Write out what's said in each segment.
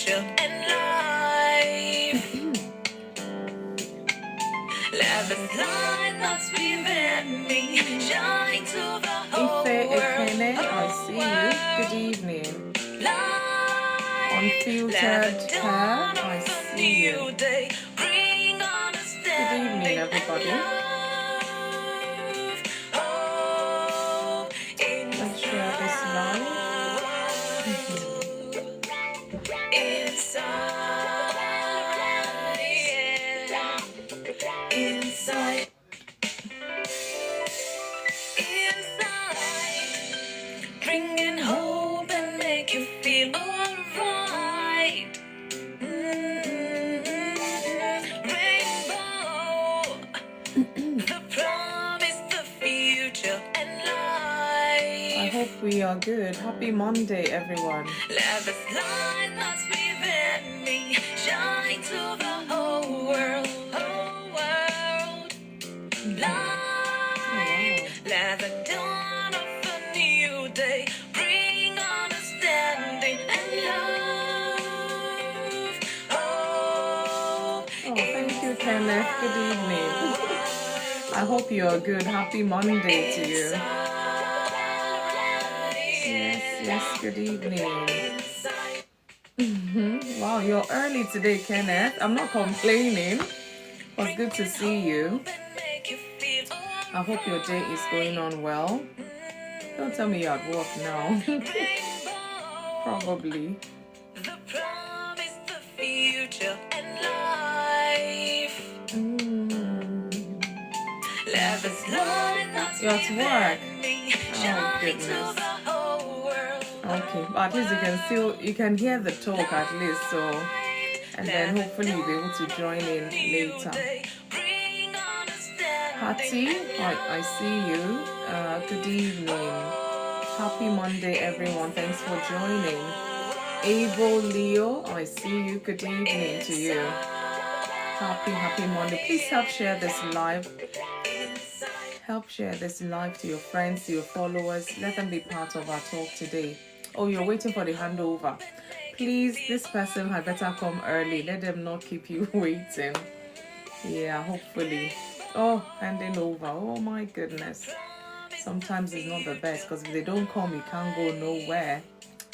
future and life. Let the light that's within me shine to the whole Ife world. Ekene, I see you. Good evening. Unfiltered hair, I see you. Good evening, everybody. Let's share this live. Inside. Bringing hope and make you feel alright. Rainbow, the promise, the future and life. I hope we are good. Happy Monday, everyone. Let the light that's within me shine to the whole world, whole world. Light, let the dawn of a new day bring understanding and love. Oh, thank you, Kenneth. Good evening. I hope you are good. Happy Monday to you. Yes, good evening. Wow, you're early today, Kenneth. I'm not complaining. It was good to see you. I hope your day is going on well. Don't tell me you're at work now. Probably. The promise, the future and life. Let the light that's You're at work. shine Oh, to goodness. the whole world. Okay, but at least you can hear the talk at least, so, and then hopefully you'll be able to join in later. Hattie, I see you. Good evening. Happy Monday, everyone. Thanks for joining. Abel Leo, I see you. Good evening to you. Happy Monday. Please help share this live. Help share this live to your friends, to your followers. Let them be part of our talk today. Oh, you're waiting for the handover. Please, this person had better come early. Let them not keep you waiting. Yeah, hopefully. Oh, handing over. Oh my goodness. Sometimes it's not the best because if they don't come, you can't go nowhere.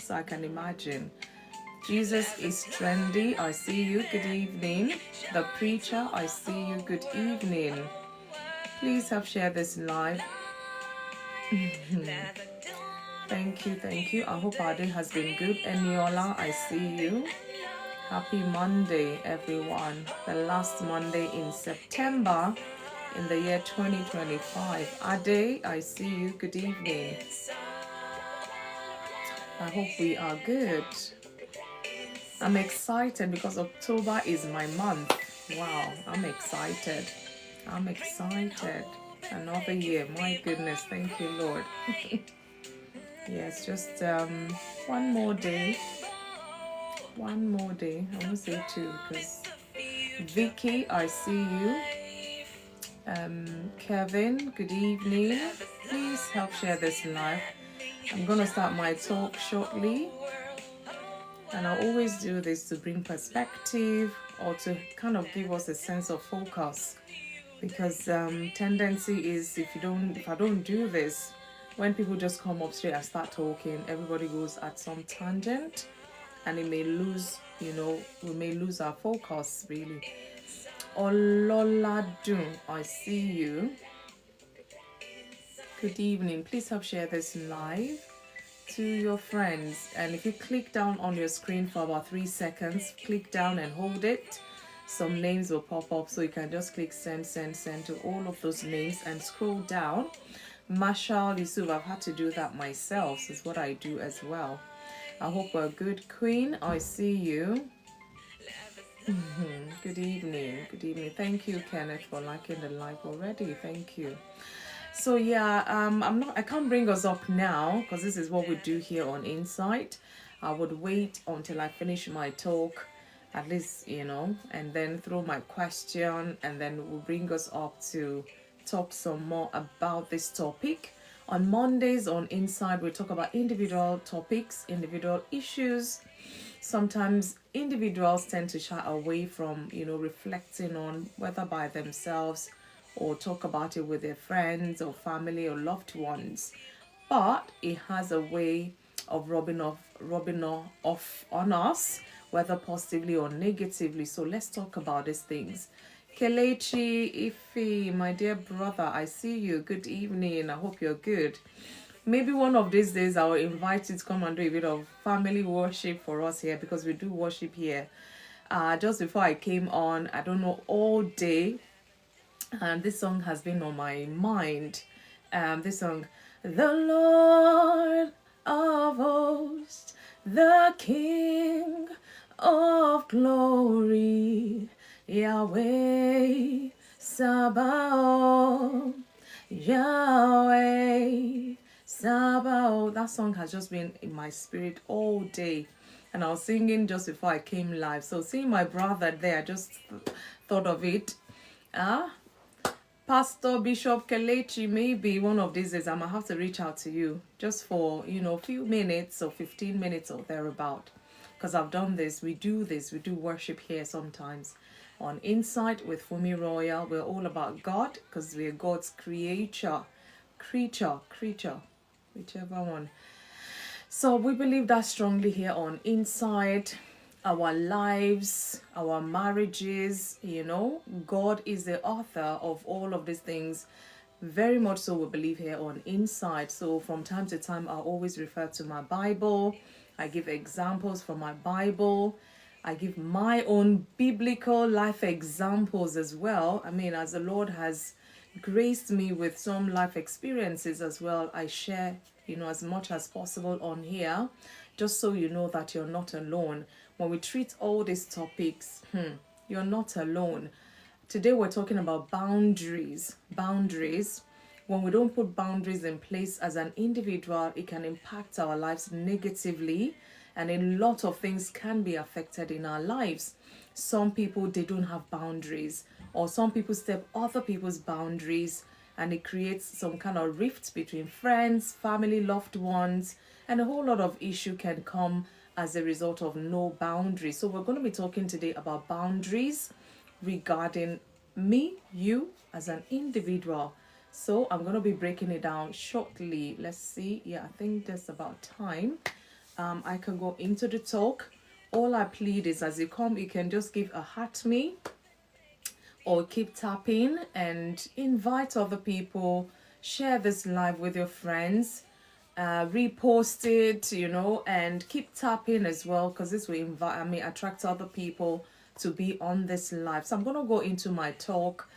So I can imagine. Jesus is trendy. I see you. Good evening. The preacher, I see you. Good evening. Please help share this live. Thank you. I hope our day has been good. Eniola, I see you. Happy Monday, everyone. The last Monday in September in the year 2025. Ade, I see you. Good evening. I hope we are good. I'm excited because October is my month. Wow, I'm excited. Another year. My goodness. Thank you, Lord. Yes, just one more day. I won't say two because Vicky, I see you. Kevin, good evening. Please help share this live. I'm going to start my talk shortly. And I always do this to bring perspective or to kind of give us a sense of focus. Because tendency is if I don't do this, when people just come up straight and start talking, everybody goes at some tangent and it may lose, we may lose our focus really. Ololadun, I see you. Good evening. Please help share this live to your friends. And if you click down on your screen for about 3 seconds, click down and hold it. Some names will pop up, so you can just click send to all of those names and scroll down. Marshall Yusuf, I've had to do that myself, so it's what I do as well. I hope we're good. Queen, I see you. Good evening. Thank you, Kenneth, for liking the live already. Thank you. So yeah, I can't bring us up now because this is what we do here on Insight. I would wait until I finish my talk, at least, and then throw my question, and then we'll bring us up to talk some more about this topic On Mondays on Inside, we talk about individual topics, individual issues. Sometimes individuals tend to shy away from, reflecting on whether by themselves or talk about it with their friends or family or loved ones. But it has a way of rubbing off on us, whether positively or negatively. So let's talk about these things. Kelechi Ife, my dear brother, I see you. Good evening. I hope you're good. Maybe one of these days I'll invite you to come and do a bit of family worship for us here, because we do worship here. Just before I came on, I don't know, all day, and this song has been on my mind. This song, the Lord of hosts, the King of glory, Yahweh Sabaoth, Yahweh Sabaoth. That song has just been in my spirit all day, and I was singing just before I came live. So seeing my brother there, I just thought of it. Pastor Bishop Kelechi, maybe one of these days I might have to reach out to you just for, a few minutes or 15 minutes or thereabout. Because I've done this, we do worship here sometimes. On Insight with FunmiRoyal, we're all about God, because we're God's creature, whichever one. So we believe that strongly here on Insight. Our lives, our marriages, God is the author of all of these things. Very much so we believe here on Insight. So from time to time, I always refer to my Bible. I give examples from my Bible. I give my own biblical life examples as well. I mean, as the Lord has graced me with some life experiences as well, I share, as much as possible on here, just so you know that you're not alone. When we treat all these topics, you're not alone. Today we're talking about boundaries. When we don't put boundaries in place as an individual, it can impact our lives negatively, and a lot of things can be affected in our lives. Some people, they don't have boundaries, or some people step other people's boundaries, and it creates some kind of rift between friends, family, loved ones, and a whole lot of issue can come as a result of no boundaries. So we're going to be talking today about boundaries regarding me, you as an individual. So I'm going to be breaking it down shortly. Let's see. Yeah, I think that's about time. I can go into the talk. All I plead is, as you come, you can just give a heart me, or keep tapping and invite other people. Share this live with your friends. Repost it, and keep tapping as well, because this will attract other people to be on this live. So I'm going to go into my talk.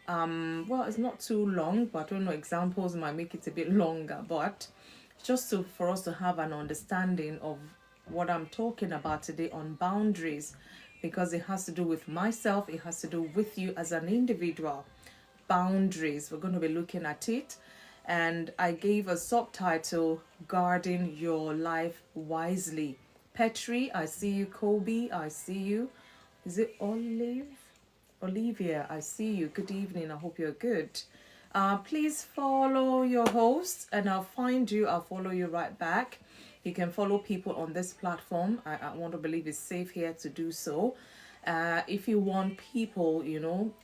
Well, it's not too long, but I don't know, examples might make it a bit longer, but just for us to have an understanding of what I'm talking about today on boundaries, because it has to do with myself, it has to do with you as an individual. Boundaries, we're going to be looking at it. And I gave a subtitle, Guarding Your Life Wisely. Petri, I see you. Kobe, I see you. Is it Olivia, I see you. Good evening. I hope you're good. Please follow your host, and I'll find you. I'll follow you right back. You can follow people on this platform. I want to believe it's safe here to do so. If you want people,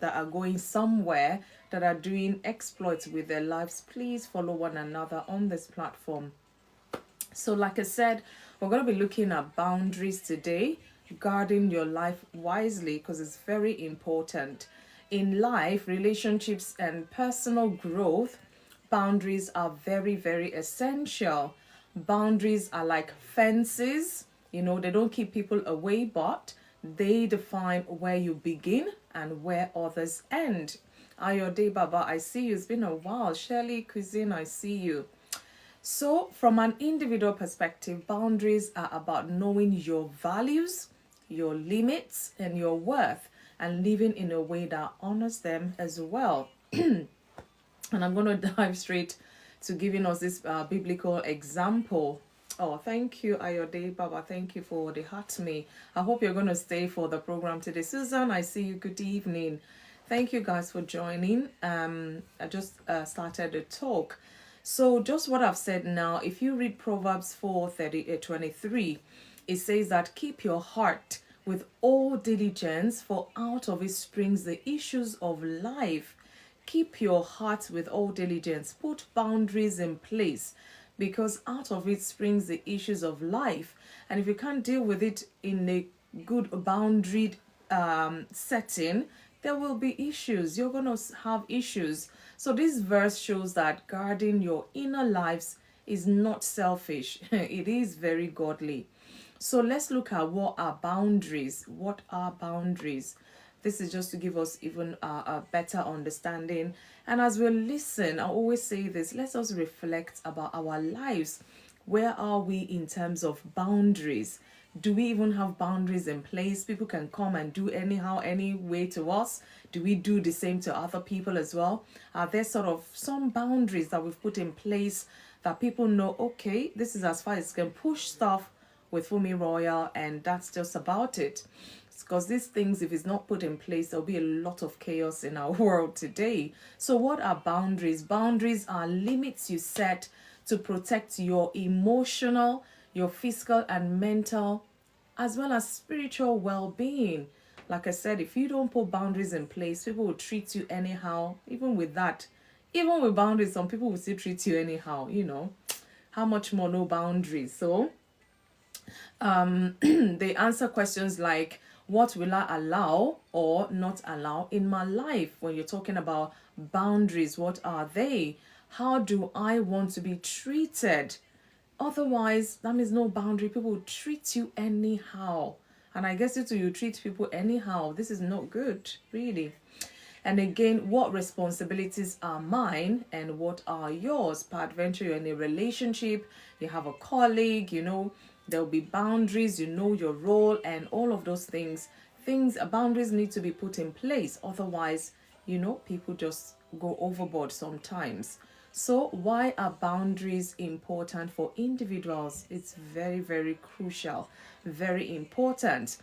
that are going somewhere, that are doing exploits with their lives, please follow one another on this platform. So like I said, we're going to be looking at boundaries today, guarding your life wisely, because it's very important. In life, relationships, and personal growth, boundaries are very, very essential. Boundaries are like fences, they don't keep people away, but they define where you begin and where others end. Ayode Baba, I see you. It's been a while. Shirley Cuisine, I see you. So from an individual perspective, boundaries are about knowing your values, your limits, and your worth, and living in a way that honors them as well. And I'm going to dive straight to giving us this biblical example. Oh, thank you, Ayode Baba. Thank you for the heart me. I hope you're going to stay for the program today. Susan, I see you. Good evening. Thank you guys for joining. I just started the talk. So just what I've said now, if you read Proverbs 4:23, it says that keep your heart with all diligence, for out of it springs the issues of life. Keep your heart with all diligence. Put boundaries in place because out of it springs the issues of life. And if you can't deal with it in a good boundaried setting, there will be issues. You're going to have issues. So this verse shows that guarding your inner lives is not selfish. It is very godly. So let's look at what are boundaries. What are boundaries? This is just to give us even a better understanding. And as we listen, I always say this, let us reflect about our lives. Where are we in terms of boundaries? Do we even have boundaries in place? People can come and do anyhow, any way to us. Do we do the same to other people as well? Are there sort of some boundaries that we've put in place that people know, okay, this is as far as can push stuff with FunmiRoyal, and that's just about it. Because these things, if it's not put in place, there'll be a lot of chaos in our world today. So what are boundaries? Boundaries are limits you set to protect your emotional, your physical and mental, as well as spiritual well-being. Like I said, if you don't put boundaries in place, people will treat you anyhow. Even with that, even with boundaries, some people will still treat you anyhow, how much more no boundaries? So they answer questions like, what will I allow or not allow in my life? When you're talking about boundaries, what are they? How do I want to be treated? Otherwise, that means no boundary. People will treat you anyhow. And I guess you treat people anyhow. This is not good, really. And again, what responsibilities are mine and what are yours? Peradventure, you're in a relationship, you have a colleague, there'll be boundaries, your role and all of those things. Boundaries need to be put in place. Otherwise, people just go overboard sometimes. So why are boundaries important for individuals? It's very, very crucial, very important.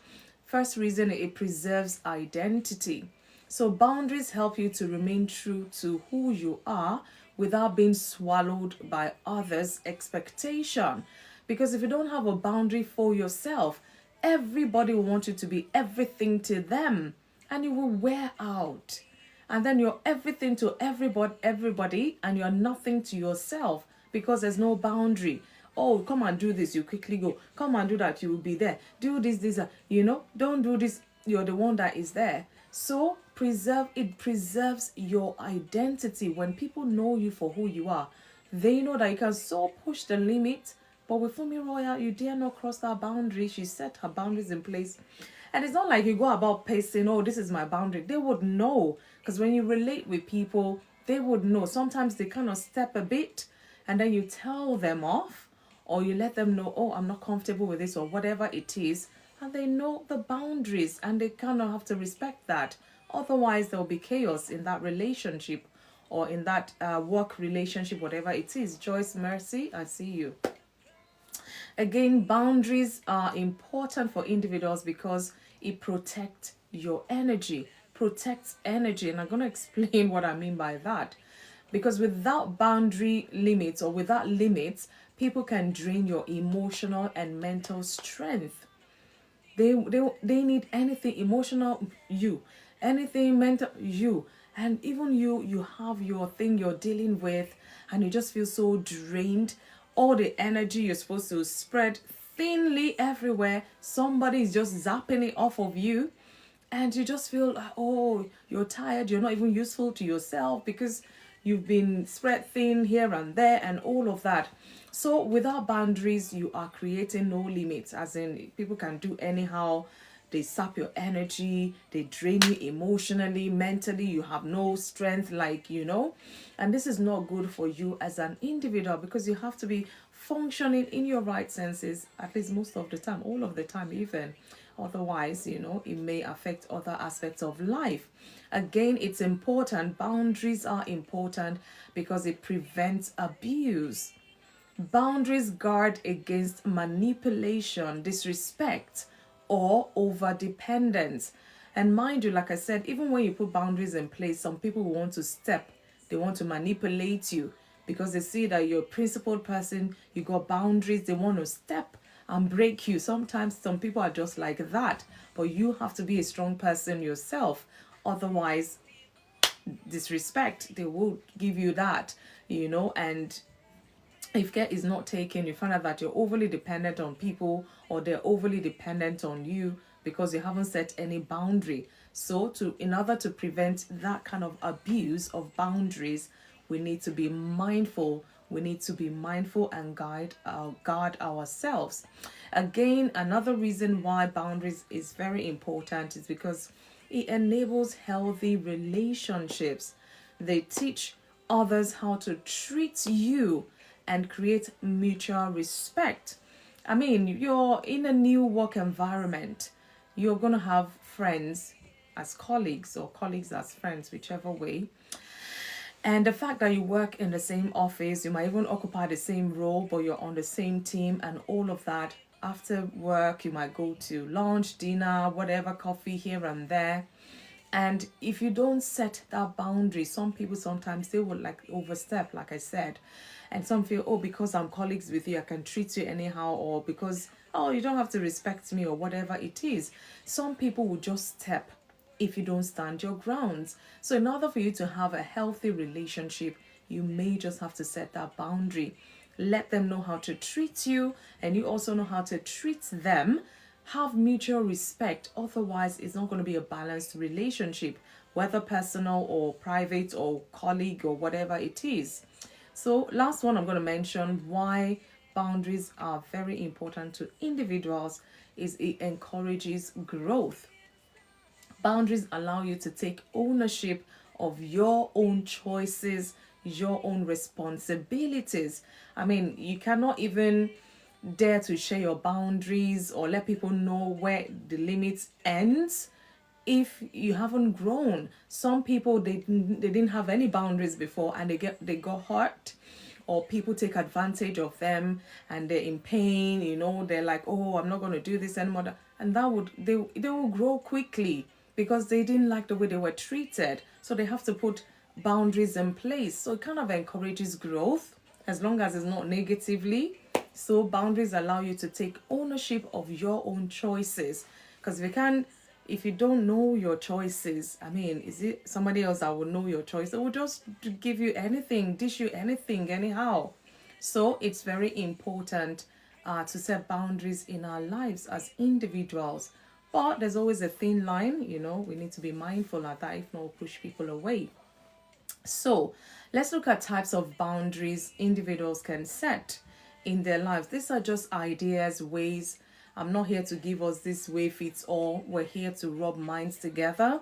First reason, it preserves identity. So boundaries help you to remain true to who you are without being swallowed by others' expectation. Because if you don't have a boundary for yourself, everybody will want you to be everything to them, and you will wear out. And then you're everything to everybody, and you're nothing to yourself because there's no boundary. Oh, come and do this, you quickly go. Come and do that, you will be there. Do this, don't do this, you're the one that is there. So it preserves your identity. When people know you for who you are, they know that you can so push the limit. But with FunmiRoyal, you dare not cross that boundary. She set her boundaries in place. And it's not like you go about pacing, oh, this is my boundary. They would know. Because when you relate with people, they would know. Sometimes they kind of step a bit and then you tell them off, or you let them know, oh, I'm not comfortable with this or whatever it is. And they know the boundaries and they kind of have to respect that. Otherwise, there will be chaos in that relationship or in that work relationship, whatever it is. Joyce Mercy, I see you. Again, boundaries are important for individuals because it protects your energy, and I'm going to explain what I mean by that. Because without boundary limits or without limits, people can drain your emotional and mental strength. They need anything emotional, you, anything mental, you, and even you have your thing you're dealing with, and you just feel so drained. All the energy you're supposed to spread thinly everywhere, somebody is just zapping it off of you, and you just feel like, oh, you're tired, you're not even useful to yourself because you've been spread thin here and there and all of that. So without boundaries, you are creating no limits, as in people can do anyhow. They sap your energy, they drain you emotionally, mentally, you have no strength, and this is not good for you as an individual, because you have to be functioning in your right senses, at least most of the time, all of the time even. Otherwise, it may affect other aspects of life. Again, it's important. Boundaries are important because it prevents abuse. Boundaries guard against manipulation, disrespect, or over dependence. And mind you, like I said, even when you put boundaries in place, some people want to they want to manipulate you because they see that you're a principled person, you got boundaries, they want to step and break you. Sometimes some people are just like that, but you have to be a strong person yourself. Otherwise, disrespect, they will give you that, and if care is not taken, you find out that you're overly dependent on people, or they're overly dependent on you because you haven't set any boundary. So in order to prevent that kind of abuse of boundaries, we need to be mindful. We need to be mindful and guard ourselves. Again, another reason why boundaries is very important is because it enables healthy relationships. They teach others how to treat you and create mutual respect. I mean, you're in a new work environment, you're going to have friends as colleagues or colleagues as friends, whichever way. And the fact that you work in the same office, you might even occupy the same role, but you're on the same team and all of that. After work, you might go to lunch, dinner, whatever, coffee here and there. And if you don't set that boundary, some people sometimes they will like overstep, like I said. And some feel, oh, because I'm colleagues with you, I can treat you anyhow, or because, oh, you don't have to respect me, or whatever it is. Some people will just step if you don't stand your grounds. So in order for you to have a healthy relationship, you may just have to set that boundary. Let them know how to treat you, and you also know how to treat them. Have mutual respect. Otherwise, it's not going to be a balanced relationship, whether personal or private or colleague or whatever it is. So last one I'm going to mention why boundaries are very important to individuals is it encourages growth. Boundaries allow you to take ownership of your own choices, your own responsibilities. I mean, you cannot even dare to share your boundaries or let people know where the limits ends if you haven't grown. Some people, they didn't have any boundaries before, and they got hurt, or people take advantage of them and they're in pain. They're like, oh, I'm not going to do this anymore, and they will grow quickly because they didn't like the way they were treated. So they have to put boundaries in place. So it kind of encourages growth as long as it's not negatively. So boundaries allow you to take ownership of your own choices, because if you don't know your choices, I mean, is it somebody else that will know your choice? They will just give you anything, dish you anything anyhow. So it's very important to set boundaries in our lives as individuals. But there's always a thin line, we need to be mindful of that, if not push people away. So let's look at types of boundaries individuals can set in their lives. These are just ideas, ways. I'm not here to give us this way fits all. We're here to rub minds together.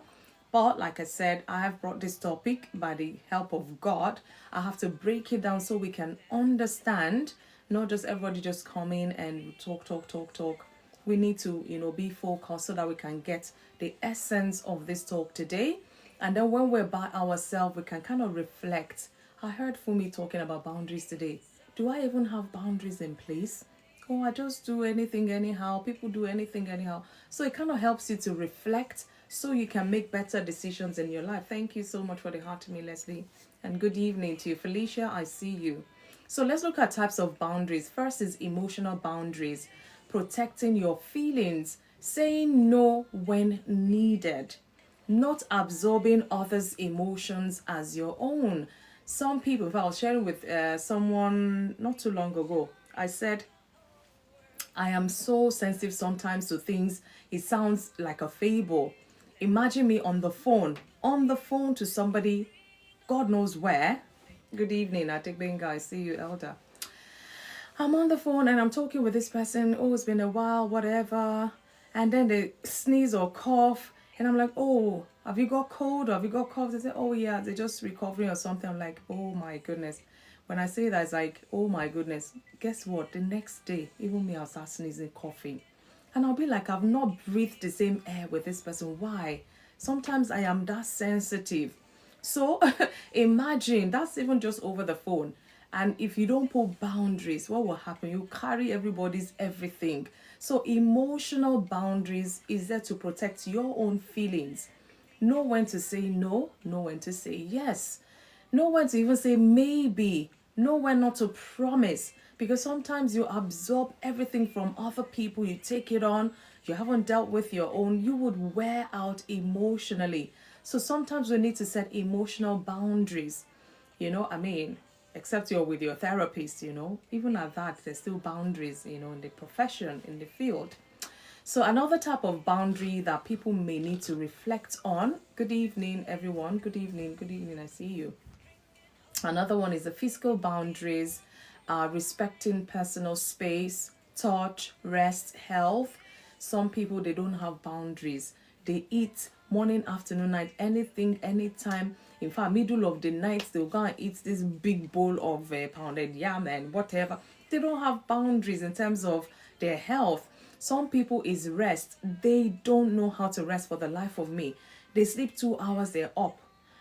But like I said, I have brought this topic by the help of God. I have to break it down so we can understand, not just everybody just come in and talk. We need to, be focused so that we can get the essence of this talk today. And then when we're by ourselves, we can kind of reflect. I heard Funmi talking about boundaries today. Do I even have boundaries in place? Oh, I just do anything anyhow. People do anything anyhow. So it kind of helps you to reflect so you can make better decisions in your life. Thank you so much for the heart to me, Leslie. And good evening to you. Felicia, I see you. So let's look at types of boundaries. First is emotional boundaries. Protecting your feelings. Saying no when needed. Not absorbing others' emotions as your own. Some people, if I was sharing with someone not too long ago, I said, I am so sensitive sometimes to things. It sounds like a fable. Imagine me on the phone to somebody, God knows where. Good evening, Atikbenga. I see you, Elder. I'm on the phone and I'm talking with this person. Oh, it's been a while, whatever. And then they sneeze or cough. And I'm like, oh, have you got cold or have you got cough? They say, oh yeah, they're just recovering or something. I'm like, oh my goodness. When I say that, it's like, oh my goodness. Guess what? The next day, even me, I'll start sneezing, coughing. And I'll be like, I've not breathed the same air with this person. Why? Sometimes I am that sensitive. So imagine, that's even just over the phone. And if you don't put boundaries, what will happen? You carry everybody's everything. So emotional boundaries is there to protect your own feelings. Know when to say no, know when to say yes. Know when to even say maybe. Know when not to promise, because sometimes you absorb everything from other people, you take it on, you haven't dealt with your own, you would wear out emotionally. So sometimes we need to set emotional boundaries. I mean, except you're with your therapist, even at that, there's still boundaries, in the profession, in the field. So another type of boundary that people may need to reflect on. Good evening, everyone. Good evening. Good evening. I see you. Another one is the physical boundaries, respecting personal space, touch, rest, health. Some people, they don't have boundaries. They eat morning, afternoon, night, anything, anytime. In fact, middle of the night, they'll go and eat this big bowl of pounded yam and whatever. They don't have boundaries in terms of their health. Some people is rest. They don't know how to rest for the life of me. They sleep 2 hours, they're up,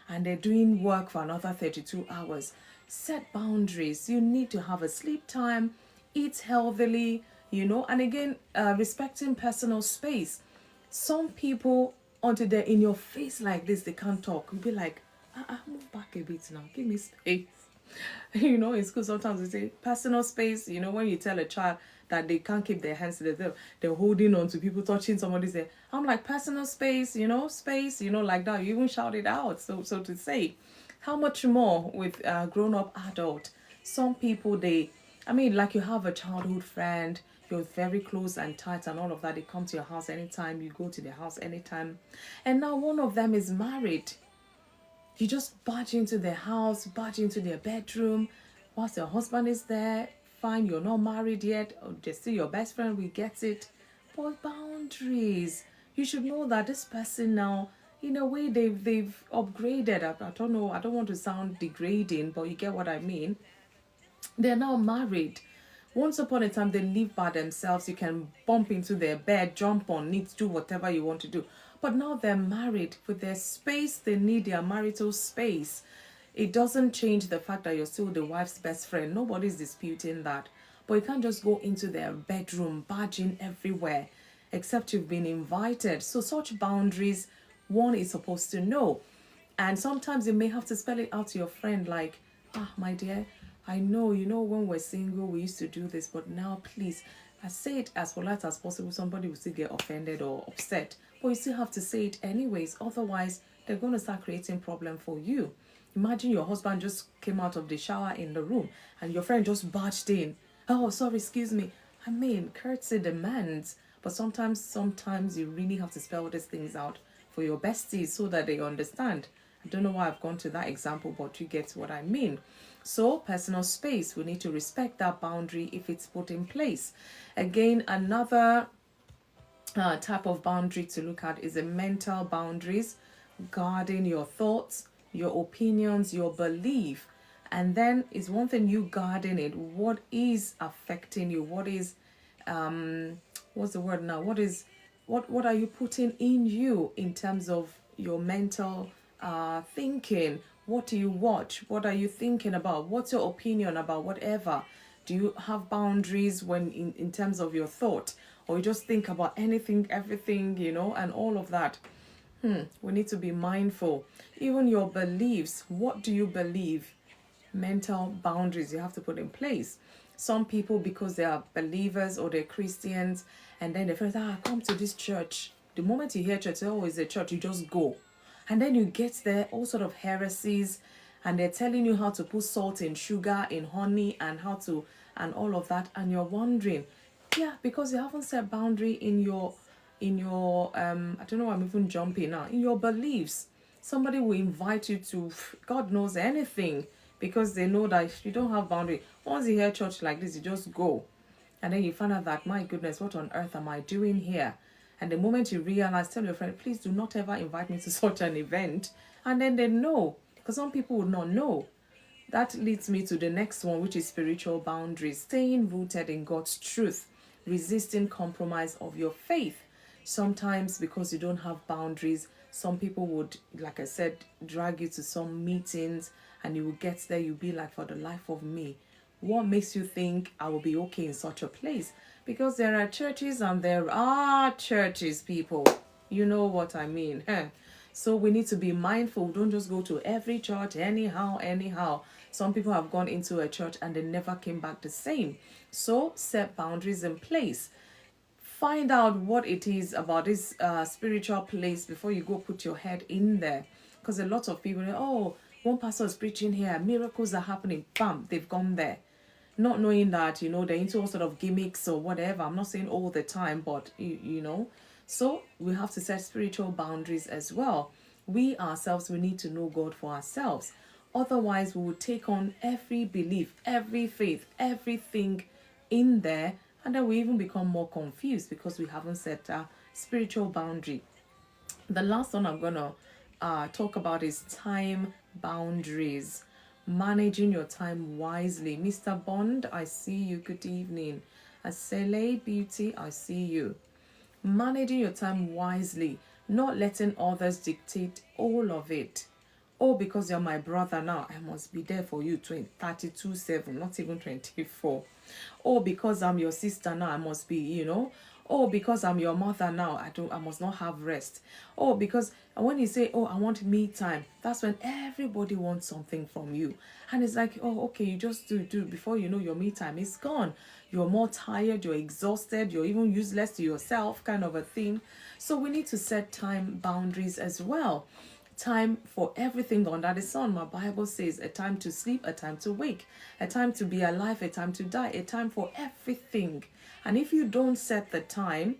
and they're doing work for another 32 hours. Set boundaries. You need to have a sleep time, eat healthily, and again, respecting personal space. Some people, until they're in your face like this, they can't talk. You'll be like, move back a bit now, give me space. In school sometimes we say personal space. When you tell a child that they can't keep their hands to themselves, they're holding on to people, touching somebody's head. I'm like, personal space, space, like that. You even shout it out, so to say. How much more with a grown-up adult? Some people, like you have a childhood friend, you're very close and tight and all of that. They come to your house anytime, you go to their house anytime. And now one of them is married. You just barge into their house, barge into their bedroom whilst your husband is there. Fine, you're not married yet, or they're still your best friend, we get it. But boundaries. You should know that this person now, in a way, they've upgraded. I don't know, I don't want to sound degrading, but you get what I mean. They're now married. Once upon a time, they live by themselves. You can bump into their bed, jump on it, do whatever you want to do. But now they're married. With their space, they need their marital space. It doesn't change the fact that you're still the wife's best friend. Nobody's disputing that. But you can't just go into their bedroom, barging everywhere, except you've been invited. So such boundaries, one is supposed to know. And sometimes you may have to spell it out to your friend like, my dear, I know, when we're single, we used to do this, but now please, I say it as polite as possible. Somebody will still get offended or upset, but you still have to say it anyways. Otherwise, they're going to start creating problem for you. Imagine your husband just came out of the shower in the room and your friend just barged in. Oh, sorry, excuse me. I mean, courtesy demands, but sometimes you really have to spell these things out for your besties so that they understand. I don't know why I've gone to that example, but you get what I mean. So, personal space, we need to respect that boundary if it's put in place. Again, another type of boundary to look at is the mental boundaries, guarding your thoughts, your opinions, your belief. And then it's one thing you guarding it. What is affecting you? What is, what's the word now? What are you putting in you in terms of your mental thinking? What do you watch? What are you thinking about? What's your opinion about whatever? Do you have boundaries when in terms of your thought? Or you just think about anything, everything, and all of that? We need to be mindful. Even your beliefs, what do you believe? Mental boundaries you have to put in place. Some people, because they are believers or they're Christians, and then they feel, come to this church. The moment you hear church, it's a church, you just go. And then you get there, all sort of heresies, and they're telling you how to put salt in sugar, in honey, and and all of that. And you're wondering, because you haven't set boundary in your I don't know, I'm even jumping now, in your beliefs. Somebody will invite you to God knows anything because they know that if you don't have boundary, once you hear church like this, you just go. And then you find out that, my goodness, what on earth am I doing here? And the moment you realize, tell your friend, please do not ever invite me to such an event. And then they know, because some people would not know. That leads me to the next one, which is spiritual boundaries. Staying rooted in God's truth, resisting compromise of your faith. Sometimes because you don't have boundaries, some people would, like I said, drag you to some meetings and you will get there, you'll be like, for the life of me, what makes you think I will be okay in such a place? Because there are churches and there are churches, people. You know what I mean. So we need to be mindful. Don't just go to every church anyhow. Some people have gone into a church and they never came back the same. So set boundaries in place. Find out what it is about this spiritual place before you go put your head in there. Because a lot of people, oh, one pastor is preaching here, miracles are happening, bam, they've gone there. Not knowing that, they're into all sort of gimmicks or whatever. I'm not saying all the time, but, So we have to set spiritual boundaries as well. We ourselves, we need to know God for ourselves. Otherwise, we will take on every belief, every faith, everything in there, and then we even become more confused because we haven't set a spiritual boundary. The last one I'm gonna talk about is time boundaries. Managing your time wisely. Mr. Bond, I see you. Good evening. Asele Beauty, I see you. Managing your time wisely, not letting others dictate all of it. Oh, because you're my brother now, I must be there for you 32/7, not even 24. Oh, because I'm your sister now, I must be, Oh, because I'm your mother now, I must not have rest. Oh, because when you say, oh, I want me time, that's when everybody wants something from you. And it's like, oh, okay, you just do. Before you know, your me time is gone. You're more tired, you're exhausted, you're even useless to yourself, kind of a thing. So we need to set time boundaries as well. Time for everything under the sun. My Bible says a time to sleep, a time to wake, a time to be alive, a time to die, a time for everything. And if you don't set the time,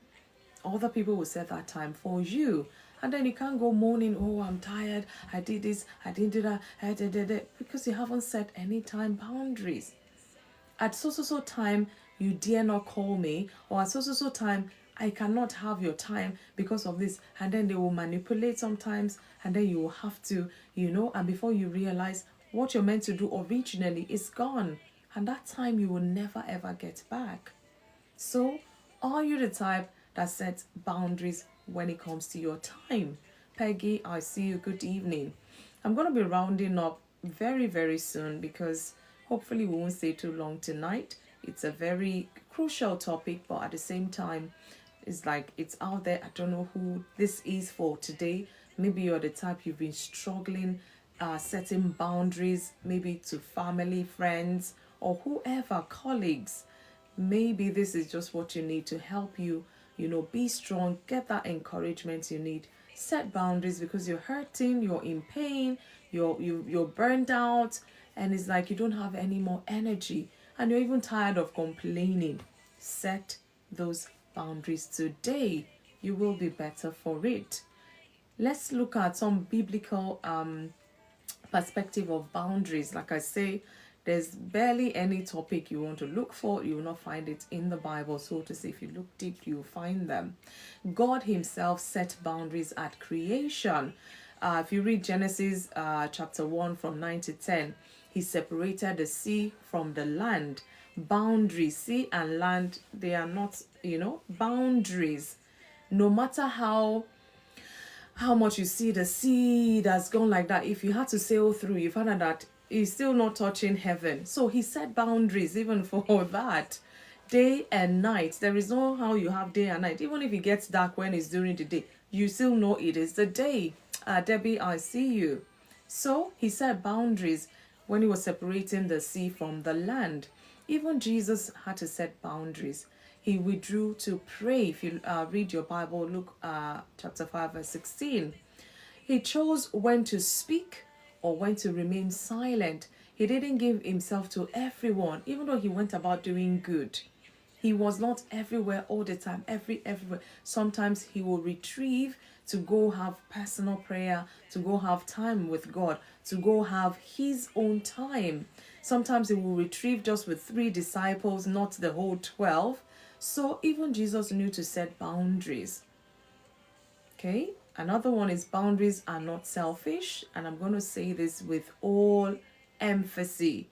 other people will set that time for you. And then you can't go moaning, oh, I'm tired, I did this, I didn't do that, I did it, because you haven't set any time boundaries. At so time, you dare not call me, or at so time, I cannot have your time because of this. And then they will manipulate sometimes, and then you will have to, and before you realize what you're meant to do originally is gone. And that time you will never ever get back. So, are you the type that sets boundaries when it comes to your time? Peggy, I see you. Good evening. I'm going to be rounding up very, very soon because hopefully we won't stay too long tonight. It's a very crucial topic, but at the same time, it's like it's out there. I don't know who this is for today. Maybe you're the type you've been struggling setting boundaries, maybe to family, friends, or whoever, colleagues. Maybe this is just what you need to help you, be strong, get that encouragement you need. Set boundaries because you're hurting, you're in pain, you're burned out, and it's like you don't have any more energy, and you're even tired of complaining. Set those boundaries today. You will be better for it. Let's look at some biblical perspective of boundaries. Like I say, there's barely any topic you want to look for, you will not find it in the Bible. So to say, if you look deep, you'll find them. God himself set boundaries at creation. If you read Genesis chapter 1 from 9 to 10, he separated the sea from the land. Boundaries, sea and land, they are not, boundaries. No matter how much you see the sea that's gone like that, if you had to sail through, you find out that it's still not touching heaven. So he set boundaries even for that. Day and night, there is no how you have day and night. Even if it gets dark when it's during the day, you still know it is the day. Debbie, I see you. So he set boundaries when he was separating the sea from the land. Even Jesus had to set boundaries. He withdrew to pray. If you read your Bible, Luke chapter 5 verse 16. He chose when to speak or when to remain silent. He didn't give himself to everyone, even though he went about doing good. He was not everywhere all the time, everywhere. Sometimes he will retrieve to go have personal prayer, to go have time with God, to go have his own time. Sometimes he will retrieve just with 3 disciples, not the whole 12. So even Jesus knew to set boundaries. Okay, another one is boundaries are not selfish. And I'm going to say this with all emphasis.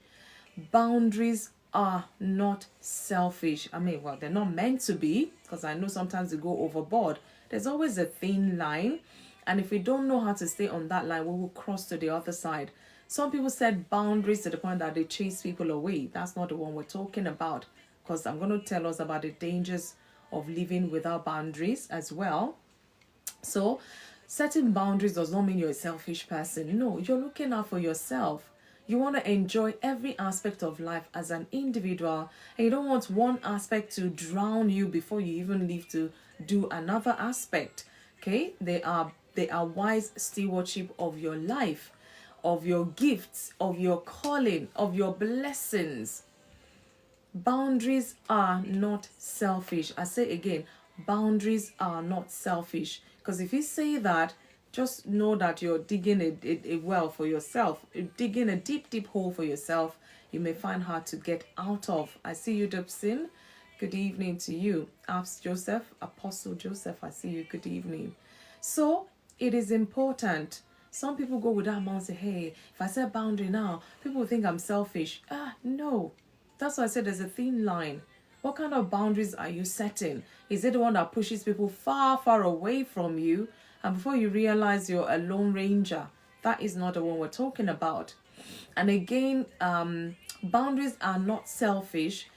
Boundaries are not selfish. I mean, well, they're not meant to be, because I know sometimes they go overboard. There's always a thin line. And if we don't know how to stay on that line, we will cross to the other side. Some people set boundaries to the point that they chase people away. That's not the one we're talking about, because I'm going to tell us about the dangers of living without boundaries as well. So setting boundaries does not mean you're a selfish person. No, you're looking out for yourself. You want to enjoy every aspect of life as an individual, and you don't want one aspect to drown you before you even leave to do another aspect. Okay, they are wise stewardship of your life, of your gifts, of your calling, of your blessings. Boundaries are not selfish. I say again, boundaries are not selfish. Because if you say that, just know that you're digging a well for yourself, you're digging a deep, deep hole for yourself. You may find hard to get out of. I see you, Dobson. Good evening to you. Ask Joseph, Apostle Joseph, I see you. Good evening. So it is important. Some people go with that mind and say, hey, if I set boundary now, people will think I'm selfish. No. That's why I said there's a thin line. What kind of boundaries are you setting? Is it the one that pushes people far, far away from you? And before you realize you're a lone ranger, that is not the one we're talking about. And again, boundaries are not selfish.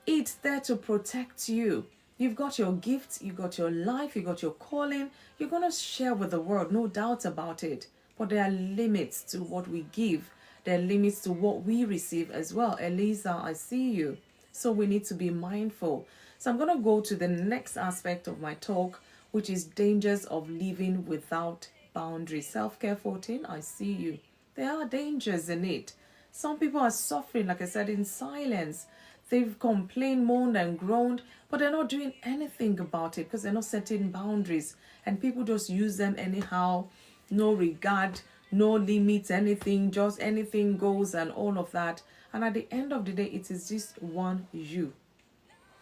It's there to protect you. You've got your gifts, you've got your life, you've got your calling. You're going to share with the world, no doubt about it. But there are limits to what we give. There are limits to what we receive as well. Eliza, I see you. So we need to be mindful. So I'm going to go to the next aspect of my talk, which is dangers of living without boundaries. Self-care 14, I see you. There are dangers in it. Some people are suffering, like I said, in silence. They've complained, moaned, and groaned, but they're not doing anything about it because they're not setting boundaries. And people just use them anyhow, no regard, no limits, anything, just anything goes and all of that. And at the end of the day, it is just one you.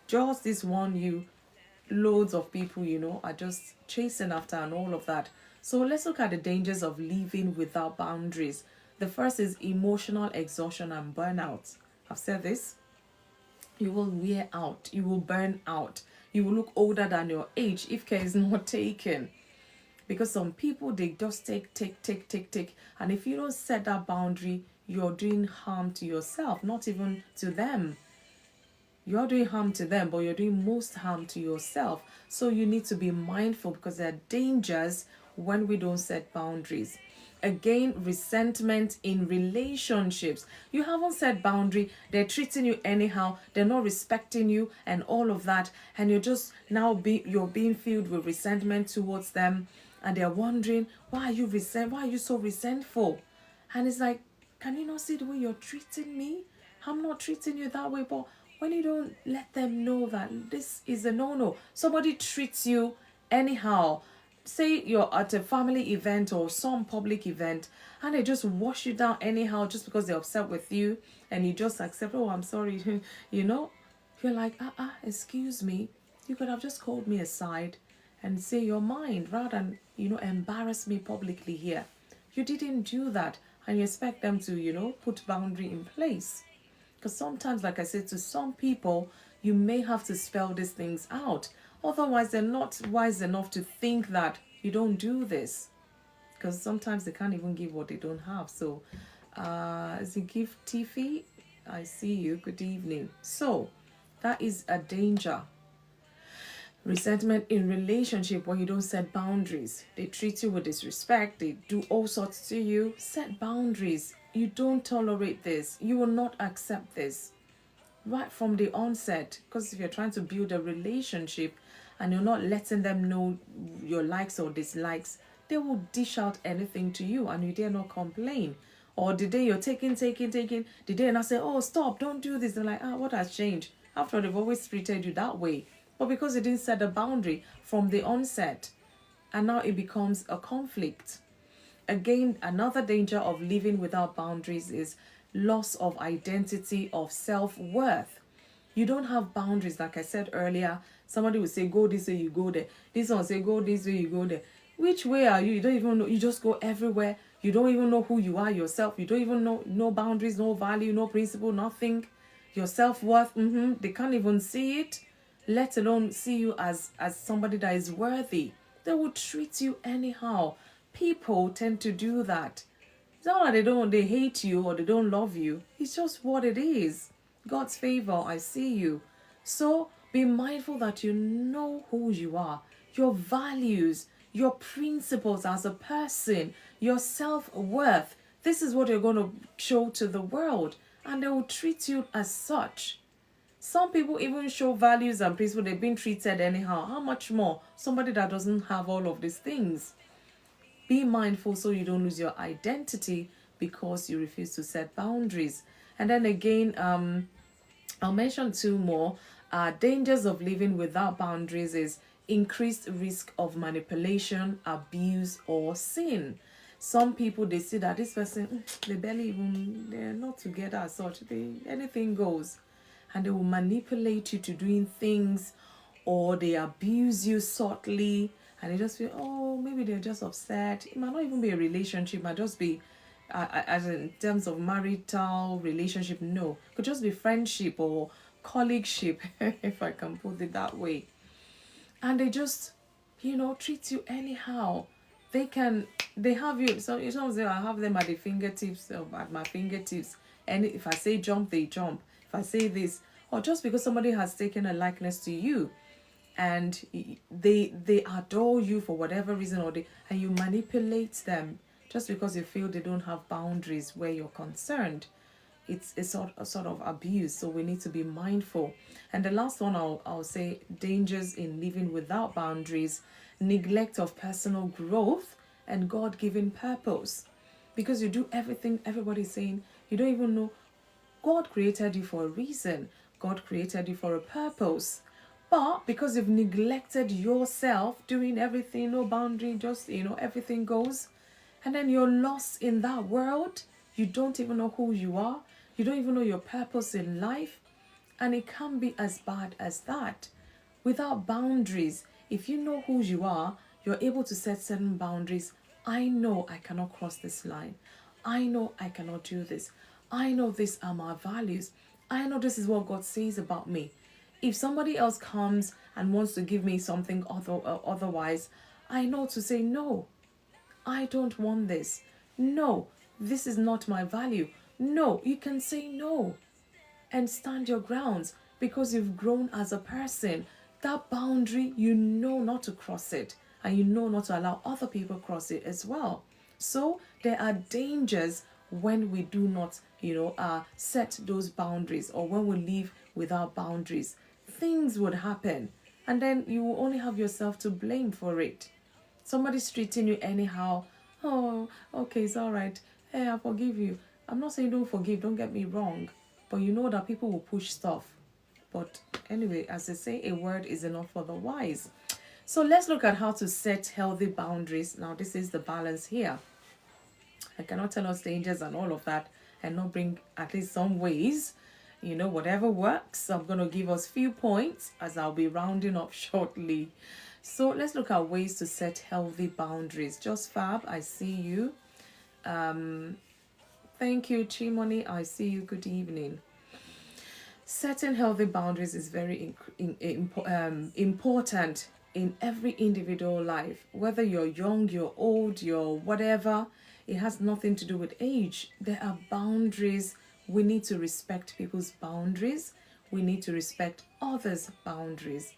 Just this one you. Loads of people, are just chasing after and all of that. So let's look at the dangers of living without boundaries. The first is emotional exhaustion and burnout. I've said this. You will wear out. You will burn out. You will look older than your age if care is not taken. Because some people, they just take. And if you don't set that boundary, you're doing harm to yourself, not even to them. You're doing harm to them, but you're doing most harm to yourself. So you need to be mindful because there are dangers when we don't set boundaries. Again, resentment in relationships. You haven't set boundary. They're treating you anyhow. They're not respecting you and all of that. And you're just now you're being filled with resentment towards them. And they're wondering, why are you so resentful? And it's like, can you not see the way you're treating me? I'm not treating you that way, but when you don't let them know that this is a no-no, somebody treats you anyhow, say you're at a family event or some public event, and they just wash you down anyhow just because they're upset with you, and you just accept, oh, I'm sorry, you're like, excuse me, you could have just called me aside and say your mind rather than, embarrass me publicly here. You didn't do that, and you expect them to, put boundary in place. Because sometimes, like I said, to some people, you may have to spell these things out. Otherwise, they're not wise enough to think that you don't do this. Because sometimes they can't even give what they don't have. So, as a gift, Tiffy, I see you. Good evening. So, that is a danger. Resentment in relationship when you don't set boundaries. They treat you with disrespect. They do all sorts to you. Set boundaries. You don't tolerate this. You will not accept this right from the onset. Because if you're trying to build a relationship and you're not letting them know your likes or dislikes, they will dish out anything to you and you dare not complain. Or the day you're taking, the day and I say, oh, stop, don't do this. They're like, what has changed? After all, they've always treated you that way. But because you didn't set a boundary from the onset, and now it becomes a conflict. Again, another danger of living without boundaries is loss of identity, of self-worth. You don't have boundaries, like I said earlier. Somebody will say, go this way, you go there. This one will say, go this way, you go there. Which way are you? You don't even know. You just go everywhere. You don't even know who you are yourself. You don't even know, no boundaries, no value, no principle, nothing. Your self-worth, they can't even see it, let alone see you as somebody that is worthy. They will treat you anyhow. People tend to do that. It's not that they hate you or they don't love you. It's just what it is. God's favor, I see you. So be mindful that you know who you are, your values, your principles as a person, your self-worth. This is what you're going to show to the world, and they will treat you as such. Some people even show values and principles, they've been treated anyhow. How much more somebody that doesn't have all of these things? Be mindful so you don't lose your identity because you refuse to set boundaries. And then again, I'll mention two more. Dangers of living without boundaries is increased risk of manipulation, abuse, or sin. Some people, they see that this person, they barely even, they're not together as such. Anything goes. And they will manipulate you to doing things, or they abuse you subtly, and they just feel, oh, maybe they're just upset. It might not even be a relationship, it might just be as in terms of marital relationship. No, it could just be friendship or colleagueship, if I can put it that way. And they just, treat you anyhow. They have you. So sometimes I have them at the fingertips, at my fingertips. And if I say jump, they jump. If I say this, or just because somebody has taken a likeness to you, and they adore you for whatever reason, and you manipulate them just because you feel they don't have boundaries where you're concerned. It's a sort of abuse, so we need to be mindful. And the last one I'll say, dangers in living without boundaries: neglect of personal growth and God-given purpose. Because you do everything everybody's saying, you don't even know God created you for a reason. God created you for a purpose. But because you've neglected yourself, doing everything, no boundary, just, everything goes, and then you're lost in that world, you don't even know who you are, you don't even know your purpose in life, and it can be as bad as that. Without boundaries, if you know who you are, you're able to set certain boundaries. I know I cannot cross this line. I know I cannot do this. I know these are my values. I know this is what God says about me. If somebody else comes and wants to give me something otherwise, I know to say, no, I don't want this. No, this is not my value. No, you can say no and stand your grounds because you've grown as a person. That boundary, you know not to cross it, and you know not to allow other people cross it as well. So there are dangers when we do not, set those boundaries, or when we live without boundaries. Things would happen, and then you will only have yourself to blame for it. Somebody's treating you anyhow. Oh, okay, it's all right. Hey, I forgive you. I'm not saying don't forgive, don't get me wrong. But you know that people will push stuff. But anyway, as they say, a word is enough for the wise. So let's look at how to set healthy boundaries. Now, this is the balance here. I cannot tell us dangers and all of that and not bring at least some ways, whatever works. So I'm going to give us few points as I'll be rounding up shortly. So let's look at ways to set healthy boundaries. Just Fab, I see you. Thank you, Chimoni. I see you. Good evening. Setting healthy boundaries is very important in every individual life. Whether you're young, you're old, you're whatever, it has nothing to do with age. There are boundaries. We need to respect people's boundaries. We need to respect others' boundaries.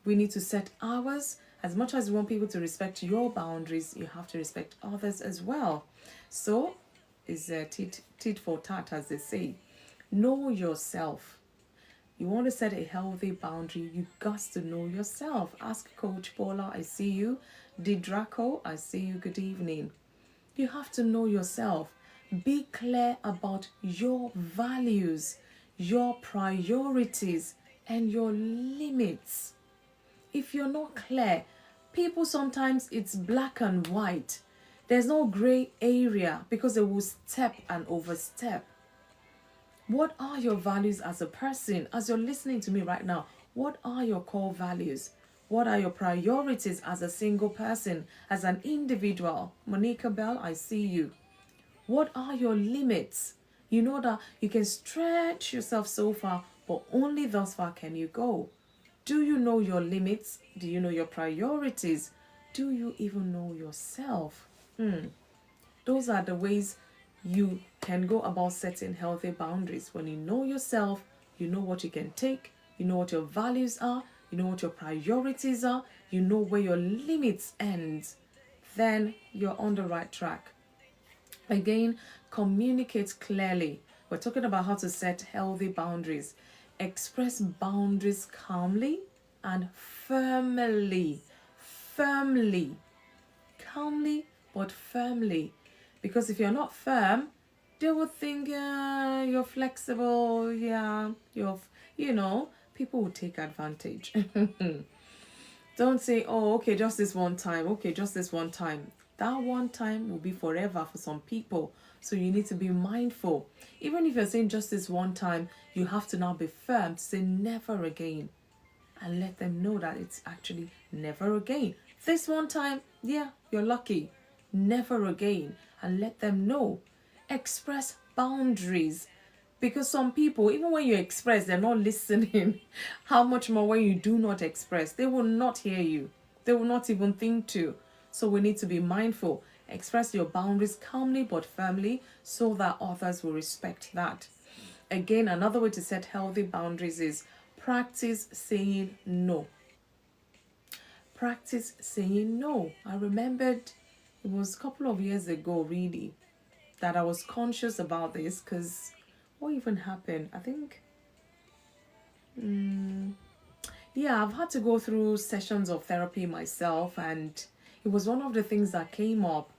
We need to set ours. As much as you want people to respect your boundaries, you have to respect others as well. So, is tit for tat, as they say. Know yourself. You want to set a healthy boundary, you got to know yourself. Ask Coach Paula, I see you. Didraco, I see you. Good evening. You have to know yourself. Be clear about your values, your priorities, and your limits. If you're not clear, people sometimes it's black and white. There's no gray area because they will step and overstep. What are your values as a person? As you're listening to me right now, what are your core values? What are your priorities as a single person, as an individual? Monica Bell, I see you. What are your limits? You know that you can stretch yourself so far, but only thus far can you go. Do you know your limits? Do you know your priorities? Do you even know yourself? Those are the ways you can go about setting healthy boundaries. When you know yourself, you know what you can take, you know what your values are, you know what your priorities are, you know where your limits end, then you're on the right track. Again, communicate clearly. We're talking about how to set healthy boundaries. Express boundaries calmly and firmly. Firmly. Calmly but firmly. Because if you're not firm, they will think, yeah, you're flexible, yeah, people will take advantage. Don't say, oh, okay, just this one time, okay, just this one time. That one time will be forever for some people. So you need to be mindful. Even if you're saying just this one time, you have to now be firm to say never again. And let them know that it's actually never again. This one time, yeah, you're lucky. Never again. And let them know. Express boundaries. Because some people, even when you express, they're not listening. How much more when you do not express? They will not hear you. They will not even think to. So we need to be mindful. Express your boundaries calmly but firmly so that others will respect that. Again, another way to set healthy boundaries is practice saying no. Practice saying no. I remembered it was a couple of years ago, really, that I was conscious about this because what even happened? I think, yeah, I've had to go through sessions of therapy myself, and it was one of the things that came up.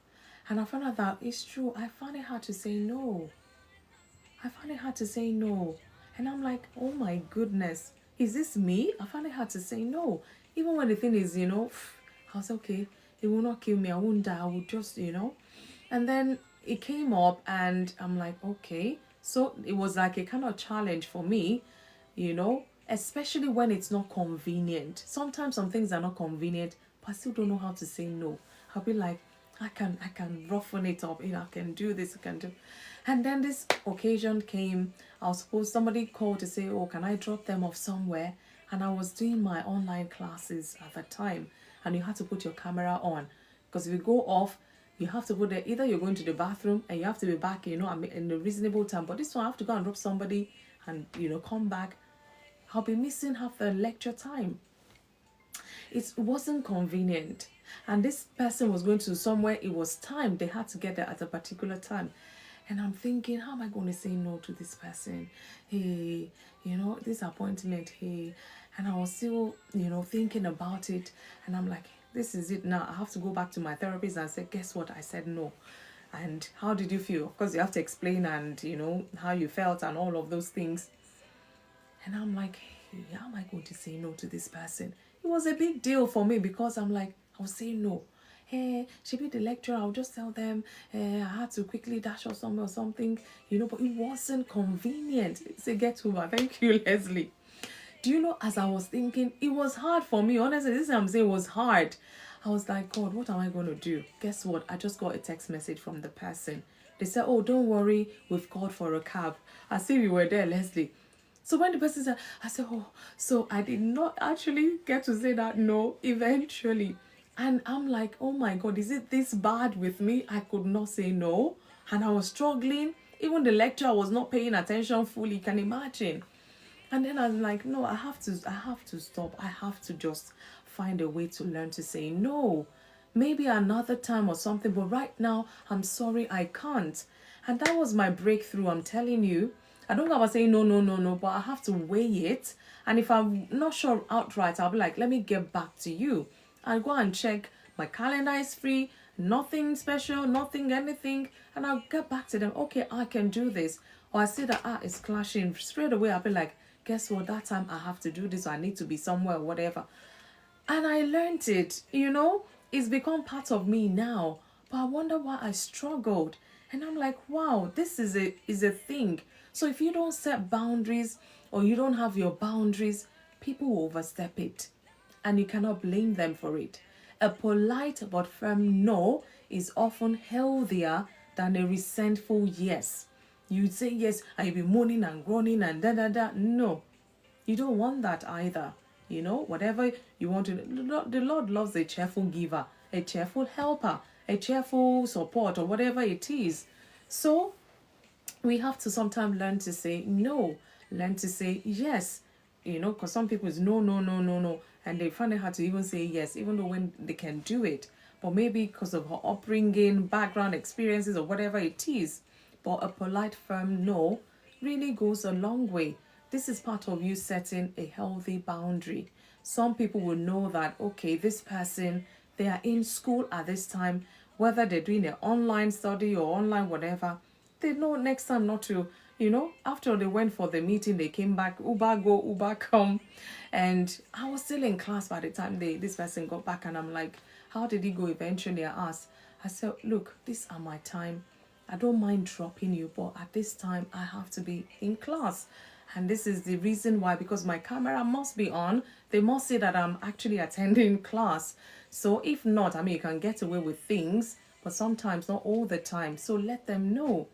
And I found out that it's true. I found it hard to say no. I found it hard to say no. And I'm like, oh my goodness, is this me? I found it hard to say no. Even when the thing is, I was okay, it will not kill me, I won't die, I will just, And then it came up and I'm like, okay. So it was like a kind of challenge for me, especially when it's not convenient. Sometimes some things are not convenient, but I still don't know how to say no. I'll be like, I can roughen it up, I can do this, I can do. And then this occasion came. I was supposed somebody called to say, oh, can I drop them off somewhere? And I was doing my online classes at that time, and you had to put your camera on because if you go off, you have to put there. Either you're going to the bathroom and you have to be back, in a reasonable time. But this one, I have to go and drop somebody and come back. I'll be missing half the lecture time. It wasn't convenient, and this person was going to somewhere. It was time they had to get there at a particular time. And I'm thinking, how am I going to say no to this person? Hey, this appointment, hey. And I was still, thinking about it. And I'm like, this is it now. I have to go back to my therapist and say, guess what? I said no. And how did you feel? Because you have to explain and, how you felt and all of those things. And I'm like, hey, how am I going to say no to this person? It was a big deal for me because I'm like, I was saying no. Hey, she be the lecturer, I'll just tell them I had to quickly dash or somewhere or something, but it wasn't convenient. It's a get over. Thank you, Leslie. Do you know, as I was thinking, it was hard for me. Honestly, this is what I'm saying, it was hard. I was like, God, what am I going to do? Guess what? I just got a text message from the person. They said, oh, don't worry, we've called for a cab. I see you were there, Leslie. So when the person said, I said, oh, so I did not actually get to say that no, eventually. And I'm like, oh my God, is it this bad with me? I could not say no. And I was struggling. Even the lecturer was not paying attention fully. You can imagine. And then I was like, no, I have to stop. I have to just find a way to learn to say no. Maybe another time or something. But right now, I'm sorry, I can't. And that was my breakthrough. I'm telling you. I don't go about saying no, but I have to weigh it. And if I'm not sure outright, I'll be like, let me get back to you. I'll go and check my calendar is free, nothing special, nothing, anything, and I'll get back to them. Okay, I can do this. Or I see that it's clashing. Straight away, I'll be like, guess what? That time I have to do this, or I need to be somewhere, or whatever. And I learned it, it's become part of me now. But I wonder why I struggled. And I'm like, wow, this is a thing. So if you don't set boundaries or you don't have your boundaries, people will overstep it. And you cannot blame them for it. A polite but firm no is often healthier than a resentful yes. You'd say yes and you'll be moaning and groaning and da. No, you don't want that either. Whatever you want to do. The Lord loves a cheerful giver, a cheerful helper, a cheerful support, or whatever it is. So we have to sometimes learn to say no, learn to say yes. Because some people is no, and they find it hard to even say yes, even though when they can do it. or maybe because of her upbringing, background, experiences, or whatever it is. But a polite, firm no really goes a long way. This is part of you setting a healthy boundary. Some people will know that, okay, this person, they are in school at this time, whether they're doing an online study or online whatever, they know next time not to, after they went for the meeting, they came back, Uber go, Uber come. And I was still in class by the time this person got back, and I'm like, how did he go eventually? I asked. I said, look, these are my time. I don't mind dropping you, but at this time, I have to be in class. And this is the reason why, because my camera must be on. They must say that I'm actually attending class. So if not, I mean, you can get away with things, but sometimes not all the time. So let them know,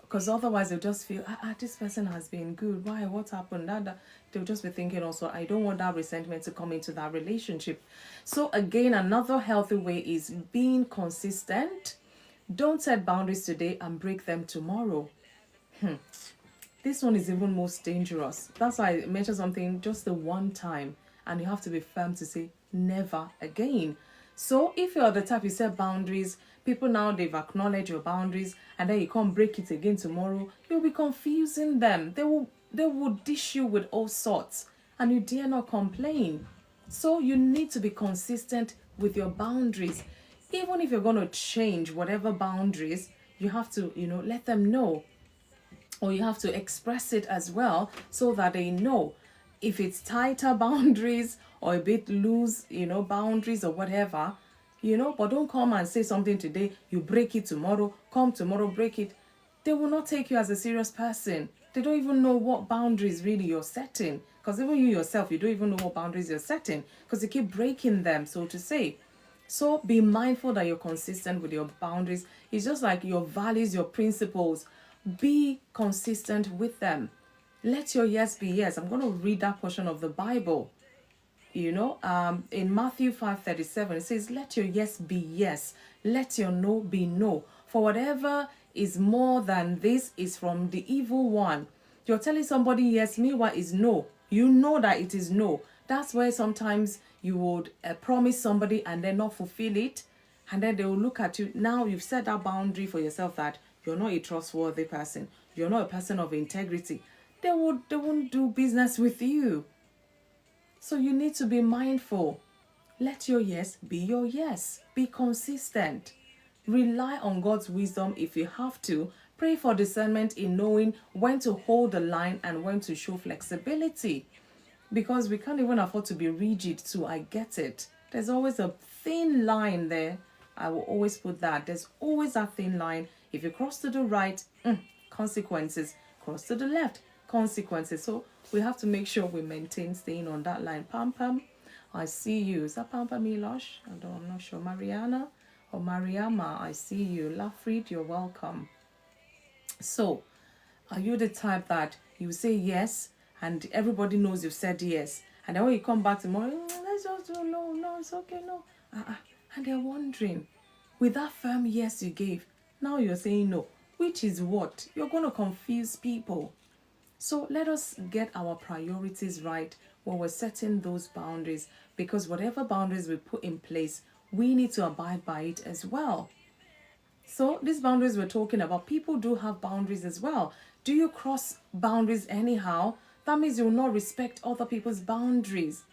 because otherwise they'll just feel, this person has been good. Why? What happened? That. They'll just be thinking also, I don't want that resentment to come into that relationship. So again, another healthy way is being consistent. Don't set boundaries today and break them tomorrow. This one is even most dangerous. That's why I mentioned something just the one time, and you have to be firm to say never again. So if you're the type you set boundaries, people now they've acknowledged your boundaries, and then you can't break it again tomorrow, you'll be confusing them. They will dish you with all sorts, and you dare not complain. So you need to be consistent with your boundaries. Even if you're going to change whatever boundaries, you have to, let them know, or you have to express it as well, so that they know if it's tighter boundaries or a bit loose, boundaries or whatever, but don't come and say something today, you break it tomorrow, come tomorrow, break it. They will not take you as a serious person. They don't even know what boundaries really you're setting, because even you yourself, you don't even know what boundaries you're setting, because you keep breaking them, so to say. So be mindful that you're consistent with your boundaries. It's just like your values, your principles. Be consistent with them. Let your yes be yes. I'm going to read that portion of the Bible. In Matthew 5:37, it says, let your yes be yes. Let your no be no. For whatever is more than this is from the evil one. You're telling somebody yes, meanwhile is no. You know that it is no. That's where sometimes you would promise somebody and then not fulfill it. And then they will look at you. Now you've set that boundary for yourself that you're not a trustworthy person. You're not a person of integrity. They won't do business with you. So you need to be mindful. Let your yes be your yes. Be consistent. Rely on God's wisdom if you have to. Pray for discernment in knowing when to hold the line and when to show flexibility. Because we can't even afford to be rigid too. I get it. There's always a thin line there. I will always put that. There's always a thin line. If you cross to the right, consequences. Cross to the left, consequences. So we have to make sure we maintain staying on that line. Pam Pam, I see you. Is that Pam Pam Milosh? I'm not sure. Mariana or Mariama, I see you. Lafrid, you're welcome. So, are you the type that you say yes and everybody knows you've said yes, and then when you come back tomorrow, let's just do no, it's okay, no. And they're wondering, with that firm yes you gave, now you're saying no, which is what? You're going to confuse people. So let us get our priorities right when we're setting those boundaries, because whatever boundaries we put in place, we need to abide by it as well. So these boundaries we're talking about, people do have boundaries as well. Do you cross boundaries anyhow? That means you will not respect other people's boundaries.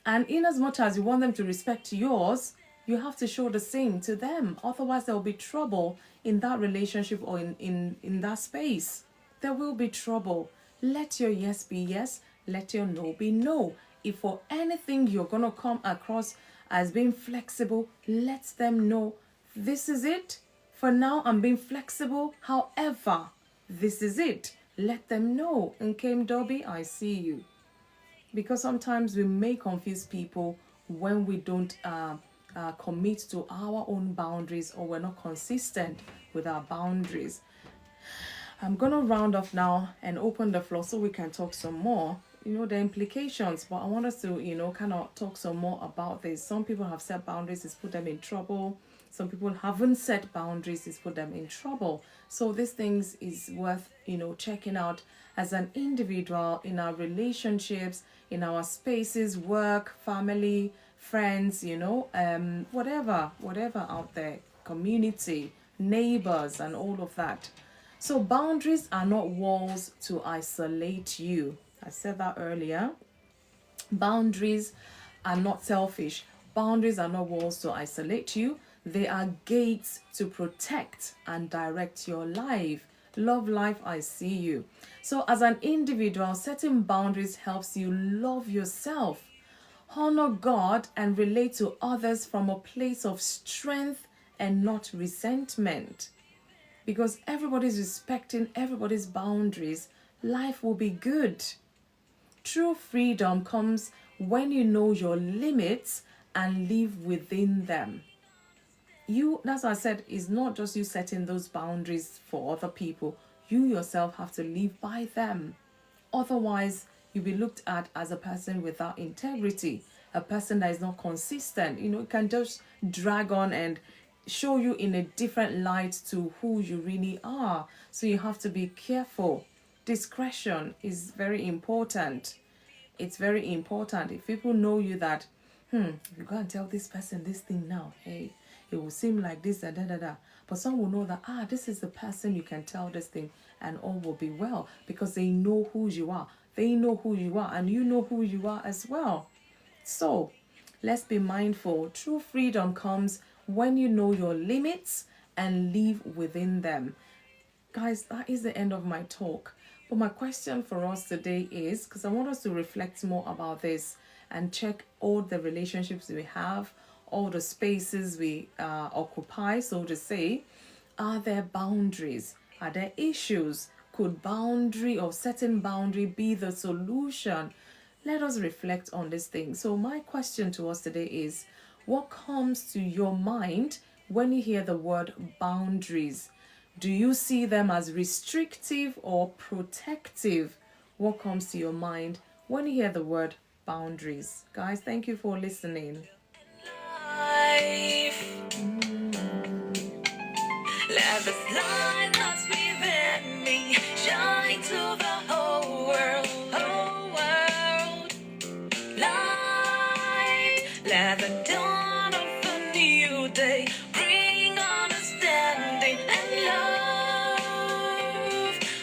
And in as much as you want them to respect yours, you have to show the same to them. Otherwise, there will be trouble in that relationship or in that space. There will be trouble. Let your yes be yes. Let your no be no. If for anything you're going to come across as being flexible, let them know this is it. For now, I'm being flexible. However, this is it. Let them know. And Kim Dobby, I see you. Because sometimes we may confuse people when we don't commit to our own boundaries, or we're not consistent with our boundaries. I'm going to round off now and open the floor so we can talk some more. The implications, but I want us to, kind of talk some more about this. Some people have set boundaries, it's put them in trouble. Some people haven't set boundaries, it's put them in trouble. So these things is worth, checking out as an individual, in our relationships, in our spaces, work, family, friends, whatever out there, community, neighbors, and all of that. So, boundaries are not walls to isolate you. I said that earlier. Boundaries are not selfish. Boundaries are not walls to isolate you. They are gates to protect and direct your life. Love life, I see you. So, as an individual, setting boundaries helps you love yourself, honor God, and relate to others from a place of strength and not resentment. Because everybody's respecting everybody's boundaries, life will be good. True freedom comes when you know your limits and live within them. That's what I said, it's not just you setting those boundaries for other people. You yourself have to live by them. Otherwise, you'll be looked at as a person without integrity, a person that is not consistent. It can just drag on and show you in a different light to who you really are. So you have to be careful. Discretion is very important. It's very important. If people know you that, if you go and tell this person this thing now, hey, it will seem like this, da da da da. But some will know that, this is the person you can tell this thing and all will be well because they know who you are. They know who you are and you know who you are as well. So let's be mindful. True freedom comes when you know your limits and live within them. Guys, that is the end of my talk. But my question for us today is, because I want us to reflect more about this and check all the relationships we have, all the spaces we occupy, so to say. Are there boundaries? Are there issues? Could boundary or certain boundary be the solution? Let us reflect on this thing. So my question to us today is, what comes to your mind when you hear the word boundaries? Do you see them as restrictive or protective? What comes to your mind when you hear the word boundaries? Guys, thank you for listening. Life. Let the light that's within me shine to the whole world, whole world. Light, let the dawn of a new day bring understanding and love.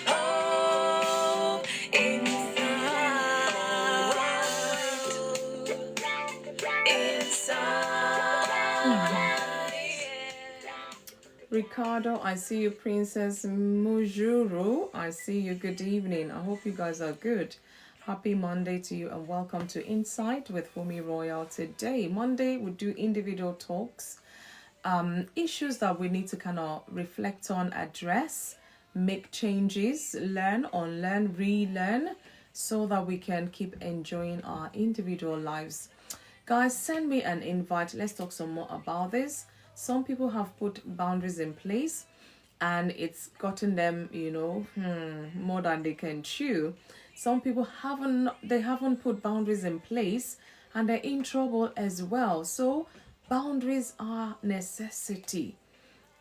Oh, inside. Ricardo, I see you. Princess Mujuru, I see you. Good evening. I hope you guys are good. Happy Monday to you and welcome to Insight with FunmiRoyal. Today, Monday, we do individual talks, issues that we need to kind of reflect on, address, make changes, learn, unlearn, relearn, so that we can keep enjoying our individual lives. Guys, send me an invite. Let's talk some more about this. Some people have put boundaries in place and it's gotten them, more than they can chew. Some people haven't put boundaries in place and they're in trouble as well. So boundaries are necessity.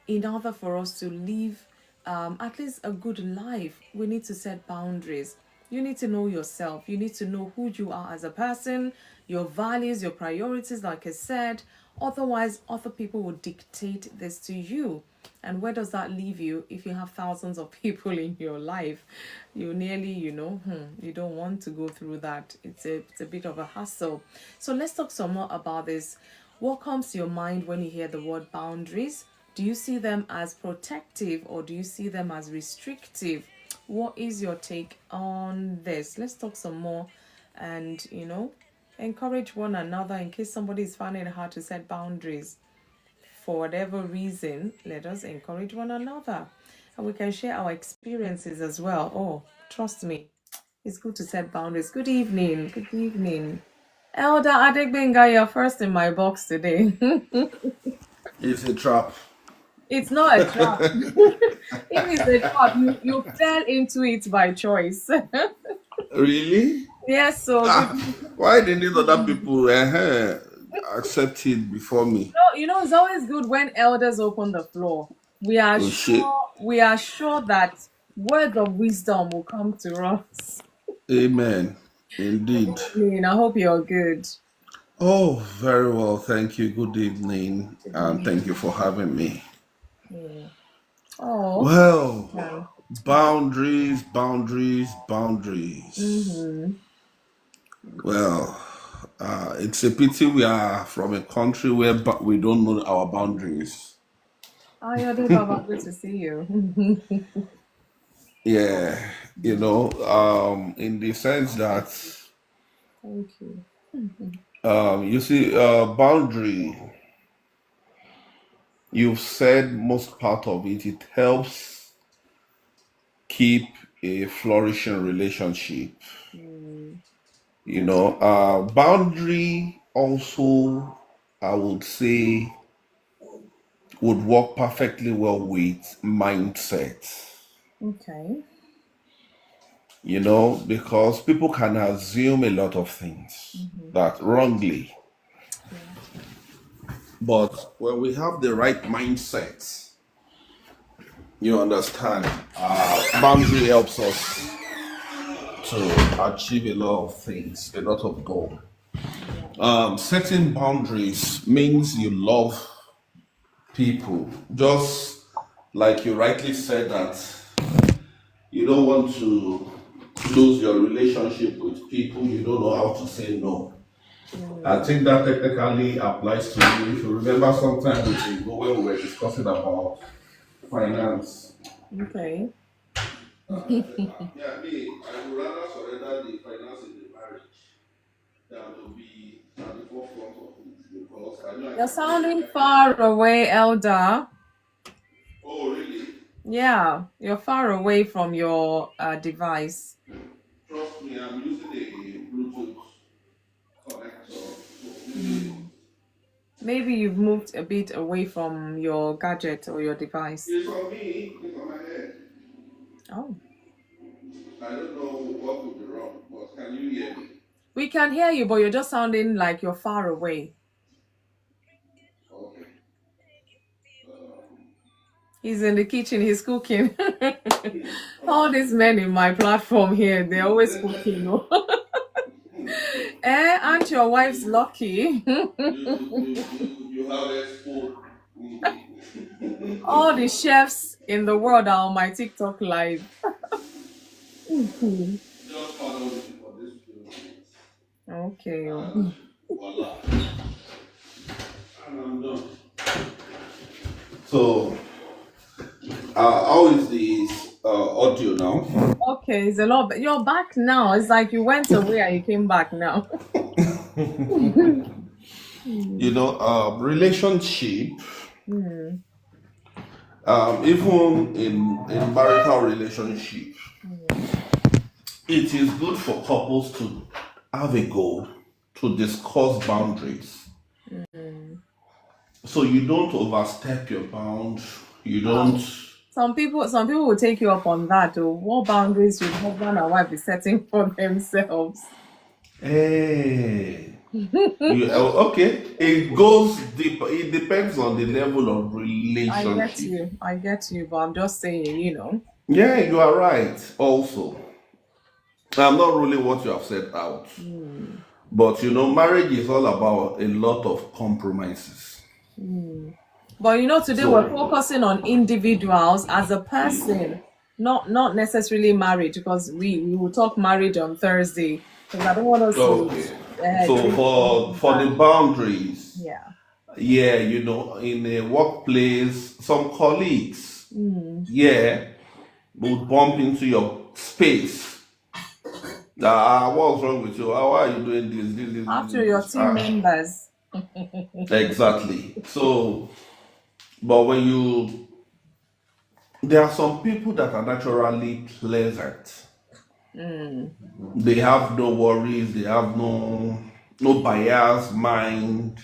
In order for us to live at least a good life, we need to set boundaries. You need to know yourself. You need to know who you are as a person, your values, your priorities, like I said. Otherwise, other people will dictate this to you. And where does that leave you if you have thousands of people in your life? You nearly, you don't want to go through that. It's a bit of a hassle. So let's talk some more about this. What comes to your mind when you hear the word boundaries? Do you see them as protective or do you see them as restrictive? What is your take on this? Let's talk some more and, encourage one another in case somebody is finding it hard to set boundaries. For whatever reason, let us encourage one another. And we can share our experiences as well. Oh, trust me, it's good to set boundaries. Good evening. Good evening. Elder Adegbenga, you're first in my box today. It's a trap. It's not a trap. If it's a trap, you fell into it by choice. Really? Yes, so Why didn't other people accept it before me? it's always good when elders open the floor. We are Oh shit. sure that words of wisdom will come to us. Amen. Indeed. I hope you're good. Oh, very well. Thank you. Good evening. Good And thank you for evening. having me. Yeah. Oh, Well, can. boundaries, boundaries, boundaries. Mm-hmm. Well, it's a pity we are from a country where we don't know our boundaries. Ayode Baba, good to see you. Yeah, in the sense that, Thank you. you see, boundary, you've said most part of it, it helps keep a flourishing relationship. Mm, Boundary also, I would say, would work perfectly well with mindset, okay. because people can assume a lot of things Mm-hmm. that wrongly. Yeah. But when we have the right mindset, you understand, boundary helps us to achieve a lot of things, a lot of goal. Yeah. Setting boundaries means you love people. Just like you rightly said that you don't want to lose your relationship with people, you don't know how to say no. I Mm, think that technically applies to you. If you remember sometime with ago when we were discussing about finance. okay. Yeah, me, I would rather surrender the finance in the marriage than to be at the forefront of it because I know I You're can pay the sounding guy. far away, Elder. Oh, really? Yeah, you're far away from your device. Trust me, I'm using a Bluetooth connector. So maybe Mm. Maybe you've moved a bit away from your gadget or your device. it's on me, it's on my head. Oh. I don't know what could be wrong, but can you hear me? We can hear you, but you're just sounding like you're far away. Okay. Um, He's in the kitchen, he's cooking. All okay. these men in my platform here, they're always cooking. No? Aren't your wives lucky? You have expo. All the chefs in the world are on my TikTok live. Mhm. Just pardon me for this few minutes. Okay. Oh. And voila. And I'm done. So, how is the audio now? Okay, it's a lot. You're back now. It's like you went away and you came back now. Mm. Relationship, Mm. even in marital relationship, Mm. it is good for couples to have a goal to discuss boundaries. Mm. So you don't overstep your bound. You don't. Oh. Some people will take you up on that. Oh, what boundaries should husband and wife be setting for themselves? Hey, okay. It goes deep. It depends on the level of I get relationship. you. I get you, but I'm just saying. Yeah, you are right. Also, I'm not ruling what you have said out, Mm. but marriage is all about a lot of compromises. Mm. But today we're So, focusing on individuals as a person, not necessarily marriage, because we will talk marriage on Thursday. Because I don't want us to okay. So drift into for that. the boundaries, Yeah. yeah, in a workplace, some colleagues, Mm. yeah, would bump into your space. What's wrong with you? How are you doing this, this, this, this, After this, your this? team members. Exactly. So, but there are some people that are naturally pleasant. Mm. They have no worries. They have no bias mind,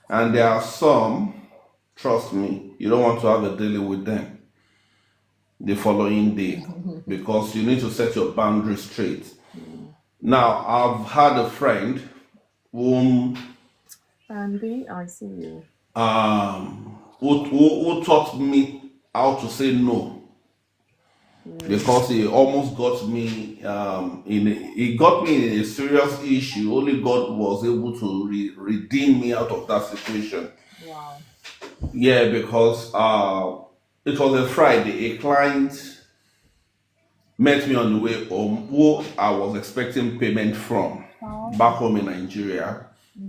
and there are some. Trust me, you don't want to have a daily with them the following day because you need to set your boundaries straight. Now, I've had a friend whom Andy, I see you. who taught me how to say no. because he almost got me he got me in a serious issue. Only God was able to redeem me out of that situation. Wow. Yeah, because it was a Friday. A client met me on the way home who I was expecting payment from Oh, back home in Nigeria,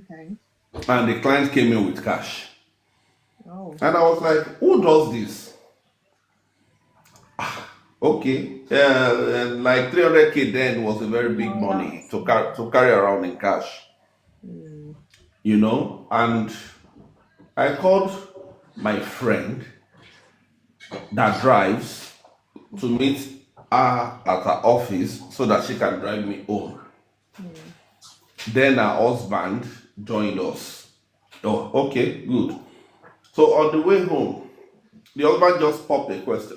okay. and the client came in with cash. Oh, And I was like, who does this? Okay, and like 300K then was a very big no, money that's to carry around in cash, And I called my friend that drives to meet her at her office so that she can drive me home. Then her husband joined us. Oh, okay, good. So on the way home, the husband just popped a question.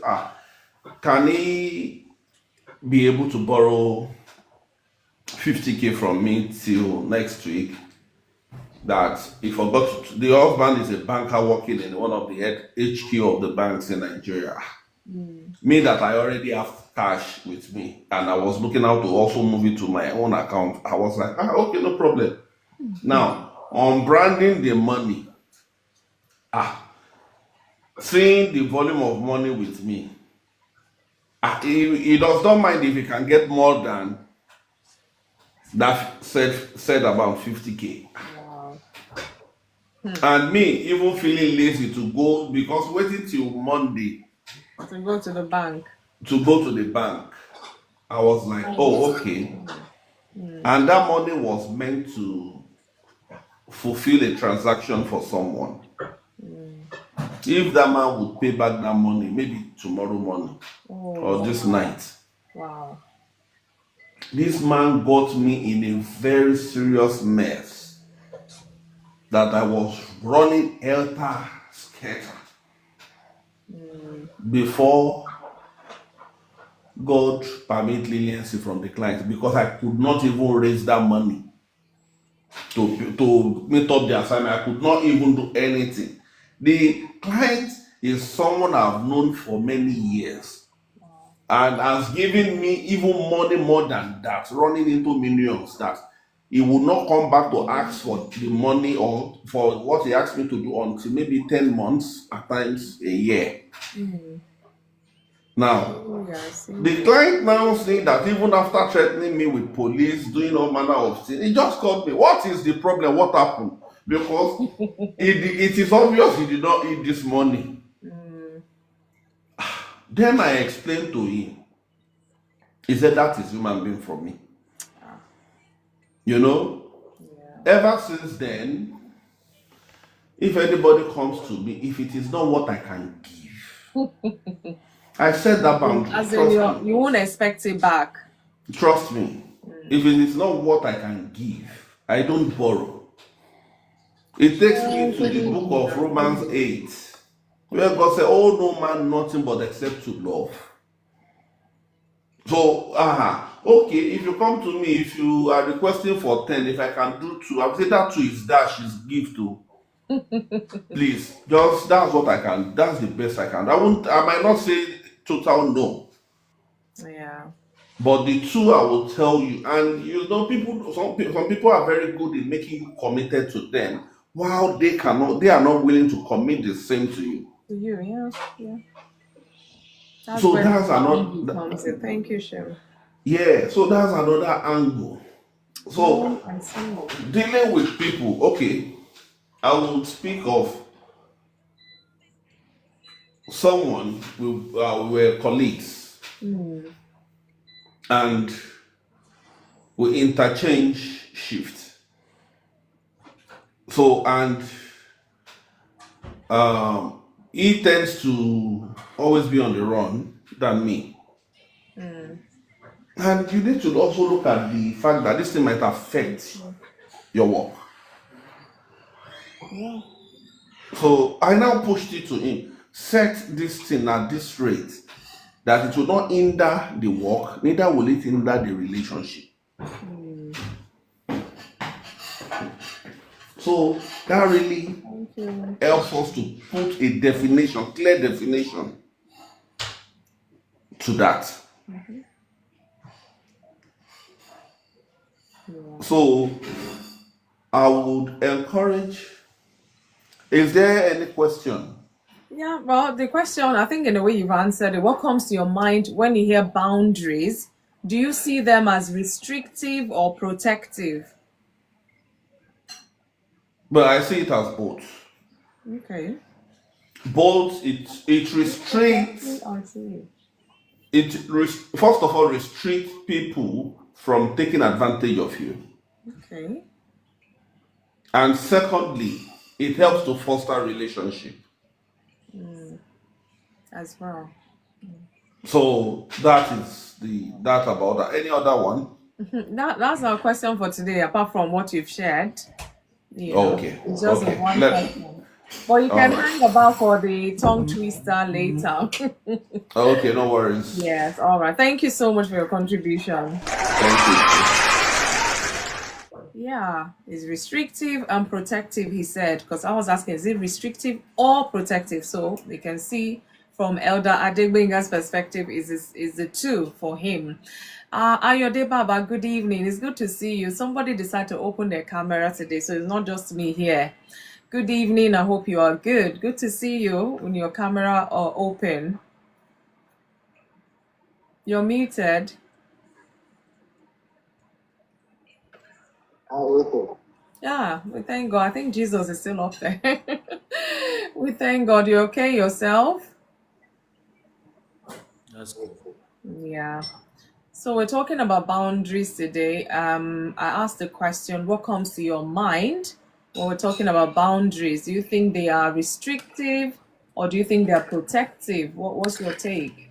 Can he be able to borrow 50K from me till next week? That he forgot the husband is a banker working in one of the HQ of the banks in Nigeria. Me that I already have cash with me and I was looking out to also move it to my own account. I was like, okay, no problem. Now, on branding the money, seeing the volume of money with me, he does not mind if he can get more than that said about 50K. wow. And me even feeling lazy to go, because waiting till Monday To go to the bank. to go to the bank, I was like, oh, okay. And that money was meant to fulfill a transaction for someone. If that man would pay back that money, maybe tomorrow morning or this night. Wow. This man got me in a very serious mess that I was running helter-skelter before God permit leniency from the client, because I could not even raise that money to meet up the assignment. I could not even do anything. The client is someone I've known for many years and has given me even money more than that, running into millions, that he will not come back to ask for the money or for what he asked me to do until maybe 10 months, at times a year. Now, the client now saying that even after threatening me with police, doing all manner of things, he just called me. What is the problem? What happened? Because it is obvious he did not eat this money. Then I explained to him. He said, that is human being for me. Ever since then, if anybody comes to me, if it is not what I can give, I said that boundary. As in you won't expect it back. Trust me. If it is not what I can give, I don't borrow. It takes me to the book of Romans 8, where God said, oh, no man, nothing but except to love. So, okay, if you come to me, if you are requesting for 10, if I can do 2, I'll say that 2 is dash, is give to. Please, just that's what I can, that's the best I can. I might not say total no. Yeah. But the 2 I will tell you, and some people are very good in making you committed to them, while they are not willing to commit the same to you. To you, yeah. That's So where that's another comes in. Thank you, Shem. Yeah, so that's another angle. So dealing with people, okay, I will speak of someone we were colleagues, and we interchange shifts. So, and he tends to always be on the run than me. And you need to also look at the fact that this thing might affect your work. Yeah. So I now pushed it to him. Set this thing at this rate that it will not hinder the work, neither will it hinder the relationship. So that really helps us to put a definition, clear definition. to that. Mm-hmm. Yeah. So I would encourage. Is there any question? Yeah, well, the question, I think in the way you've answered it, what comes to your mind when you hear boundaries? Do you see them as restrictive or protective? But I see it as both. Okay. Both it restricts. I see. First of all restricts people from taking advantage of you, Okay. and secondly, it helps to foster relationship. As well. So that is that about that. Any other one? That's our question for today, apart from what you've shared. Okay, It's just a okay. one question. But you All can right. hang about for the tongue twister later. Okay, no worries. Yes, all right. Thank you so much for your contribution. Thank you. Yeah, it's restrictive and protective, he said, because I was asking, is it restrictive or protective? So we can see from Elder Adegbenga's perspective, is the two for him. Ayode Baba, good evening. It's good to see you. Somebody decided to open their camera today, so it's not just me here. Good evening. I hope you are good. Good to see you when your camera are open. You're muted. Yeah, we thank God. I think Jesus is still up there. We thank God. You okay yourself? That's good. Yeah. So we're talking about boundaries today. I asked the question, what comes to your mind when we're talking about boundaries? Do you think they are restrictive or do you think they're protective? What's your take?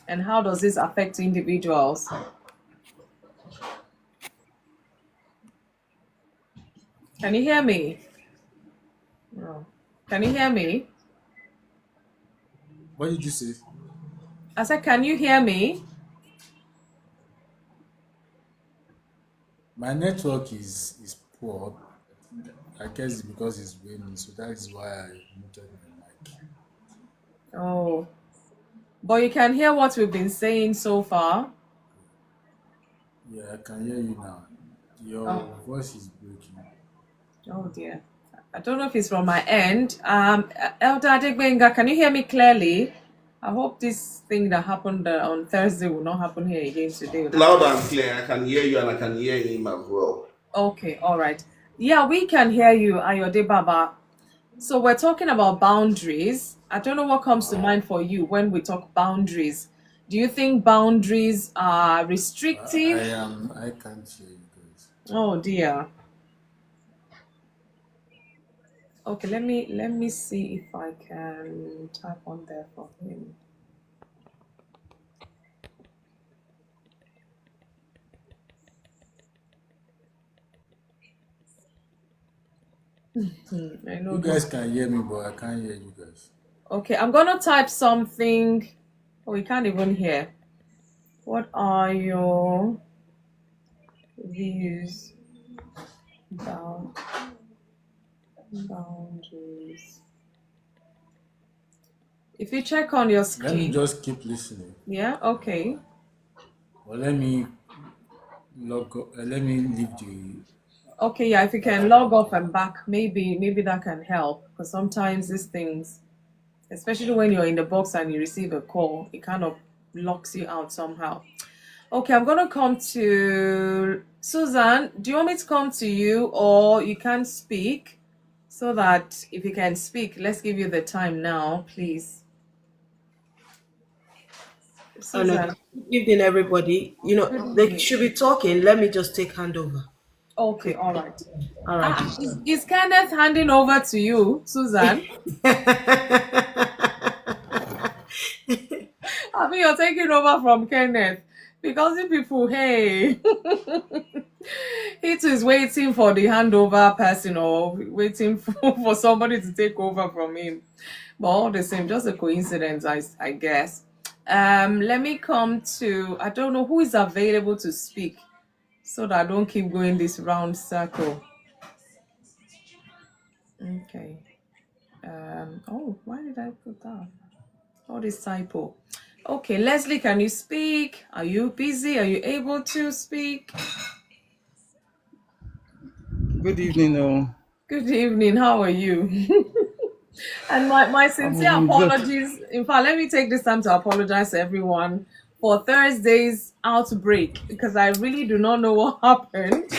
And how does this affect individuals? Can you hear me? No. Can you hear me? What did you say? I said, can you hear me? My network is poor. I guess it's because it's raining, so that is why I muted my mic. Oh, but you can hear what we've been saying so far. Yeah, I can hear you now. Your Oh, voice is breaking. oh dear. I don't know if it's from my end. Elder Adegbenga, can you hear me clearly? I hope this thing that happened on Thursday will not happen here again today. Loud and clear. I can hear you and I can hear him as well. Okay, all right. Yeah, we can hear you, Ayode Baba. So we're talking about boundaries. I don't know what comes to mind for you when we talk boundaries. Do you think boundaries are restrictive? I can't hear you guys. Oh dear. Okay, let me see if I can type on there for him. I know You this. guys can hear me, but I can't hear you guys. Okay, I'm gonna type something. Oh, we can't even hear. What are your views about boundaries? If you check on your Let me screen, just keep listening. yeah, okay. Or let me let me leave the Okay, yeah, if you can log off and back, maybe that can help. Because sometimes these things, especially when you're in the box and you receive a call, it kind of locks you out somehow. Okay, I'm gonna come to Susan. Do you want me to come to you or you can speak? So that if you can speak, let's give you the time now, please. And Susan. good evening, everybody. Good They evening. should be talking. Let me just take handover. Okay, all right. All right. Is Kenneth handing over to you, Susan? I mean, you're taking over from Kenneth because the people, hey, he too is waiting for the handover person or waiting for somebody to take over from him. But all the same, just a coincidence, I guess. Let me come to, I don't know who is available to speak so that I don't keep going this round circle. Okay. Oh, why did I put that? All this typo. Okay, Leslie, can you speak? Are you busy? Are you able to speak? Good evening. Good evening. How are you? And my sincere I'm good. apologies. In fact, let me take this time to apologize to everyone for Thursday's outbreak because I really do not know what happened.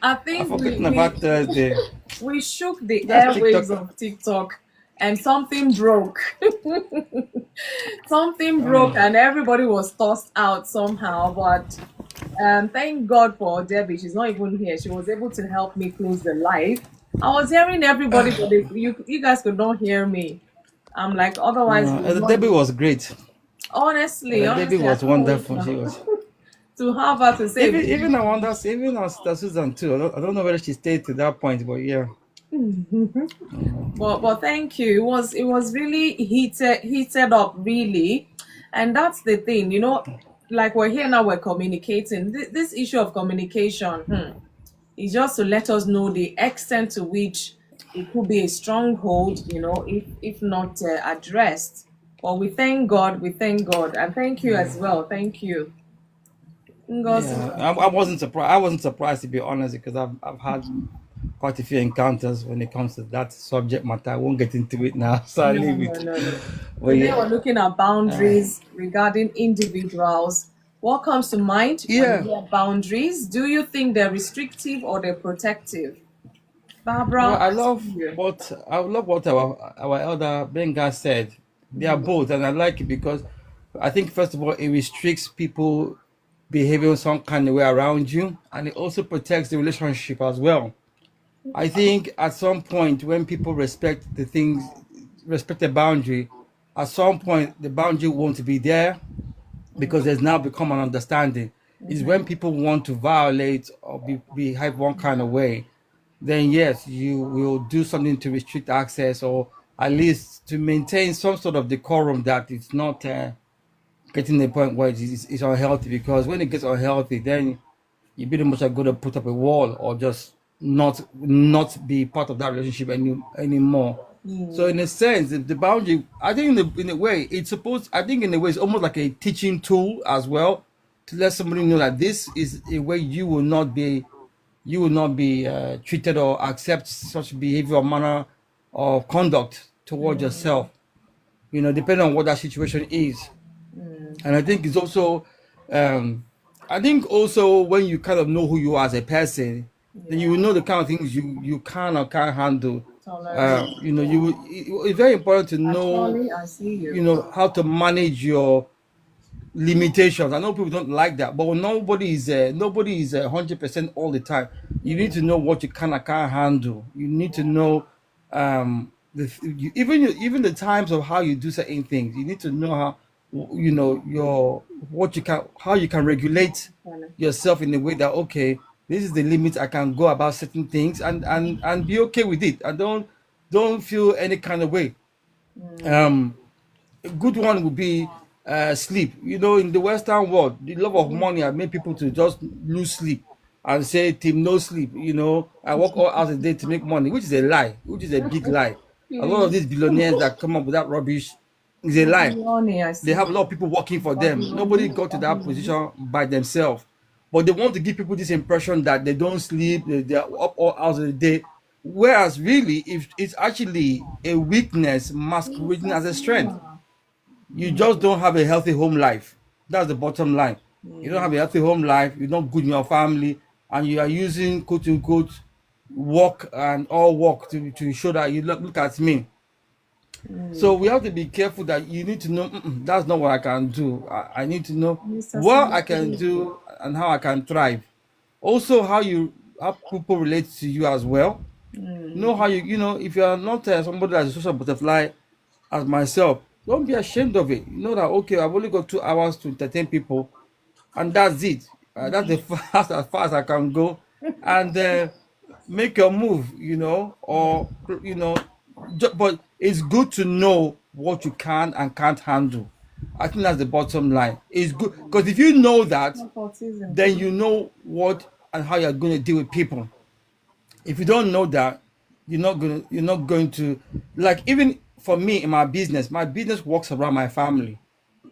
I I've think forgotten about Thursday. we shook the That's airwaves TikTok. of TikTok and something broke. Something broke Um, and everybody was tossed out somehow. But thank God for Debbie. She's not even here. She was able to help me close the live. I was hearing everybody, but you guys could not hear me. I'm like, otherwise, we would not Debbie be. was great. Debbie Honestly, I was can't wait wonderful. She was. to have her to say. Even I wonder, even our sister Susan too. I don't know whether she stayed to that point, but yeah. But thank you. It was really heated up really, and that's the thing. Like we're here now, we're communicating. This issue of communication is just to let us know the extent to which it could be a stronghold. If not addressed. But we thank God. We thank God, and thank you as well. Thank you, Ngozi. Yeah, I wasn't surprised. I wasn't surprised to be honest because I've had quite a few encounters when it comes to that subject matter. I won't get into it now, so I No, leave no, it. no, no. But Today we're yeah, looking at boundaries regarding individuals. What comes to mind when you yeah. hear boundaries? Do you think they're restrictive or they're protective? Well, Barbara, I see you. I love what our elder Benga said. They are both, and I like it because I think first of all it restricts people behaving some kind of way around you, and it also protects the relationship as well. I think at some point when people respect the boundary, at some point the boundary won't be there because there's now become an understanding. Is when people want to violate or behave one kind of way, then yes, you will do something to restrict access or at least to maintain some sort of decorum that it's not getting the point where it's unhealthy. Because when it gets unhealthy, then you pretty much are going to put up a wall or just not be part of that relationship anymore. So in a sense, the boundary, I think in a way, it's supposed. I think in a way, it's almost like a teaching tool as well to let somebody know that this is a way you will not be treated or accept such behavior or manner of conduct towards yourself. Depending on what that situation is. And I think it's also, um, I think also when you kind of know who you are as a person, then you Yeah, will know the kind of things you can or can't handle. tolerate. It's very important to know, Actually, I see you. how to manage your limitations. I know people don't like that, but nobody is 100% all the time. You need to know what you can and can't handle. You need to know even the times of how you do certain things. You need to know your what you can how you can regulate yourself in a way that okay, this is the limit I can go about certain things and be okay with it. And don't feel any kind of way. Um, a good one would be sleep. In the Western world, the love of money has made people to just lose sleep and say, "Team, no sleep." I work all hours a day to make money, which is a lie, which is a big lie. A lot of Please, these billionaires that come up with that rubbish is a lie. Babilonia, I They see have a you. lot of people working for them. Nobody Babilonia, got to that Babilonia. position by themselves. But they want to give people this impression that they don't sleep, they're up all hours of the day. Whereas really, if it's actually a weakness masquerading as a strength. You just don't have a healthy home life. That's the bottom line. You don't have a healthy home life, you're not good in your family, and you are using quote unquote work and all work to show that you look at me. So we have to be careful that you need to know that's not what I can do. I need to know Mr. what I Senator. can do and how I can thrive. Also, how people relate to you as well. Know how if you are not somebody that's a social butterfly as myself, don't be ashamed of it. You know that okay, I've only got 2 hours to entertain people, and that's it. That's the fast as far as I can go, and make your move. Or but it's good to know what you can and can't handle. I think that's the bottom line. It's good because if you know that, Nepotism. then you know what and how you're going to deal with people. If you don't know that, you're not going to like even for me in my business works around my family.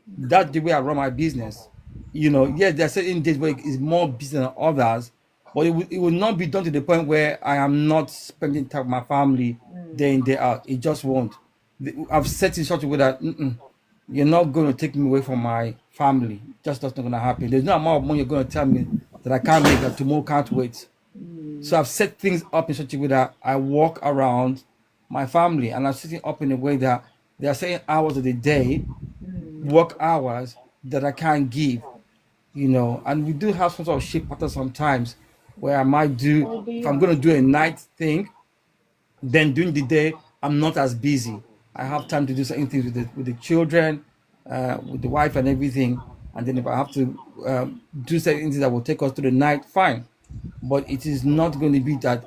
That's the way I run my business. Yes, there are certain days where it's more busy than others, but it will not be done to the point where I am not spending time with my family day in, day out. It just won't. I've set in such a way that you're not going to take me away from my family. Just that's not going to happen. There's no amount of money you're going to tell me that I can't make, that tomorrow can't wait. So I've set things up in such a way that I walk around my family, and I'm setting up in a way that there are certain hours of the day, work hours, that I can't give. And we do have some sort of shift pattern sometimes where I might do, if I'm going to do a night thing, then during the day I'm not as busy. I have time to do certain things with the children, with the wife and everything. And then if I have to do certain things that will take us to the night, fine. But it is not going to be that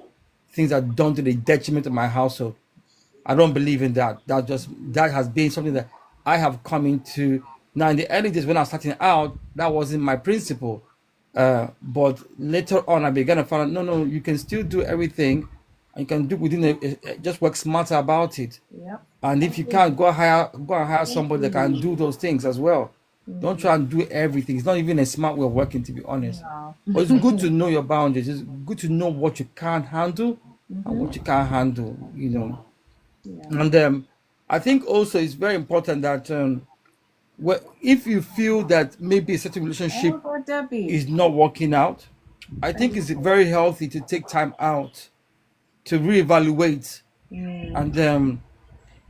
things are done to the detriment of my household. I don't believe in that. That has been something that I have come into. Now, in the early days when I was starting out, that wasn't my principle. But later on, I began to find out, no, you can still do everything, and you can do just work smarter about it. Yep. And if you can't, go and hire somebody that can do those things as well. Don't try and do everything. It's not even a smart way of working, to be honest. No. But it's good to know your boundaries. It's good to know what you can't handle and what you can't handle. And I think also it's very important that if you feel that maybe a certain relationship Oh, Debbie. is not working out, I think it's very healthy to take time out to reevaluate. And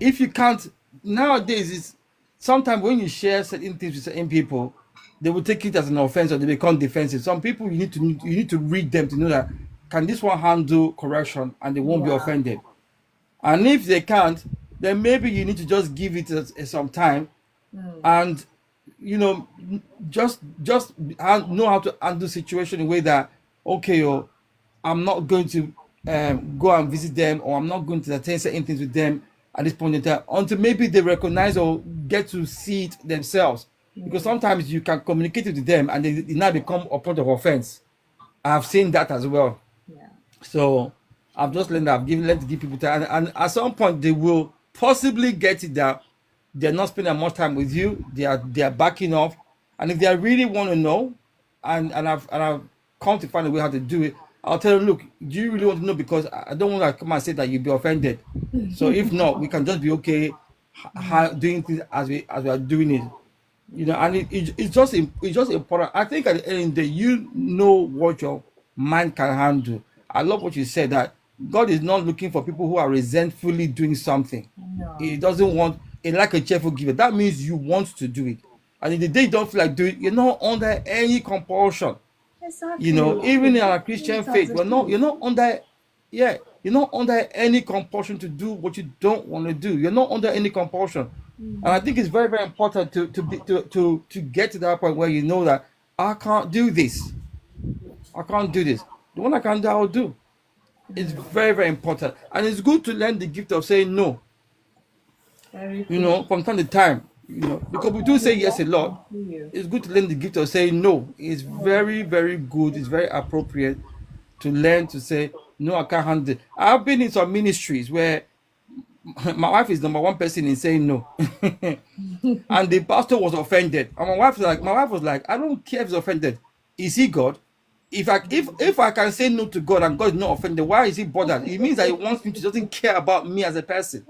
if you can't, nowadays, it's sometimes when you share certain things with certain people, they will take it as an offense or they become defensive. Some people you need to read them to know that can this one handle correction and they won't be offended. And if they can't, then maybe you need to just give it some time, and just know how to handle situation in a way that, okay, I'm not going to go and visit them, or I'm not going to attend certain things with them at this point in time until maybe they recognize or get to see it themselves. Because sometimes you can communicate with them and it now become a point of offense. I've seen that as well. Yeah. So I've just learned that let to give people time, and at some point they will possibly get it that they're not spending much time with you. They are backing off, and if they really want to know, and I've come to find a way how to do it, I'll tell them, look, do you really want to know? Because I don't want to come and say that you'll be offended. So if not, we can just be okay doing things as we are doing it. And it's just important. I think at the end of the day, you know what your mind can handle. I love what you said, that God is not looking for people who are resentfully doing something. No. He doesn't want like a cheerful giver. That means you want to do it. And if the day you don't feel like doing it, you're not under any compulsion. Exactly. Even in our Christian faith, you're not under any compulsion to do what you don't want to do. You're not under any compulsion. And I think it's very, very important to get to that point where you know that I can't do this. I can't do this. The one I can do, I'll do. It's very, very important. And it's good to learn the gift of saying no. From time to time. Because we do say yes a lot. It's good to learn the gift of saying no. It's very, very good. It's very appropriate to learn to say, no, I can't handle it. I've been in some ministries where my wife is number one person in saying no. And the pastor was offended. And my wife was like, I don't care if he's offended. Is he God? If I can say no to God and God is not offended, why is he bothered? It means that he wants me to doesn't care about me as a person.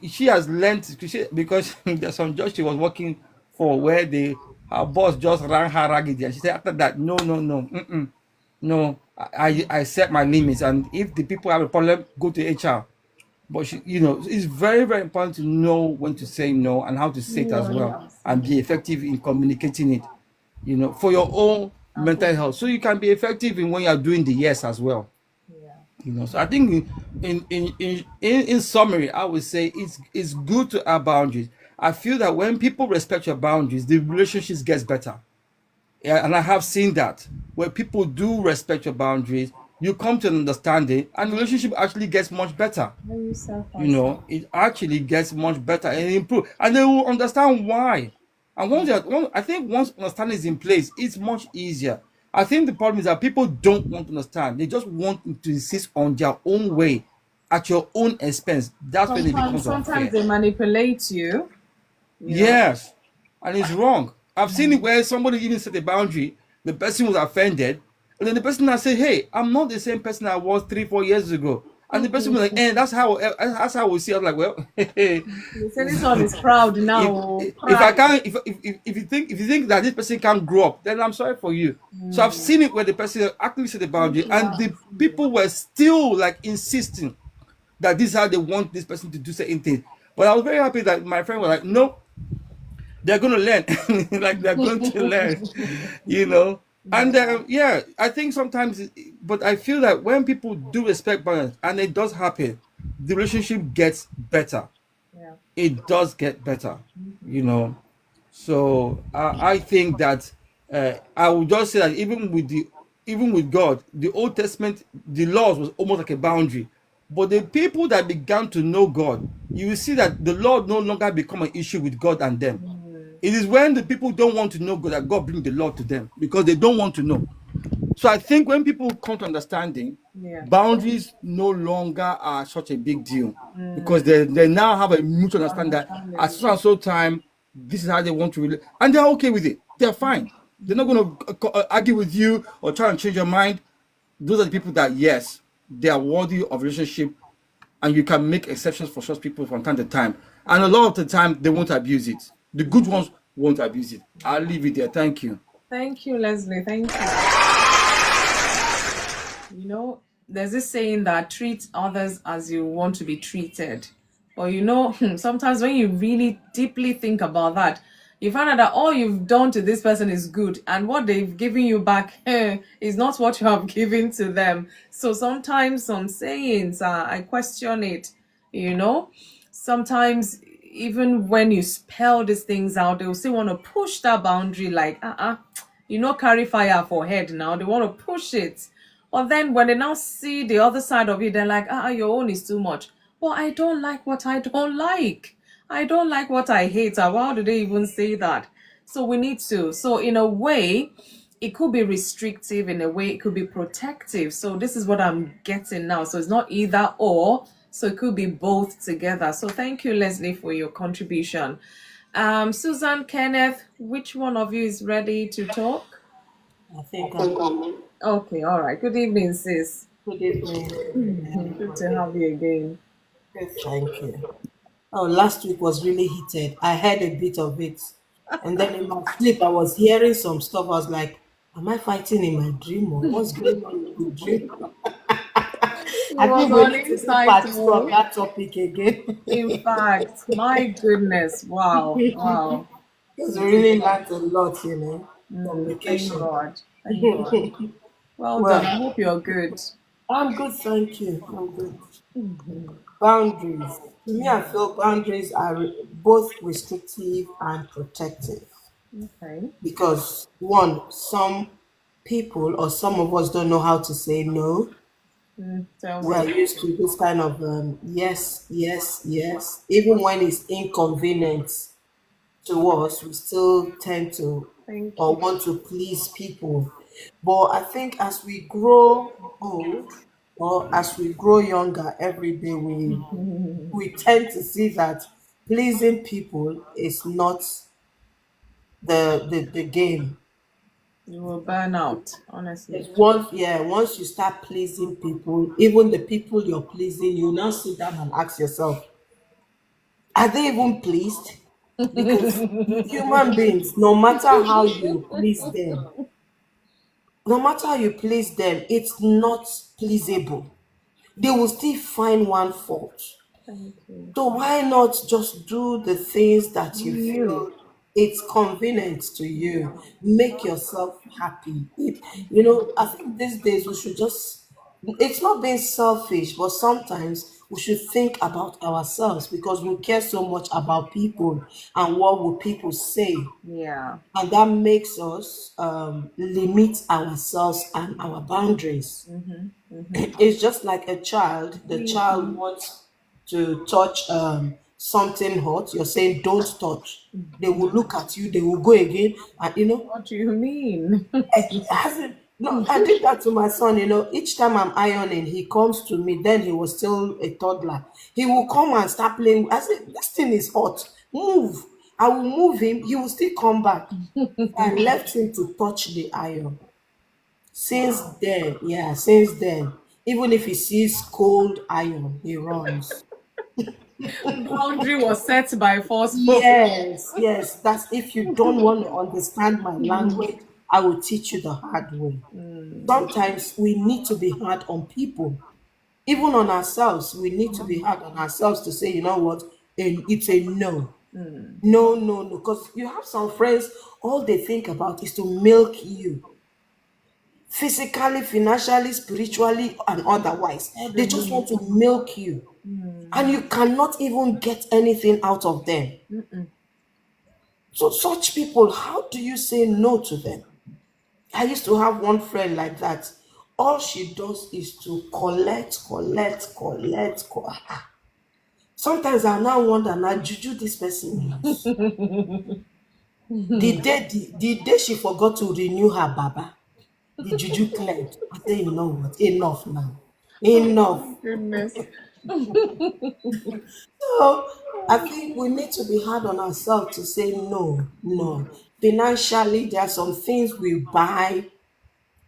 She has learned because there's some judge she was working for where her boss just ran her ragged, and she said after that, no, I set my limits, and if the people have a problem, go to HR. But it's very, very important to know when to say no and how to say it as well, and be effective in communicating it, for your own mental health, so you can be effective in when you are doing the yes as well. So I think in summary, I would say it's good to have boundaries. I feel that when people respect your boundaries, the relationships gets better. Yeah, and I have seen that where people do respect your boundaries, you come to an understanding, and the relationship actually gets much better. It actually gets much better and improve, and they will understand why. And once understanding is in place, it's much easier. I think the problem is that people don't want to understand. They just want to insist on their own way. at your own expense, that's when it becomes Sometimes unfair. they manipulate you, you know. Yes, and it's wrong. I've seen it where somebody even set a boundary, the person was offended, and then the person now say, "Hey, I'm not the same person I was 3, 4 years ago," and the person was like, "And that's how we see." I was like, "Well, They say this one is proud now. if Oh, if I pride. can't if you think that this person can't grow up, then I'm sorry for you." So I've seen it where the person actually set the boundary, and the people were still like insisting that this is how they want this person to do certain things. But I was very happy that my friend was like, "No, they're going to learn." Like they're going to learn, you know. And yeah, I think sometimes, but I feel that when people do respect balance, and it does happen, the relationship gets better. Yeah. It does get better, you know. So I think that I would just say that even with God, the Old Testament, the laws was almost like a boundary. But the people that began to know God, you will see that the Lord no longer become an issue with God and them. It is when the people don't want to know God that God bring the law to them because they don't want to know. So I think when people come to understanding, Yeah. boundaries no longer are such a big deal because they now have a mutual understanding that at so and so time, this is how they want to relate, and they're okay with it. They're fine. They're not going to argue with you or try and change your mind. Those are the people that, yes, they are worthy of relationship, and you can make exceptions for such people from time to time. And a lot of the time, they won't abuse it. The good ones won't abuse it. I'll leave it there. Thank you. Thank you, Leslie. Thank you. You know, there's this saying that treat others as you want to be treated. Or, you know, sometimes when you really deeply think about that, you find out that all you've done to this person is good, and what they've given you back is not what you have given to them. So sometimes some sayings, I question it, you know. Sometimes, even when you spell these things out, they'll still want to push that boundary, like, you know, carry fire for head now. They want to push it. But then when they now see the other side of it, they're like, your own is too much. Well, I don't like what I don't like. I don't like what I hate. Why do they even say that? So we need to. So in a way, it could be restrictive. In a way, it could be protective. So this is what I'm getting now. So it's not either or. So it could be both together. So thank you, Leslie, for your contribution. Susan, Kenneth, which one of you is ready to talk? I think I'm Okay, all right. Good evening, sis. good evening, Good to everybody. have you again. Good, thank you. Oh, last week was really heated. I heard a bit of it. And then in my sleep, I was hearing some stuff. I was like, am I fighting in my dream or what's going on in the dream? It I was think we on need to do insight. part two of that topic again. In fact, my goodness, wow, wow. Because we really learned a lot, from Thank vacation. God, thank God. Well done. I Well, hope you're good. I'm good, thank you. I'm good. Boundaries. To me, I feel boundaries are both restrictive and protective Okay. because, one, some people or some of us don't know how to say no. Tell We are me. used to this kind of yes, yes, yes. Even when it's inconvenient to us, we still tend to Thank or you. want to please people. But I think as we grow old or as we grow younger every day, we tend to see that pleasing people is not the game. You will burn out, honestly. It's once you start pleasing people, even the people you're pleasing, you now sit down and ask yourself, are they even pleased? Because human beings, no matter how you please them, it's not pleasable. They will still find one fault. Thank you. So why not just do the things that you You. feel it's convenient to you? Make yourself happy. I think these days we should just, it's not being selfish, but sometimes we should think about ourselves because we care so much about people and what will people say. Yeah. And that makes us limit ourselves and our boundaries. It's just like a child. The We, child wants to touch something hot. You're saying don't touch. They will look at you. They will go again, and what do you mean? it hasn't. No, I did that to my son. Each time I'm ironing, he comes to me. Then he was still a toddler. He will come and start playing. I said, "This thing is hot. Move." I will move him. He will still come back. I left him to touch the iron. Since then, yeah, since then, even if he sees cold iron, he runs. Boundary was set by forceful. Yes, yes. That's if you don't want to understand my language, I will teach you the hard way. Sometimes we need to be hard on people, even on ourselves. We need to be hard on ourselves to say, you know what, it's a no. No, no, no. Because you have some friends, all they think about is to milk you physically, financially, spiritually, and otherwise. All they They just need. want to milk you, and you cannot even get anything out of them. So, such people, how do you say no to them? I used to have one friend like that. All she does is to collect, collect, collect. Sometimes I now wonder, now juju this person use. The day she forgot to renew her baba, the juju cleared. I say, you know what? Enough now. Enough. Oh, goodness. So I think we need to be hard on ourselves to say no, no. Financially, there are some things we buy,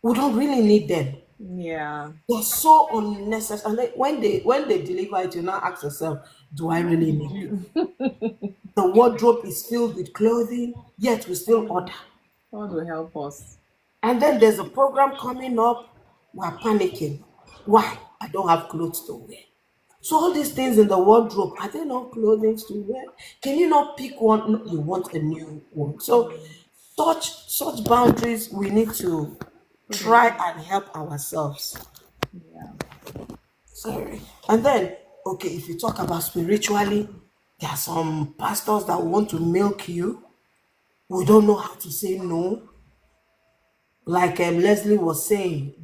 we don't really need them. Yeah. They're so unnecessary. And then when they deliver it, you now ask yourself, do I really Did need it? you? The wardrobe is filled with clothing, yet we still order. God will help us. And then there's a program coming up, we're panicking. Why? I don't have clothes to wear. So all these things in the wardrobe, are there not clothing to wear? Can you not pick one? No, you want a new one. So such boundaries we need to Put in. try and help ourselves. Yeah. Sorry. And then, okay, if you talk about spiritually, there are some pastors that want to milk you. We don't know how to say no. Like Leslie was saying,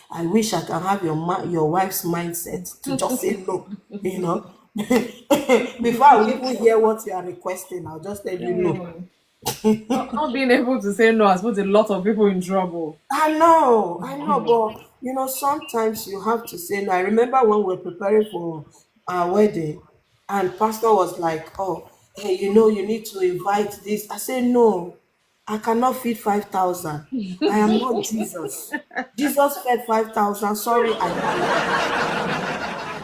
I wish I can have your wife's mindset to just say no, you know. Before I will even hear what you are requesting, I'll just tell you no. Mm. Not being able to say no has put a lot of people in trouble. I know, but sometimes you have to say no. I remember when we were preparing for our wedding, and pastor was like, "Oh, hey, you need to invite this." I said, "No, I cannot feed 5,000. I am not Jesus. Jesus fed 5,000. Sorry, I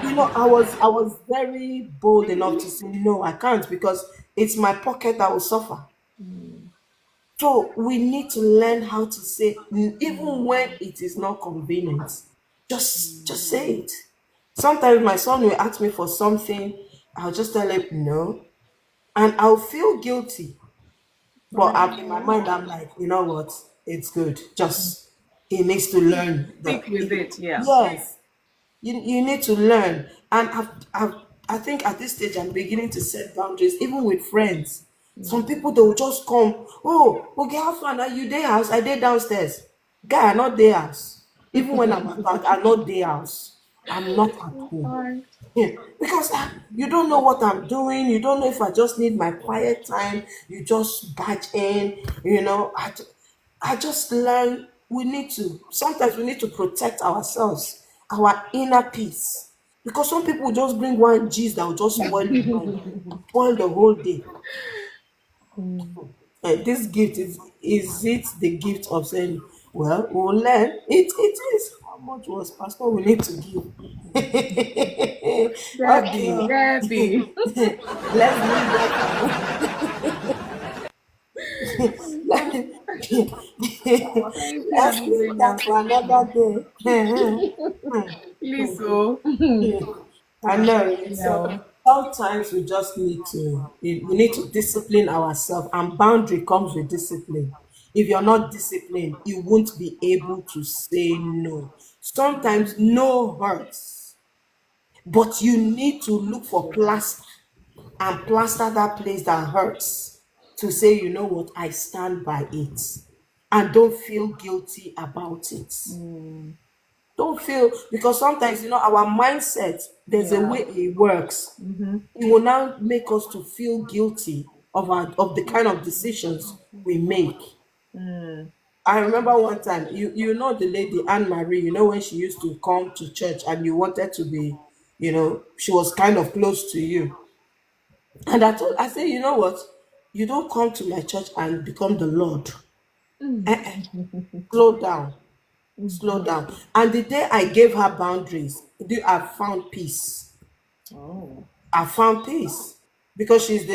cannot." I was very bold enough to say no, I can't because it's my pocket that will suffer. So we need to learn how to say, even when it is not convenient, just say it. Sometimes my son will ask me for something, I'll just tell him no, and I'll feel guilty. But in my mind, I'm like, you know what? It's good. Just he needs to learn Stick with it. Yeah. yes, you need to learn. And I think at this stage I'm beginning to set boundaries even with friends. Some people they will just come, oh, okay, how far are you there house? I did downstairs. Guy, I'm not there house. Even when I'm at work, I'm not there house. I'm not at home. Fine. Yeah, because you don't know what I'm doing. You don't know if I just need my quiet time. You just barge in. I just learn. We need to. Sometimes we need to protect ourselves, our inner peace, because some people just bring one gist that will just spoil your mind, spoil the whole day. This gift is it the gift of saying, well, we'll learn. It is. How much was pastor we need to give? Debbie, Okay. Debbie. Let's leave that let me- Thank you, let's leave that Abigail. for another day. Please, oh. I know. So Yeah. sometimes we just need to we need to discipline ourselves, and boundary comes with discipline. If you're not disciplined, you won't be able to say no. Sometimes no hurts, but you need to look for plaster and plaster that place that hurts to say, you know what, I stand by it. And don't feel guilty about it. Don't feel, because sometimes our mindset, there's a Yeah. way it works. It will now make us to feel guilty of the kind of decisions we make. I remember one time, you know the lady Anne Marie, you know when she used to come to church and you wanted to be, she was kind of close to you. And I said, you know what? You don't come to my church and become the Lord. Eh, slow down, slow down. And the day I gave her boundaries, I found peace. Oh. I found peace because she's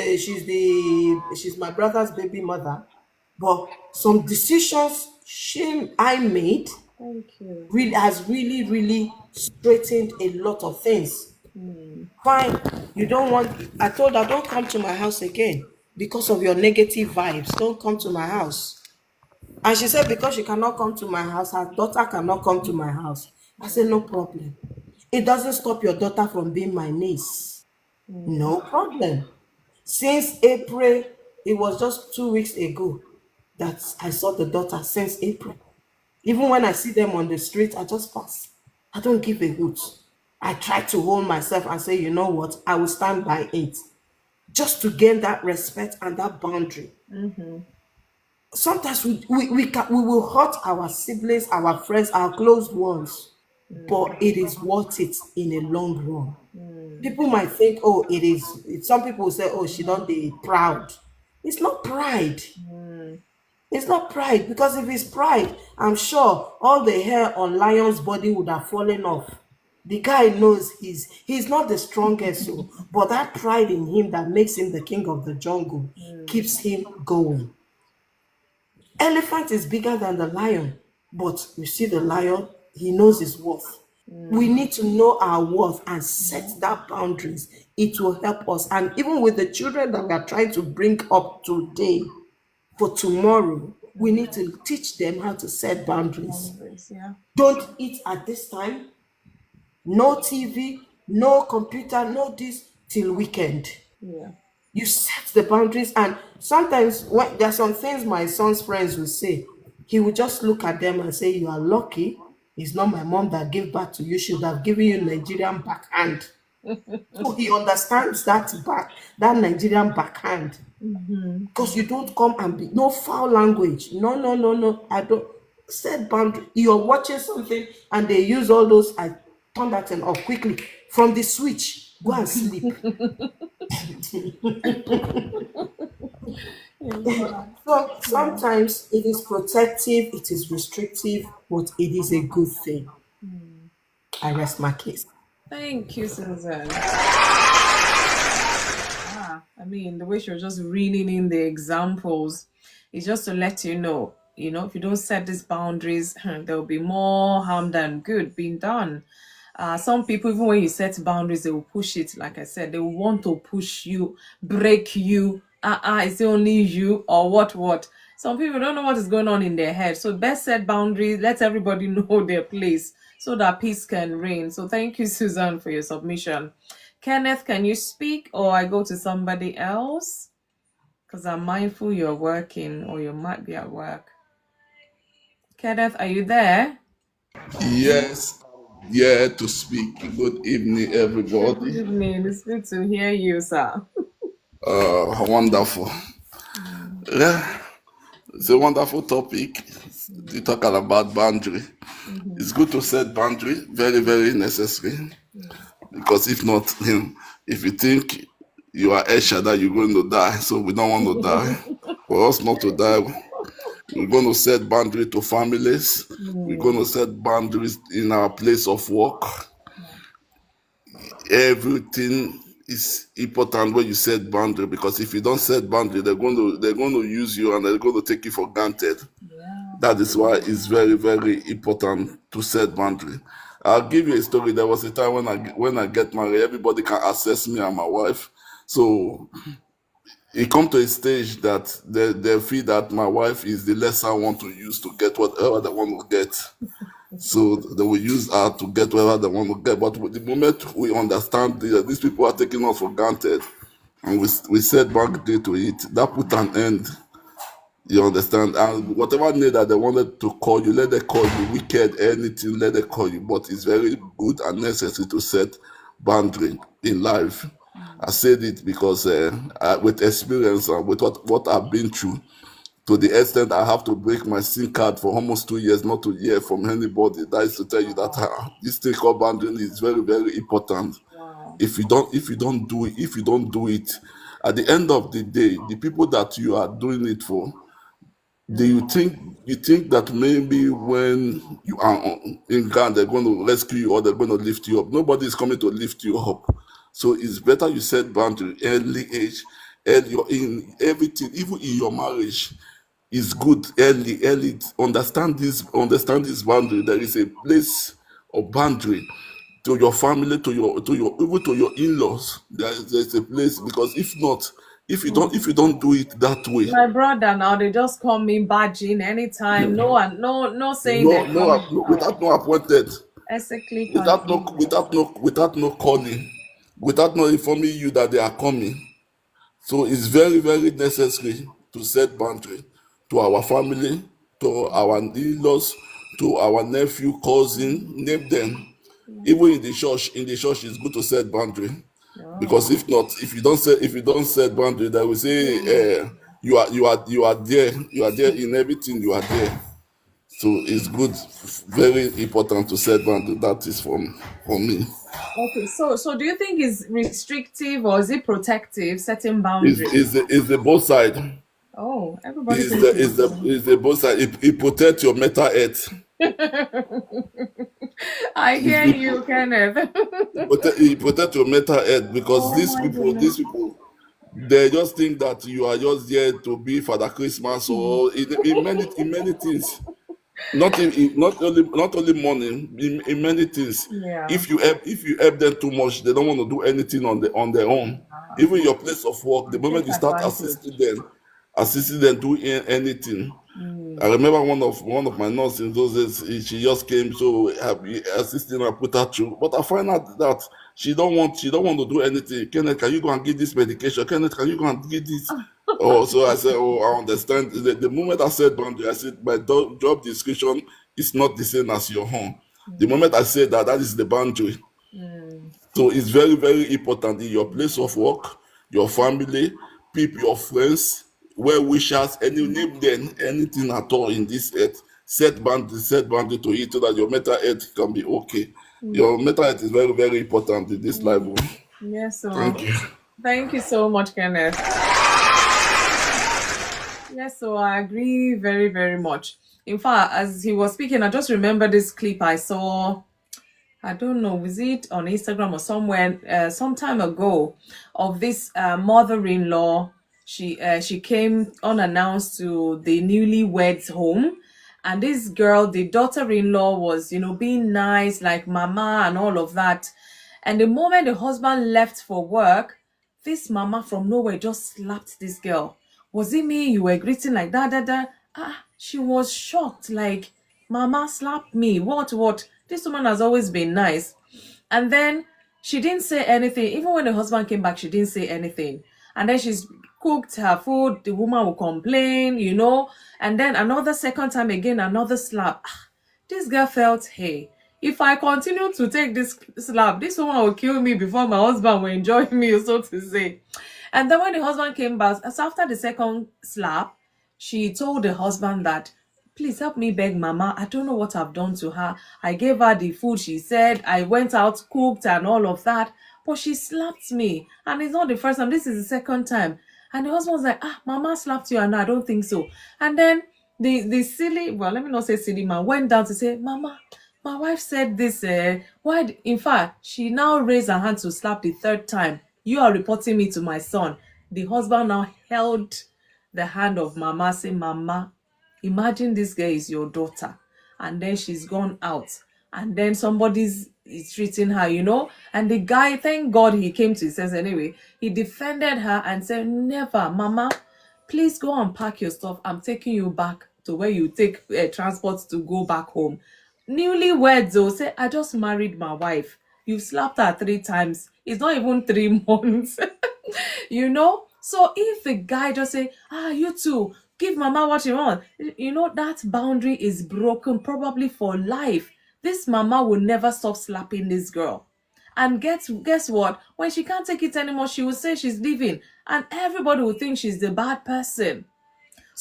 my brother's baby mother. But some decisions I made Thank you. really has really straightened a lot of things. Fine, you don't want. I told her don't come to my house again because of your negative vibes. Don't come to my house. And she said because she cannot come to my house, her daughter cannot come to my house. I said no problem. It doesn't stop your daughter from being my niece. No problem. Since April, it was just 2 weeks ago that I saw the daughter since April. Even when I see them on the street, I just pass. I don't give a hoot. I try to hold myself and say, you know what, I will stand by it. Just to gain that respect and that boundary. Sometimes we will hurt our siblings, our friends, our close ones, but it is worth it in a long run. People might think, oh, it is. Some people will say, oh, she don't be proud. It's not pride. It's not pride because if it's pride, I'm sure all the hair on Lion's body would have fallen off. The guy knows he's not the strongest, so but that pride in him that makes him the king of the jungle keeps him going. Elephant is bigger than the lion, but you see the lion, he knows his worth. We need to know our worth and set that boundaries. It will help us. And even with the children that we are trying to bring up today, for tomorrow, we need to teach them how to set boundaries. Yeah. Don't eat at this time, no TV, no computer, no this till weekend. Yeah. You set the boundaries, and sometimes when there are some things my son's friends will say, he will just look at them and say, you are lucky. It's not my mom that gave birth to you. She would have given you Nigerian backhand. So he understands that Nigerian backhand. Because you don't come and be no foul language. No, no, no, no. I don't set boundary. You're watching something and they use all those. I turn that thing off quickly from the switch. Go and sleep. So sometimes it is protective, it is restrictive, but it is a good thing. I rest my case. Thank you, Susan. I mean, the way she was just reeling in the examples is just to let you know, if you don't set these boundaries, there will be more harm than good being done. Some people, even when you set boundaries, they will push it. Like I said, they will want to push you, break you. It's only you or what. Some people don't know what is going on in their head. So best set boundaries, let everybody know their place so that peace can reign. So thank you, Susan, for your submission. Kenneth, can you speak or I go to somebody else? Because I'm mindful you're working or you might be at work. Kenneth, are you there? Yes, yeah, to speak. Good evening, Good everybody. evening. It's good to hear you, sir. Wonderful. Yeah, it's a wonderful topic. You talk about boundary. It's good to set boundary. Very, very necessary. Because if not, if you think you are Esha that you're going to die, so we don't want to die. For us not to die, we're going to set boundaries to families. We're going to set boundaries in our place of work. Everything is important when you set boundary, because if you don't set boundary, they're going to use you and they're going to take you for granted. That is why it's very, very important to set boundary. I'll give you a story. There was a time when I get married, everybody can access me and my wife. So it come to a stage that they feel that my wife is the lesser one to use to get whatever they want to get. So they will use her to get whatever they want to get. But the moment we understand that these people are taking us for granted, and we set boundary to it, that put an end. You understand? And whatever name that they wanted to call you, let them call you wicked, anything, let them call you. But it's very good and necessary to set boundary in life. I said it because with experience and with what I've been through, to the extent I have to break my SIM card for almost 2 years not to hear from anybody. That is to tell you that this thing called boundary is very, very important. Wow. If you don't do it, at the end of the day, the people that you are doing it for, do you think that maybe when you are in Ghana, they're going to rescue you or they're going to lift you up? Nobody is coming to lift you up. So it's better you set boundary early age, early in everything, even in your marriage. Is good early. Understand this boundary. There is a place of boundary to your family, to your even to your in-laws. There's a place, because if not, if you don't do it that way, My brother now, they just call me Bajin anytime. No one, no saying no, they're coming. without no appointed, Ethically convenient. without no calling, without no informing you that they are coming. So it's very, very necessary to set boundary to our family, to our in-laws, to our nephew, cousin, name them. Even in the church, it's good to set boundary, Oh. because if not, if you don't set boundary, they will say you are there in everything, you are there. So it's good, very important to set boundary. That is for me. Okay, so do you think it's restrictive or is it protective, setting Is boundaries? is the both side. Oh, everybody Is thinks the it's is the is the both side. It protects your mental health. I hear It, you, Kenneth. it protect your mental health, because Oh these my people, goodness. they just think that you are just there to be Father Christmas, or in many things. Not only money, in many things. Yeah. If you help them too much, they don't want to do anything on their own. Even your place of work, the moment Take you start advantage. assisting them doing anything. I remember one of my nurses in those days. She just came, so assisting her, put her through. But I find out that she don't want to do anything. Kenneth, can you go and give this medication? Kenneth, can you go and give this? Oh, so I said, oh, I understand. The moment I said boundary, I said my job description is not the same as your own. The moment I said that, that is the boundary. So it's very, very important in your place of work, your family, people, your friends, well wishers, any name them, anything at all in this earth. Set boundary to it so that your mental health can be okay. Your mental health is very, very important in this level. Yes, so Thank you. thank you so much, Kenneth. Yes, so I agree very, very much. In fact, as he was speaking, I just remember this clip I saw. I don't know, was it on Instagram or somewhere some time ago, of this mother-in-law. She came unannounced to the newlyweds home, and this girl, the daughter-in-law, was being nice like mama and all of that. And the moment the husband left for work, this mama from nowhere just slapped this girl. Was it me you were greeting like that, that, that? She was shocked, like, mama slapped me. What? This woman has always been nice. And then she didn't say anything. Even when the husband came back, she didn't say anything. And then she's cooked her food. The woman will complain. And then another second time again, another slap. This girl felt, hey, if I continue to take this slap, this woman will kill me before my husband will enjoy me, so to say. And then when the husband came back, as after the second slap, she told the husband that, please help me beg mama. I don't know what I've done to her. I gave her the food she said. I went out, cooked and all of that. But she slapped me. And it's not the first time. This is the second time. And the husband was like, mama slapped you. And I don't think so. And then the silly, well, let me not say silly man, went down to say, mama, my wife said this. Why? In fact, she now raised her hand to slap the third time. You are reporting me to my son. The husband now held the hand of mama, say, mama, imagine this girl is your daughter, and then she's gone out, and then somebody's is treating her. And the guy, thank God he came to his sense anyway. He defended her and said, never, mama, please go and pack your stuff. I'm taking you back to where you take transport to go back home. Newlyweds though, say, I just married my wife. You've slapped her 3 times. It's not even 3 months. So if the guy just say, you two, give mama what you want, that boundary is broken probably for life. This mama will never stop slapping this girl. And guess what? When she can't take it anymore, she will say she's leaving. And everybody will think she's the bad person.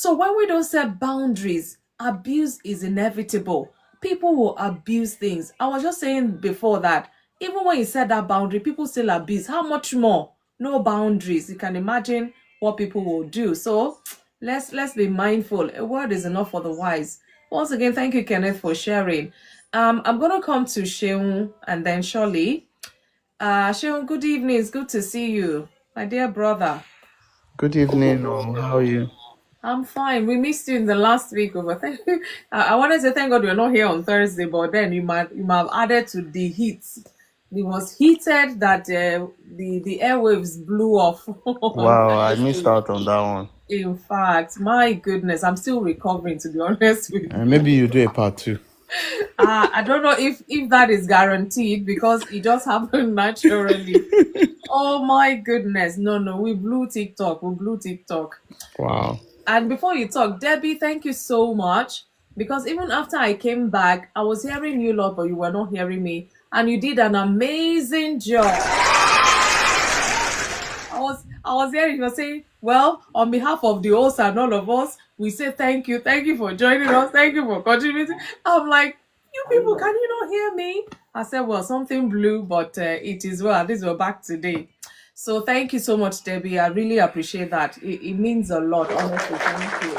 So when we don't set boundaries, abuse is inevitable. People will abuse things. I was just saying before that even when you set that boundary, people still abuse. How much more? No boundaries. You can imagine what people will do. So let's be mindful. A word is enough for the wise. Once again, thank you, Kenneth, for sharing. I'm gonna come to Sheung and then Shirley. Sheung, good evening. It's good to see you, my dear brother. Good evening, all. How are you? I'm fine. We missed you in the last week over. I wanted to thank God we're not here on Thursday, but then you might have added to the heat. It was heated that the airwaves blew off on Wow, I missed Thursday. out on that one. In fact, my goodness, I'm still recovering, to be honest with you. Maybe you do a part two. I don't know if that is guaranteed because it just happened naturally. Oh my goodness. No, we blew TikTok. We blew TikTok. Wow. And before you talk, Debbie, thank you so much. Because even after I came back, I was hearing you a lot, but you were not hearing me. And you did an amazing job. I was hearing you were saying, well, on behalf of the host and all of us, we say thank you. Thank you for joining us. Thank you for contributing. I'm like, you people, can you not hear me? I said, well, something blew, but it is well. At least we're back today. So thank you so much, Debbie. I really appreciate that. It means a lot, honestly. Thank you.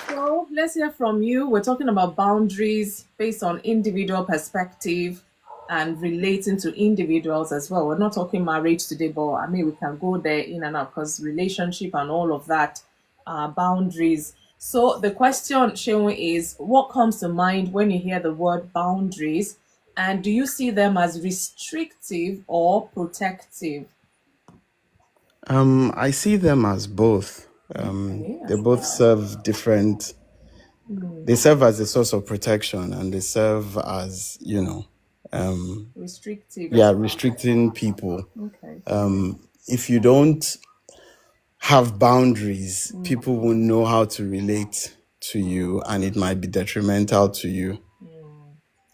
So let's hear from you. We're talking about boundaries based on individual perspective and relating to individuals as well. We're not talking marriage today, but I mean, we can go there in and out because relationship and all of that are boundaries. So the question, Sheung, is what comes to mind when you hear the word boundaries? And do you see them as restrictive or protective? I see them as both. Okay, They both serve different. They serve as a source of protection, and they serve as restrictive as well. restricting people. Okay. If you don't have boundaries, people will know how to relate to you, and it might be detrimental to you.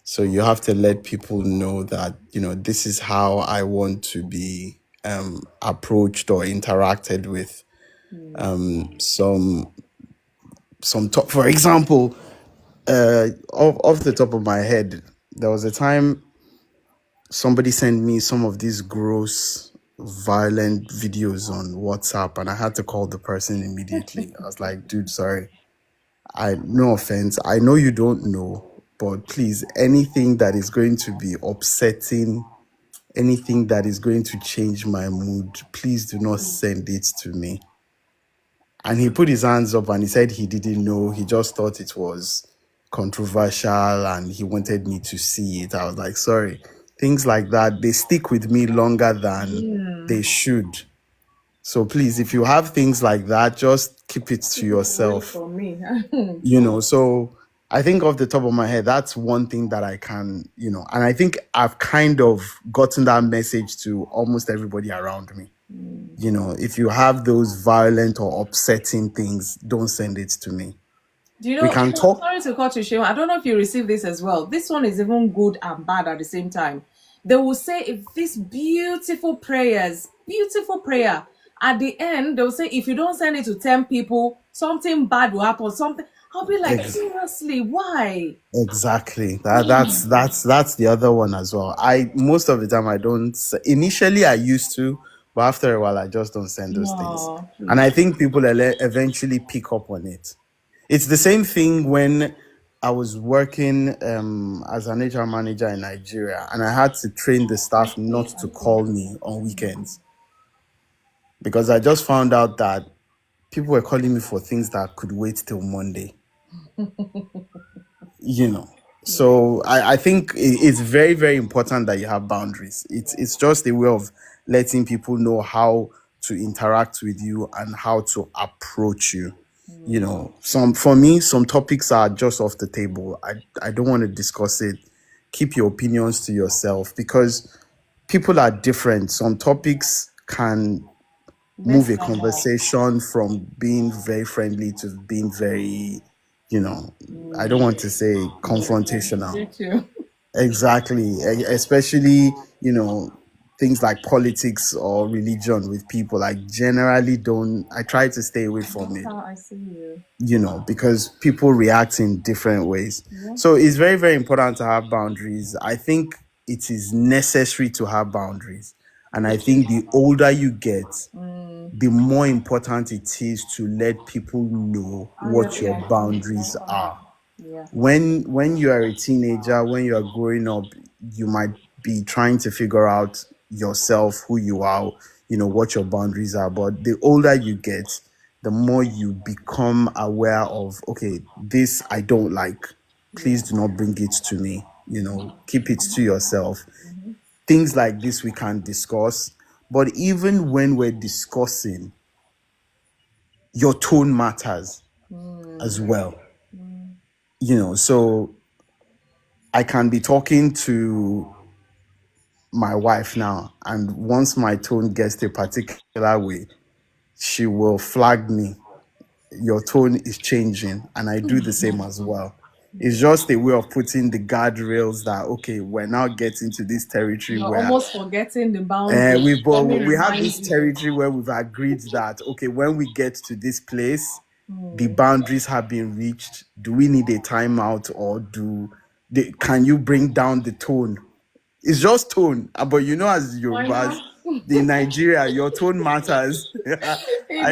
So you have to let people know that, this is how I want to be approached or interacted with. For example, off the top of my head, there was a time somebody sent me some of these gross, violent videos on WhatsApp, and I had to call the person immediately. I was like, dude, sorry. No offense. I know you don't know, but please, anything that is going to be upsetting, anything that is going to change my mood, please do not send it to me. And he put his hands up and he said he didn't know. He just thought it was controversial and he wanted me to see it. I was like, sorry. Things like that, they stick with me longer than they should. So please, if you have things like that, just keep it to yourself. For me. So I think off the top of my head, that's one thing that I can, and I think I've kind of gotten that message to almost everybody around me. If you have those violent or upsetting things, don't send it to me. Do you know, We can talk. sorry to cut you, Sheung. I don't know if you received this as well. This one is even good and bad at the same time. They will say if this beautiful prayer, at the end, they'll say if you don't send it to 10 people, something bad will happen. Something. I'll be like, seriously, why? Exactly. That's the other one as well. Most of the time I don't. Initially I used to, but after a while I just don't send those things. And I think people eventually pick up on it. It's the same thing when I was working as an HR manager in Nigeria, and I had to train the staff not to call me on weekends because I just found out that people were calling me for things that could wait till Monday. So I think it's very, very important that you have boundaries. It's just a way of letting people know how to interact with you and how to approach you. For me, some topics are just off the table. I don't want to discuss it. Keep your opinions to yourself because people are different. Some topics can move a conversation from being very friendly to being very, I don't want to say confrontational. Exactly. Especially, things like politics or religion with people. I generally don't. I try to stay away from it. I see you. Because people react in different ways. So it's very, very important to have boundaries. I think it is necessary to have boundaries. And I think the older you get, the more important it is to let people know what your boundaries are. Yeah. When you are a teenager, when you are growing up, you might be trying to figure out yourself, who you are, what your boundaries are. But the older you get, the more you become aware of, okay, this I don't like. Please do not bring it to me. Keep it to yourself. Things like this we can discuss. But even when we're discussing, your tone matters as well. So I can be talking to my wife now, and once my tone gets to a particular way, she will flag me. Your tone is changing, and I do the same as well. It's just a way of putting the guardrails that, okay, we're now getting to this territory You're where almost forgetting the boundaries. Let me we have remind this you. territory where we've agreed that, okay, when we get to this place, the boundaries have been reached. Do we need a timeout, or can you bring down the tone? It's just tone. But as Yorubas, in Nigeria, your tone matters. It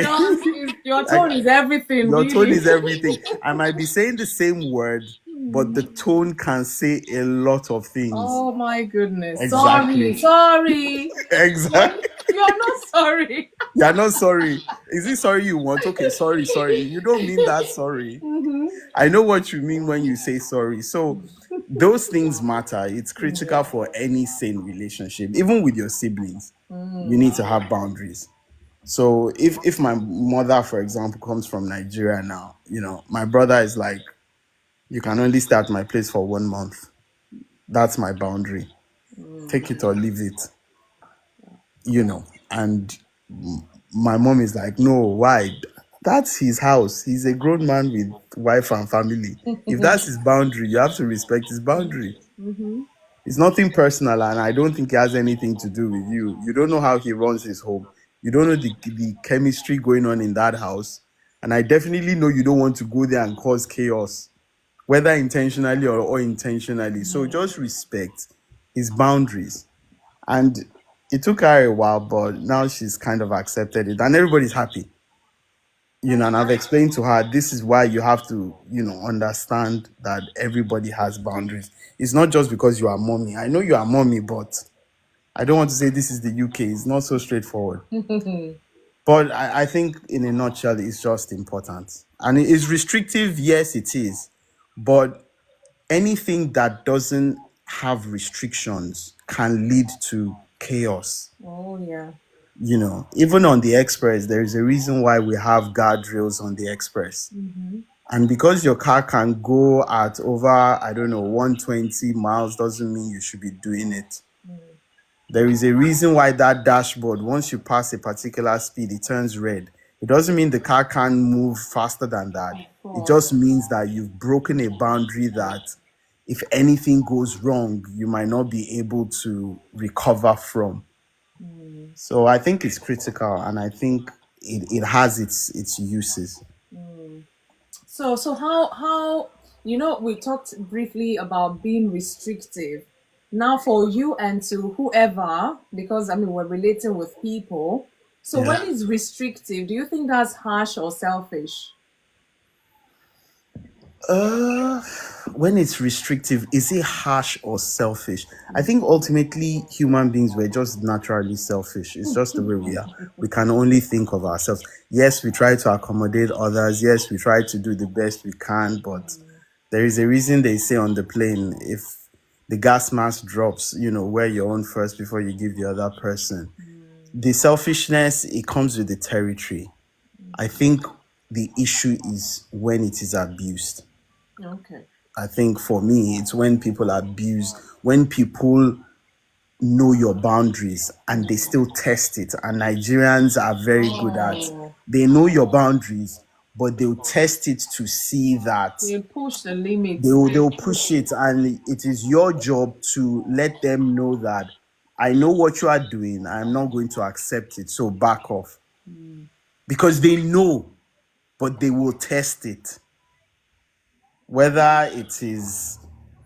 does. Your tone is everything, Your tone really. is everything. I might be saying the same word, but the tone can say a lot of things. Oh my goodness. Exactly. Sorry. Exactly. You're not sorry. You're not sorry. Is it sorry you want? Okay, sorry. You don't mean that sorry. I know what you mean when you say sorry. So those things matter. It's critical for any sane relationship, even with your siblings. You need to have boundaries. So if my mother, for example, comes from Nigeria now, my brother is like, you can only stay at my place for 1 month. That's my boundary. Take it or leave it. And my mom is like, no, why? That's his house. He's a grown man with wife and family. If that's his boundary, you have to respect his boundary. It's nothing personal, and I don't think it has anything to do with you. You don't know how he runs his home. You don't know the chemistry going on in that house. And I definitely know you don't want to go there and cause chaos, whether intentionally or unintentionally. So just respect his boundaries. And it took her a while, but now she's kind of accepted it, and everybody's happy. And I've explained to her, this is why you have to, understand that everybody has boundaries. It's not just because you are mommy. I know you are mommy, but I don't want to say this is the UK. It's not so straightforward. But I think in a nutshell, it's just important. And it is restrictive, yes, it is. But anything that doesn't have restrictions can lead to chaos. Oh, yeah. Even on the express, there is a reason why we have guardrails on the express. And because your car can go at over, 120 miles, doesn't mean you should be doing it. There is a reason why that dashboard, once you pass a particular speed, it turns red. It doesn't mean the car can't move faster than that. It just means that you've broken a boundary that if anything goes wrong, you might not be able to recover from. So I think it's critical, and I think it has its uses. So how we talked briefly about being restrictive. Now for you and to whoever, because we're relating with people. So Yeah. when it's restrictive, do you think that's harsh or selfish? When it's restrictive, is it harsh or selfish? I think ultimately human beings were just naturally selfish. It's just the way we are. We can only think of ourselves. Yes, we try to accommodate others. Yes, we try to do the best we can, but there is a reason they say on the plane, if the gas mask drops, wear your own first before you give the other person. The selfishness, it comes with the territory. I think the issue is when it is abused. Okay. I think for me, it's when people abuse, when people know your boundaries and they still test it. And Nigerians are very good at, they know your boundaries, but they'll test it to see that They push the limits. they'll push it. And it is your job to let them know that I know what you are doing. I'm not going to accept it. So back off. Because they know, but they will test it. Whether it is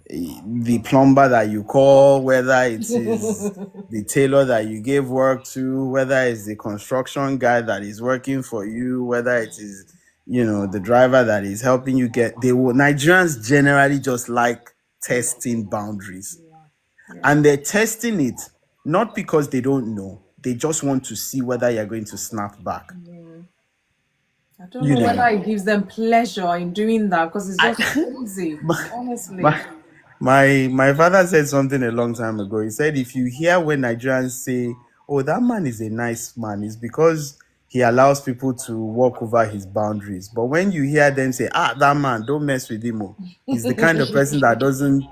the plumber that you call, whether it is the tailor that you gave work to, whether it's the construction guy that is working for you, whether it is, the driver that is helping you Nigerians generally just like testing boundaries. And they're testing it not because they don't know, they just want to see whether you're going to snap back. I don't know whether it gives them pleasure in doing that, because it's just crazy, honestly. My father said something a long time ago. He said, if you hear when Nigerians say, "Oh, that man is a nice man," it's because he allows people to walk over his boundaries. But when you hear them say, "that man, don't mess with him," he's the kind of person that doesn't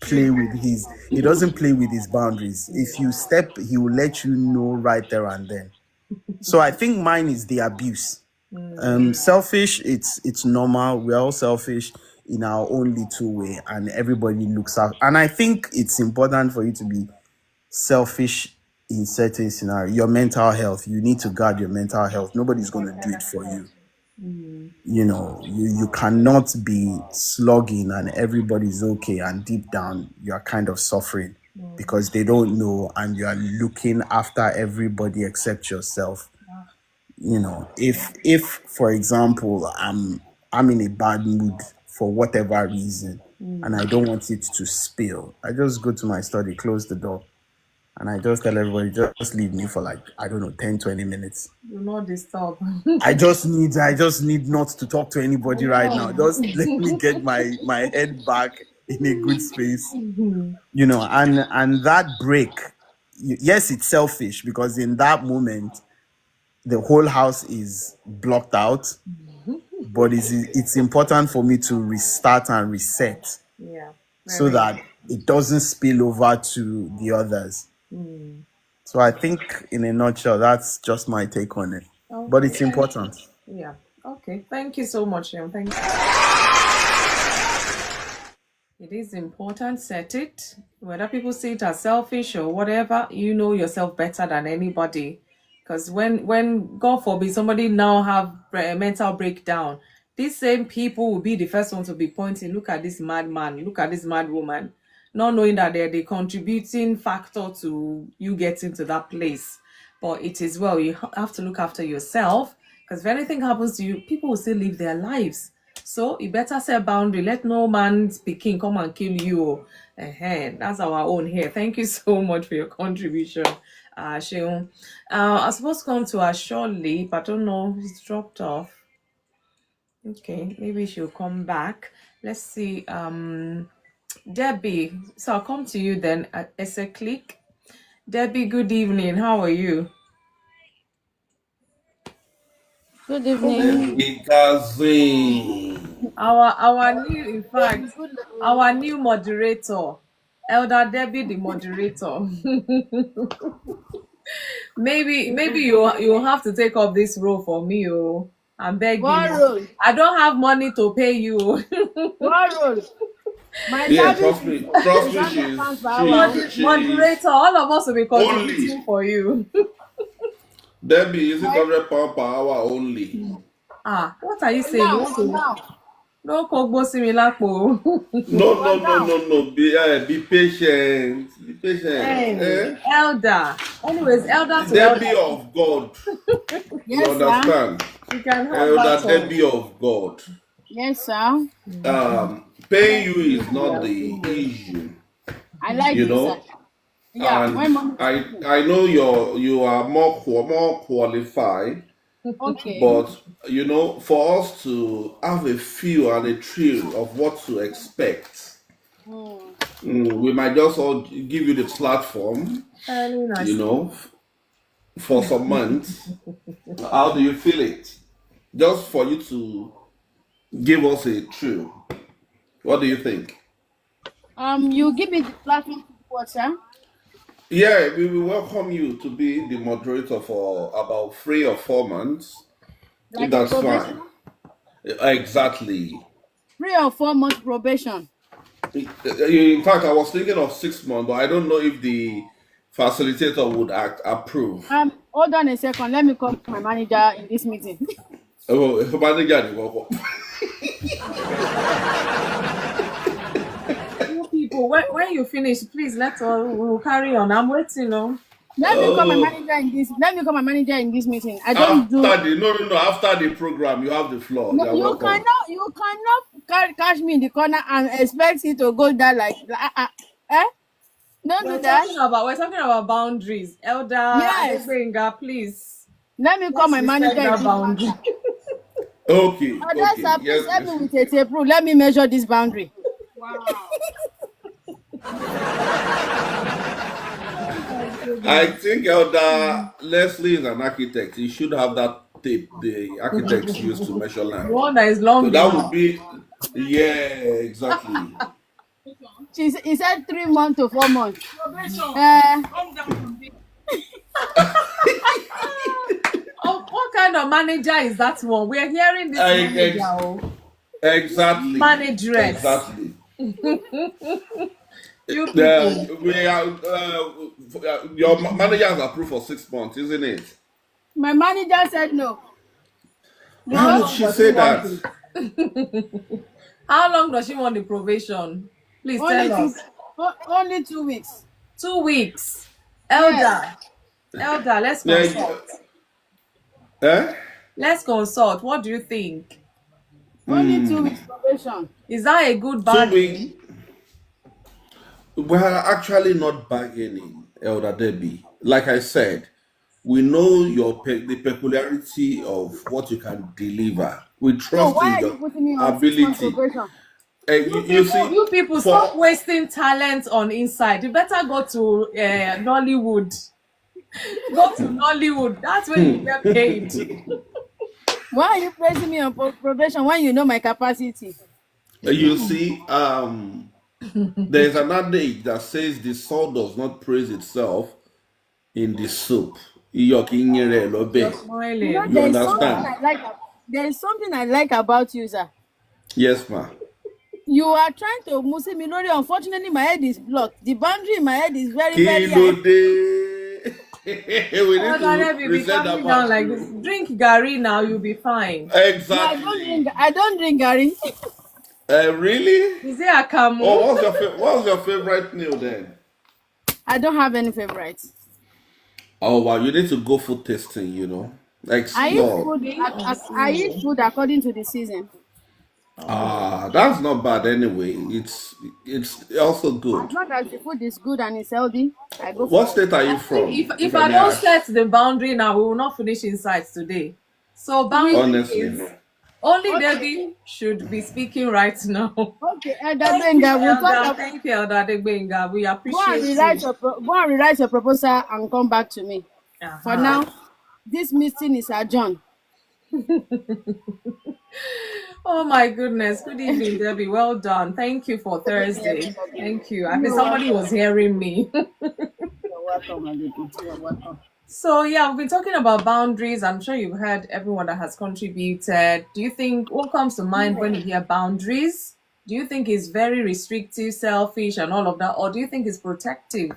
play with his boundaries. If you step, he will let you know right there and then. So I think mine is the abuse. Selfish, it's normal. We're all selfish in our own little way, and everybody looks out. And I think it's important for you to be selfish in certain scenarios. Your mental health, you need to guard your mental health. Nobody's going to do it for you. You cannot be slugging and everybody's okay, and deep down you're kind of suffering because they don't know, and you are looking after everybody except yourself. If for example I'm in a bad mood for whatever reason, and I don't want it to spill, I just go to my study, close the door, and I just tell everybody, just leave me for like, I don't know, 10-20 minutes. Do not disturb. I just need not to talk to anybody right now. Just let me get my head back in a good space. And that break, yes, it's selfish, because in that moment the whole house is blocked out, but it's important for me to restart and reset, so that it doesn't spill over to the others. So I think in a nutshell, that's just my take on it. Okay. But it's important. Yeah. Okay. Thank you so much, Shem. Thank you. It is important. Set it. Whether people see it as selfish or whatever, you know yourself better than anybody. Because when God forbid somebody now have a mental breakdown, these same people will be the first ones to be pointing, look at this madman, look at this mad woman, not knowing that they're the contributing factor to you getting to that place. But it is well, you have to look after yourself, because if anything happens to you, people will still live their lives. So you better set a boundary. Let no man speaking come and kill you. That's our own here. Thank you so much for your contribution, Sheung. I was supposed to come to her shortly, but I don't know, he's dropped off. Okay, maybe she'll come back. Let's see. Debbie, so I'll come to you then at Essay Click. Debbie, good evening. How are you? Good evening. Our new, in fact, our new moderator, Elder Debbie, the moderator. maybe you have to take up this role for me. I'm begging. What role? I don't have money to pay you. What role? My trust me, she's moderator. All of us will be contributing for you. Debbie, is it £100 per hour only? What are you saying? No, No. Be patient. Be patient. Elder. Anyways, Elder to Debbie Elder. of God. Yes, you understand? You can have Elder Debbie of God. Yes, sir. Paying you is not the issue. I like you it, know. sir. Yeah, And I know you are more qualified. Okay. But for us to have a feel and a thrill of what to expect, we might just all give you the platform, for some months. How do you feel it? Just for you to give us a thrill. What do you think? You give me the platform to what, sir? Yeah, we will welcome you to be the moderator for about 3 or 4 months. Like That's probation? fine. Exactly. 3 or 4 months probation. In fact, I was thinking of 6 months, but I don't know if the facilitator would approve. Hold on a second. Let me call my manager in this meeting. Oh, manager ni koko. You people, when you finish, please we'll carry on. I'm waiting, no. Let me call my manager in this. Let me call my manager in this meeting. I don't do. After the program, you have the floor. No, You're welcome. you cannot catch me in the corner and expect it to go down like eh? Don't do that. We're talking about boundaries. Elder Yes. Adebenga, please. Let me call my manager. That boundary. Okay. That's Okay. please help me with a tape rule. Let me measure this boundary. Wow. I think Elder Leslie is an architect. He should have that tape the architects use to measure land. One that is long. So that would be, exactly. He said 3 months to 4 months. What kind of manager is that one? We're hearing this manager. Exactly. Manageress. Exactly. You people. Your manager has approved for 6 months, isn't it? My manager said no. How did she say that? How long does she want the probation? Please tell us. Only 2 weeks. 2 weeks. Elder, let's consult. Let's consult. What do you think? Only 2 weeks probation. Is that a good bargain? We're actually not bargaining, Elder Debbie. Like I said, we know the peculiarity of what you can deliver. We trust in your ability. You people stop wasting talent on inside. You better go to Nollywood. Go to Nollywood. That's where you get paid. Why are you placing me on probation when you know my capacity? You see, there's an adage that says the soul does not praise itself in the soup. You understand? There is something I like about you, sir. Yes, ma'am. You are trying to move me. Unfortunately, my head is blocked. The boundary in my head is very, very high. We need to reset that down like this. Drink Gary now, you'll be fine. Exactly. No, I don't drink Gary. Really? Is there a camo? Oh, what's your favorite meal then? I don't have any favorites. Oh wow, you need to go food tasting, Explore. I eat food according to the season. That's not bad anyway. It's also good. As long as the food is good and it's healthy, I go. What state are you from? If I don't set the boundary now, we will not finish insights today. So boundary honestly, no. Only Debbie should be speaking right now. Okay, Ajayi-Daniels, we'll talk about. Thank you, Ajayi-Daniels. We appreciate Go and rewrite your proposal and come back to me. For now, this meeting is adjourned. Oh my goodness. Good evening, Debbie. Well done. Thank you for Thursday. Thank you. I think somebody was hearing me. You're welcome, You're welcome. So yeah, we've been talking about boundaries. I'm sure you've heard everyone that has contributed. Do you think what comes to mind when you hear boundaries? Do you think it's very restrictive, selfish, and all of that, or do you think it's protective?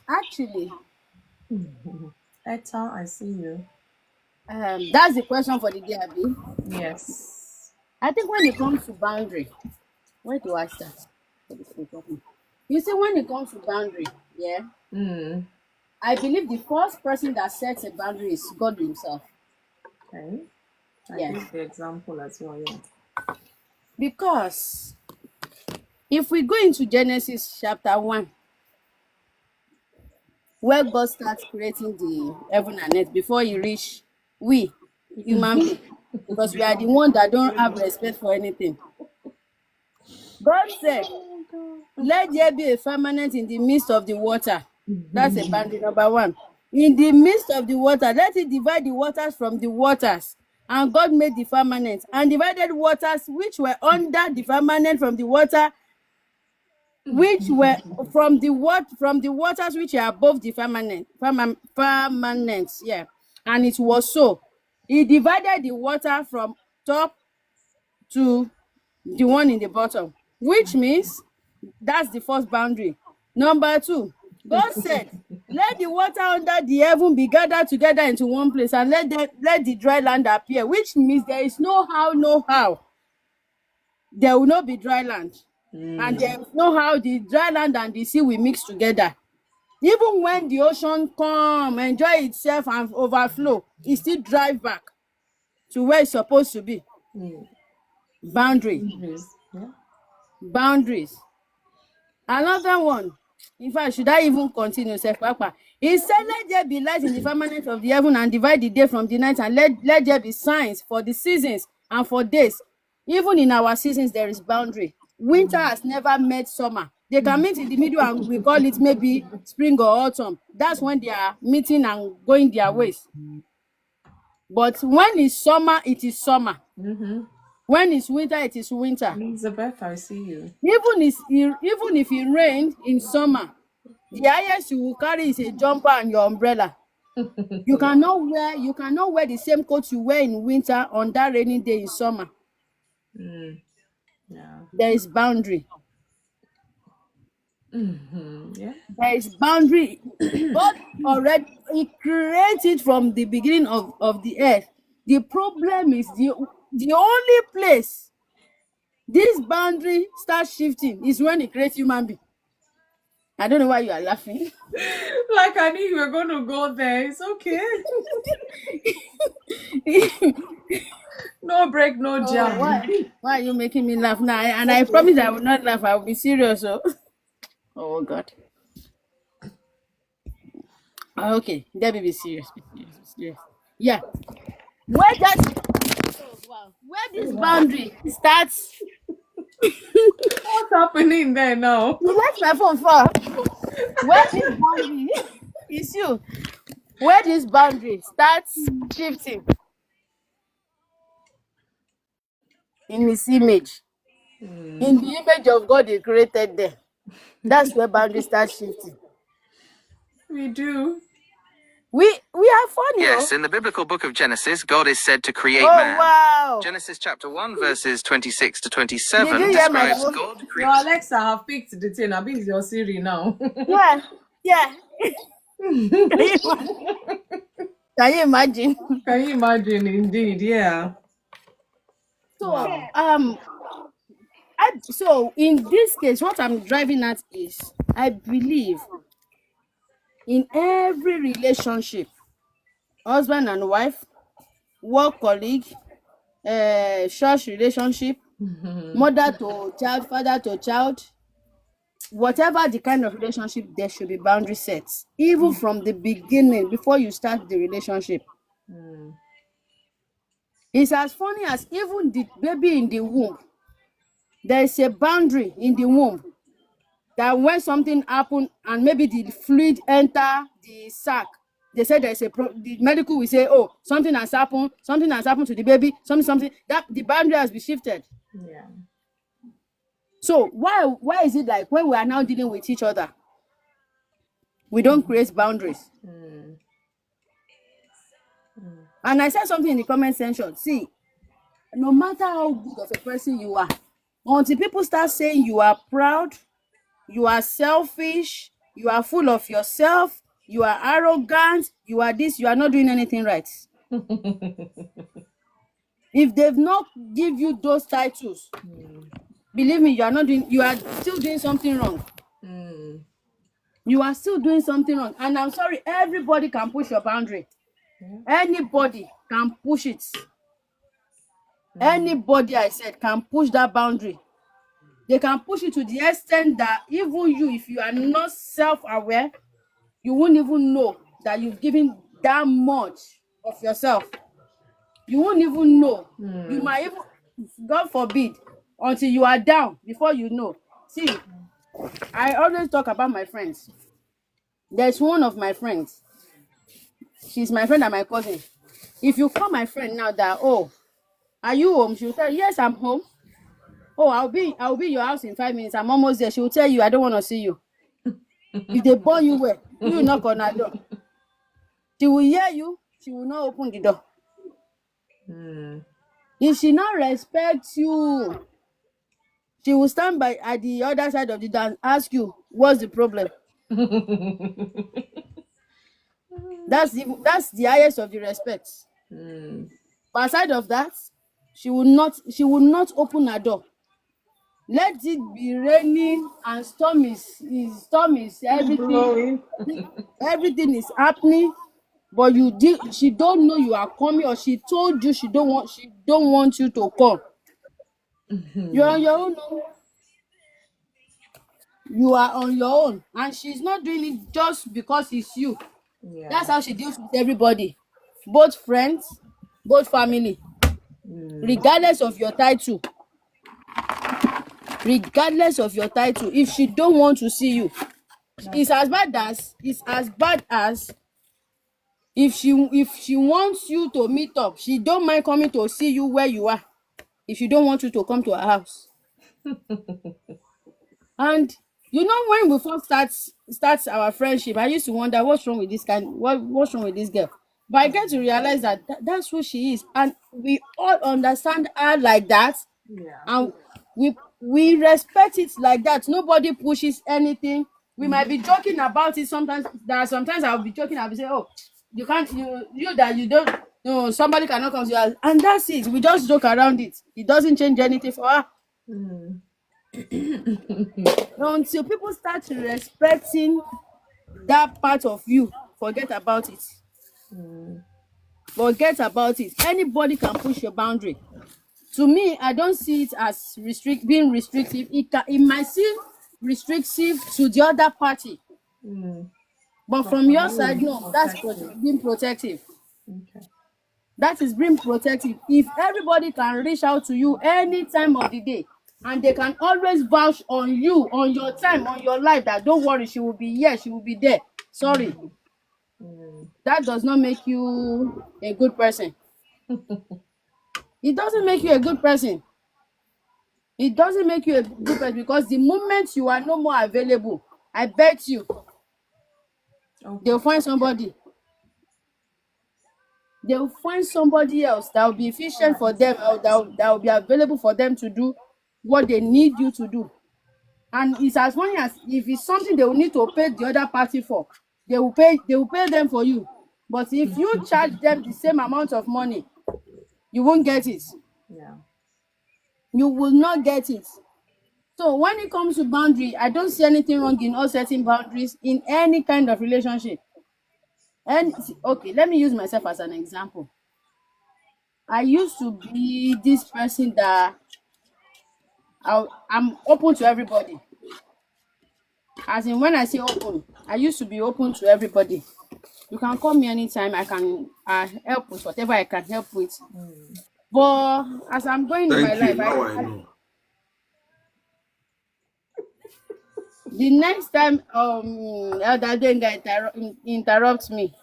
Actually, Etta, I see you. That's the question for the day, Abby. Yes. I think when it comes to boundary, where do I start? You see, when it comes to boundary, I believe the first person that sets a boundary is God himself. Okay. I give the example as well, yeah. Because if we go into Genesis chapter 1, where God starts creating the heaven and earth before he reach we, human beings, because we are the one that don't have respect for anything. God said, let there be a firmament in the midst of the water. That's a boundary number 1. In the midst of the water, let it divide the waters from the waters. And God made the firmament and divided waters which were under the firmament from the water which were from the waters which are above the firmament. And it was so. He divided the water from top to the one in the bottom, which means that's the first boundary. Number 2, God said, let the water under the heaven be gathered together into one place, and let the dry land appear, which means there is no how there will not be dry land. And there is no how the dry land and the sea will mix together. Even when the ocean come, enjoy itself and overflow, it still drive back to where it's supposed to be. Boundary. Yeah. Boundaries. Another one. In fact, should I even continue? Papa? He said, let there be light in the firmament of the heaven, and divide the day from the night, and let there be signs for the seasons and for days. Even in our seasons, there is boundary. Winter has never met summer. They can meet in the middle, and we call it maybe spring or autumn. That's when they are meeting and going their ways. But when it's summer, it is summer. When it's winter, it is winter. Elizabeth, I see you. Even if it rained in summer, the highest you will carry is a jumper and your umbrella. You cannot wear the same coat you wear in winter on that rainy day in summer. Yeah. There is boundary. Yeah. There is boundary. God already created from the beginning of the earth. The problem is the only place this boundary starts shifting is when He creates human being. I don't know why you are laughing. Like I knew you were going to go there. It's okay. No break, no jam. Why are you making me laugh now? And I promise I will not laugh. I will be serious. Oh God. Okay, let me be serious. Be serious. Yeah. Where this boundary starts. What's happening there now? You left my phone far. Where this boundary is you. Where this boundary starts shifting in His image. In the image of God He created them. That's where boundaries start shifting. We do. We are funny. Yes, in the biblical book of Genesis, God is said to create Oh man. wow. Genesis chapter 1, verses 26 to 27 Did you hear my describes phone? God Your creating. Alexa have picked the thing. I think it's your Siri now. Yeah. Can you imagine? Can you imagine? Indeed, yeah. So Wow. so in this case, what I'm driving at is I believe in every relationship, husband and wife, work colleague, church relationship, mother to child, father to child, whatever the kind of relationship, there should be boundary sets, even from the beginning, before you start the relationship. It's as funny as even the baby in the womb, there is a boundary in the womb that when something happen and maybe the fluid enter the sac, they say there is the medical will say, oh, something has happened to the baby, something that the boundary has been shifted. Yeah. So why is it like when we are now dealing with each other, we don't create boundaries? And I said something in the comment section. See, no matter how good of a person you are, until people start saying you are proud, you are selfish, you are full of yourself, you are arrogant, you are this, you are not doing anything right. If they've not give you those titles, believe me, you are still doing something wrong. You are still doing something wrong. And I'm sorry, everybody can push your boundary. Anybody can push it. Anybody, I said, can push that boundary. They can push it to the extent that even you, if you are not self-aware, you won't even know that you've given that much of yourself. You won't even know. You might even, God forbid, until you are down before you know. See, I always talk about my friends. There's one of my friends. She's my friend and my cousin. If you call my friend now that, oh, are you home? She will tell you, yes, I'm home. Oh, I'll be in your house in 5 minutes. I'm almost there. She will tell you, I don't want to see you. If they burn you well, you will knock on her door. She will hear you. She will not open the door. If she not respect you, she will stand by at the other side of the door and ask you, What's the problem? That's the highest of the respect. But aside of that, she will not open her door. Let it be raining and storm is Blowing. everything is happening, but she don't know you are coming, or she told you she don't want you to come. You're on your own. Oh. You are on your own, and she's not doing it just because it's you. That's Yeah. how she deals with everybody, both friends, both family, regardless of your title. Regardless of your title, if she don't want to see you, it's as bad as if she wants you to meet up, she don't mind coming to see you where you are, if she don't want you to come to her house. And when we first start our friendship, I used to wonder what's wrong with this girl. But I get to realize that that's who she is, and we all understand her like that, Yeah. and we respect it like that. Nobody pushes anything. We might be joking about it sometimes. Sometimes I'll be joking. I'll be saying, "Oh, you can't, you that you don't, somebody cannot come to your house," and that's it. We just joke around it. It doesn't change anything for her. Until people start respecting that part of you, forget about it. Forget about it. Anybody can push your boundary. To me, I don't see it as being restrictive. It might seem restrictive to the other party, but But from for your you, side, it's no, that's protective. being protective. Okay. That is being protective. If everybody can reach out to you any time of the day, and they can always vouch on you, on your time, on your life, that don't worry, she will be here, she will be there. Sorry, that does not make you a good person. It doesn't make you a good person. It doesn't make you a good person, because the moment you are no more available, I bet you Okay. they'll find somebody. They'll find somebody else that will be efficient for them, or that will be available for them to do what they need you to do. And it's as funny as, if it's something they will need to pay the other party for, they will pay them for you. But if you charge them the same amount of money, you won't get it. Yeah. You will not get it. So when it comes to boundary, I don't see anything wrong in us setting boundaries in any kind of relationship. And okay, let me use myself as an example. I used to be this person that I'm open to everybody. As in, when I say open, I used to be open to everybody. You can call me anytime. I can help with whatever I can help with. But as I'm going in my Thank you. life, Now I know. the next time Elder Denga interrupts me,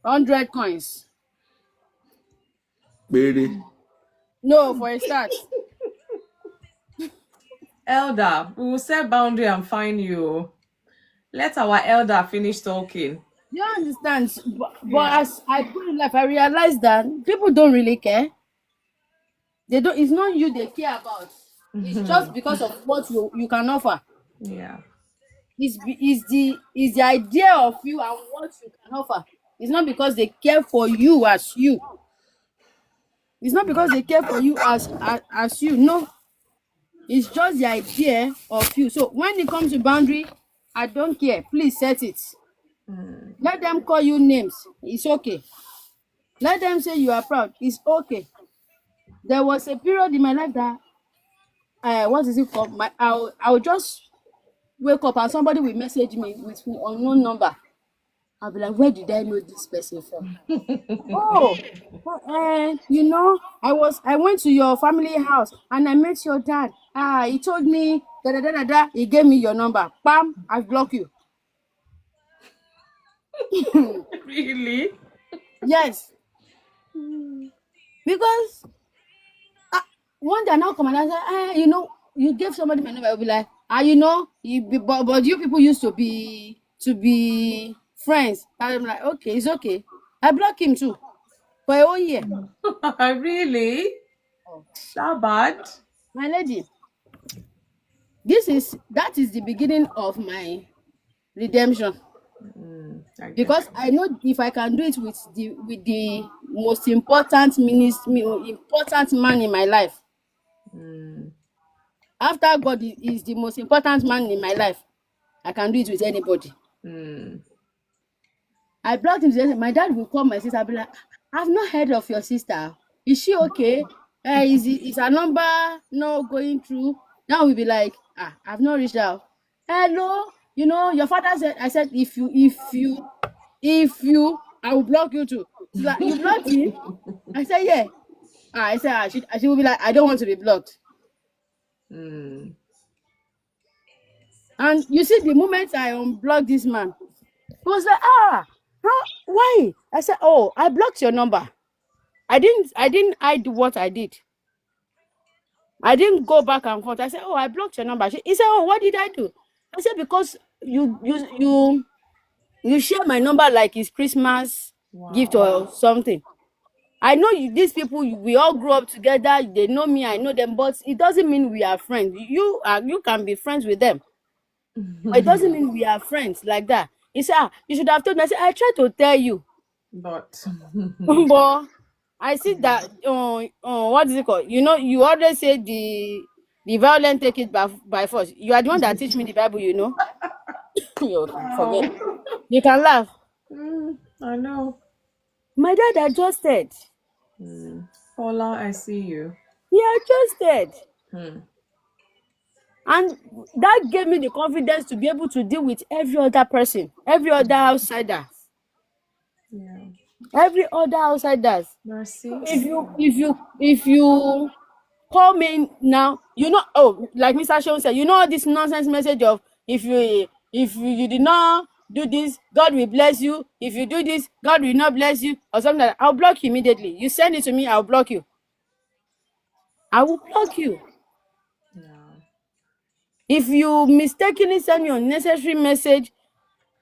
100 coins. Baby. No, for a start. Elder, we will set boundary and find you. Let our elder finish talking. You understand? But Yeah. as I go in life, I realize that people don't really care. They don't. It's not you they care about. It's just because of what you can offer. Yeah. Is the idea of you and what you can offer. It's not because they care for you as you. It's not because they care for you as you. No, it's just the idea of you. So when it comes to boundary, I don't care. Please set it. Let them call you names. It's okay. Let them say you are proud. It's okay. There was a period in my life that what is it called? I'll just wake up and somebody will message me with unknown number. I'll be like, where did I know this person from? Oh, I went to your family house and I met your dad. He told me da da da da da. He gave me your number. Bam, I block you. Really? Yes, because one day I now come and I say, you gave somebody my number. I'll be like, but you people used to be friends. And I'm like, okay, it's okay. I block him too for a whole year. Really? That bad? My lady, That is the beginning of my redemption. I get Because I know if I can do it with the most important important man in my life, after God is the most important man in my life, I can do it with anybody. I blocked him. My dad will call my sister. I'll be like, I've not heard of your sister. Is she okay? Is her number not going through? Now we'll be like, I've not reached out. Hello, your father said. I said, if you, I will block you too. She's like, you blocked him? I said, yeah. I said, she will be like, I don't want to be blocked. And you see, the moment I unblocked this man, he was like, why? I said, oh, I blocked your number. I didn't hide what I did. I didn't go back and forth. I said, oh, I blocked your number. He said, oh, what did I do? I said, because you share my number like it's Christmas gift or something. I know these people, we all grew up together. They know me, I know them, but it doesn't mean we are friends. You can be friends with them, but it doesn't mean we are friends like that. He said, you should have told me. I said, I tried to tell you, but but I see that what is it called? You always say the violent take it by force. You are the one that teach me the Bible, you can forget. You can laugh. I know. My dad adjusted. Paula, I see you. He adjusted. And that gave me the confidence to be able to deal with every other person, every other outsider. Yeah. Every other outsiders. Mercy. If you call me now, like Mr. Sean said, all this nonsense message of if you did not do this, God will bless you. If you do this, God will not bless you, or something like that. I'll block you immediately. You send it to me, I'll block you. I will block you. Yeah. If you mistakenly send me unnecessary message,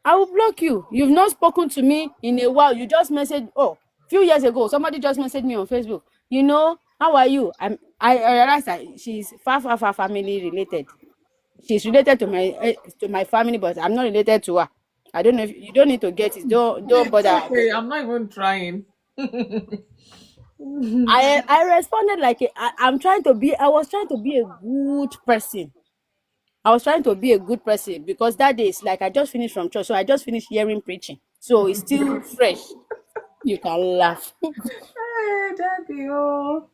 I will block you. You've not spoken to me in a while. You just messaged. Oh, few years ago, somebody just messaged me on Facebook. How are you? I realized that she's far family related. She's related to my family, but I'm not related to her. I don't know if you don't need to get it. Don't bother. Okay, I'm not even trying. I responded like I'm trying to be. I was trying to be a good person. I was trying to be a good person because that day is like I just finished from church, so I just finished hearing preaching, so it's still fresh. You can laugh. Hey, Daddy, oh.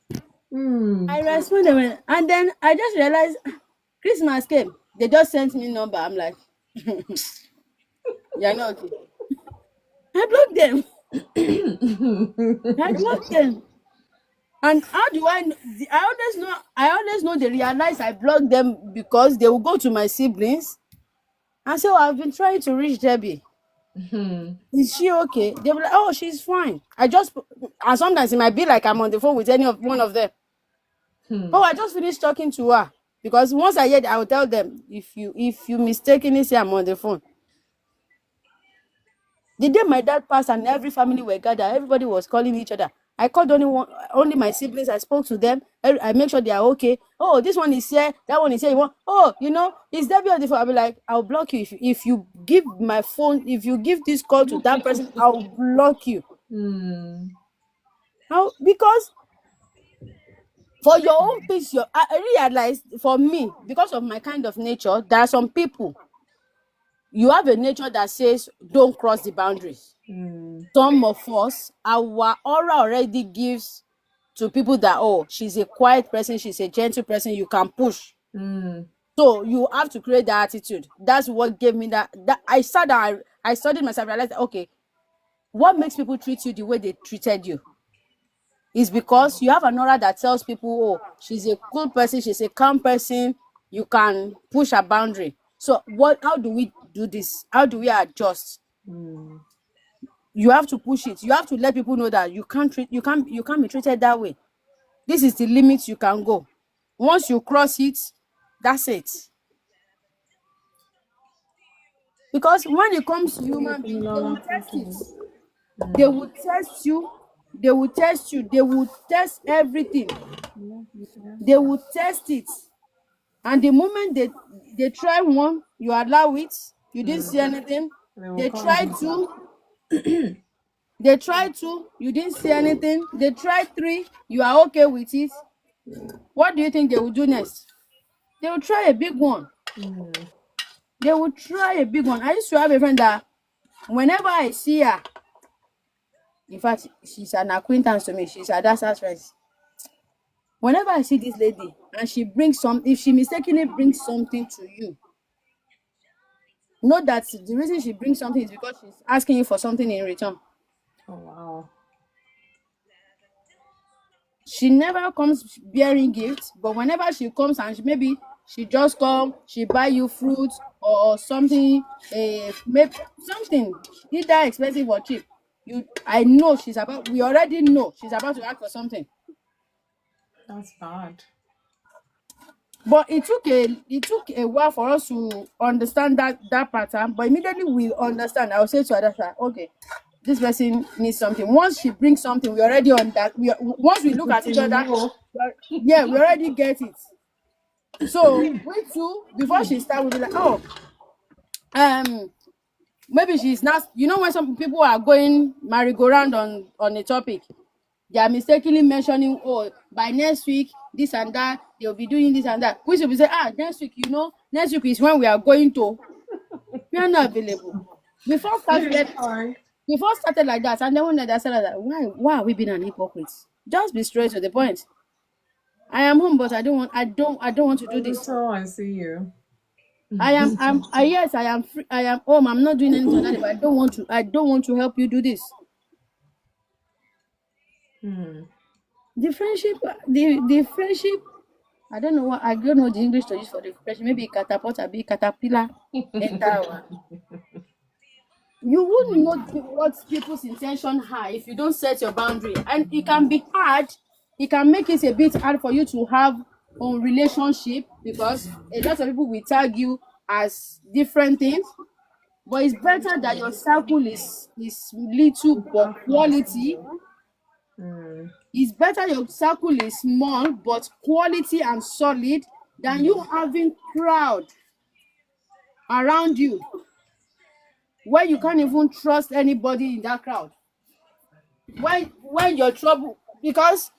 I responded, and then I just realized Christmas came. They just sent me number. I'm like, you're not okay. I blocked them. I blocked them. And how do I know? I always know they realize I blocked them because they will go to my siblings and say, oh, I've been trying to reach Debbie. Is she okay? They will like, oh, she's fine. And sometimes it might be like I'm on the phone with one of them. Oh, I just finished talking to her. Because once I hear, I will tell them, if you mistakenly say I'm on the phone. The day my dad passed and every family were gathered, everybody was calling each other. I called only my siblings. I spoke to them. I make sure they are okay. Oh, this one is here. That one is here. Is Debbie on the phone? I'll be like, I'll block you if you give my phone. If you give this call to that person, I'll block you. How? Because for your own peace, I realized for me, because of my kind of nature, there are some people. You have a nature that says don't cross the boundaries. Some of us, our aura already gives to people that, oh, she's a quiet person, she's a gentle person, you can push. So you have to create that attitude. That's what gave me that I sat down, I studied myself, I realized, okay, what makes people treat you the way they treated you is because you have an aura that tells people, oh, she's a cool person, she's a calm person, you can push a boundary. So how do we do this? How do we adjust? You have to push it. You have to let people know that you can't be treated that way. This is the limit you can go. Once you cross it, that's it. Because when it comes to human beings, they will test it. They will test you. They will test you. They will test everything. They will test it. And the moment they try one, you allow it, you didn't see anything. They will They come tried deeper. two, they tried two, you didn't see anything. They tried three, you are okay with it. What do you think they will do next? They will try a big one. They will try a big one. I used to have a friend that whenever I see her, in fact, she's an acquaintance to me. She's a dad's friend. Whenever I see this lady and she brings some, if she mistakenly brings something to you, know that the reason she brings something is because she's asking you for something in return. Oh wow. She never comes bearing gifts, but whenever she comes and maybe she just come, she buy you fruit or something, maybe something either expensive or cheap. I know we already know she's about to ask for something. That's bad. But it took a while for us to understand that pattern. But immediately we understand, I will say to her, okay, this person needs something. Once she brings something, we already on that. Once we look at each other, we already get it. So we too, before she start, we'll be like, oh, maybe she's not. You know, when some people are going merry-go-round on a topic, they are mistakenly mentioning, oh, by next week, this and that, they'll be doing this and that. We should be saying, next week, next week is when we are going to. We are not available. Before started like that, and then when they started like, why are we being an hypocrite? Just be straight to the point. I am home, but I don't want to do this. So I see you. Yes, I am free. I am home. I'm not doing anything like that, but I don't want to help you do this. The friendship, the friendship, I don't know the English to use for the friendship. Maybe catapult or be caterpillar. You wouldn't know what people's intention are if you don't set your boundary, and it can be hard. It can make it a bit hard for you to have a relationship because a lot of people will tag you as different things. But it's better that your circle is little but quality. It's better your circle is small but quality and solid than you having crowd around you where you can't even trust anybody in that crowd. When you're trouble, because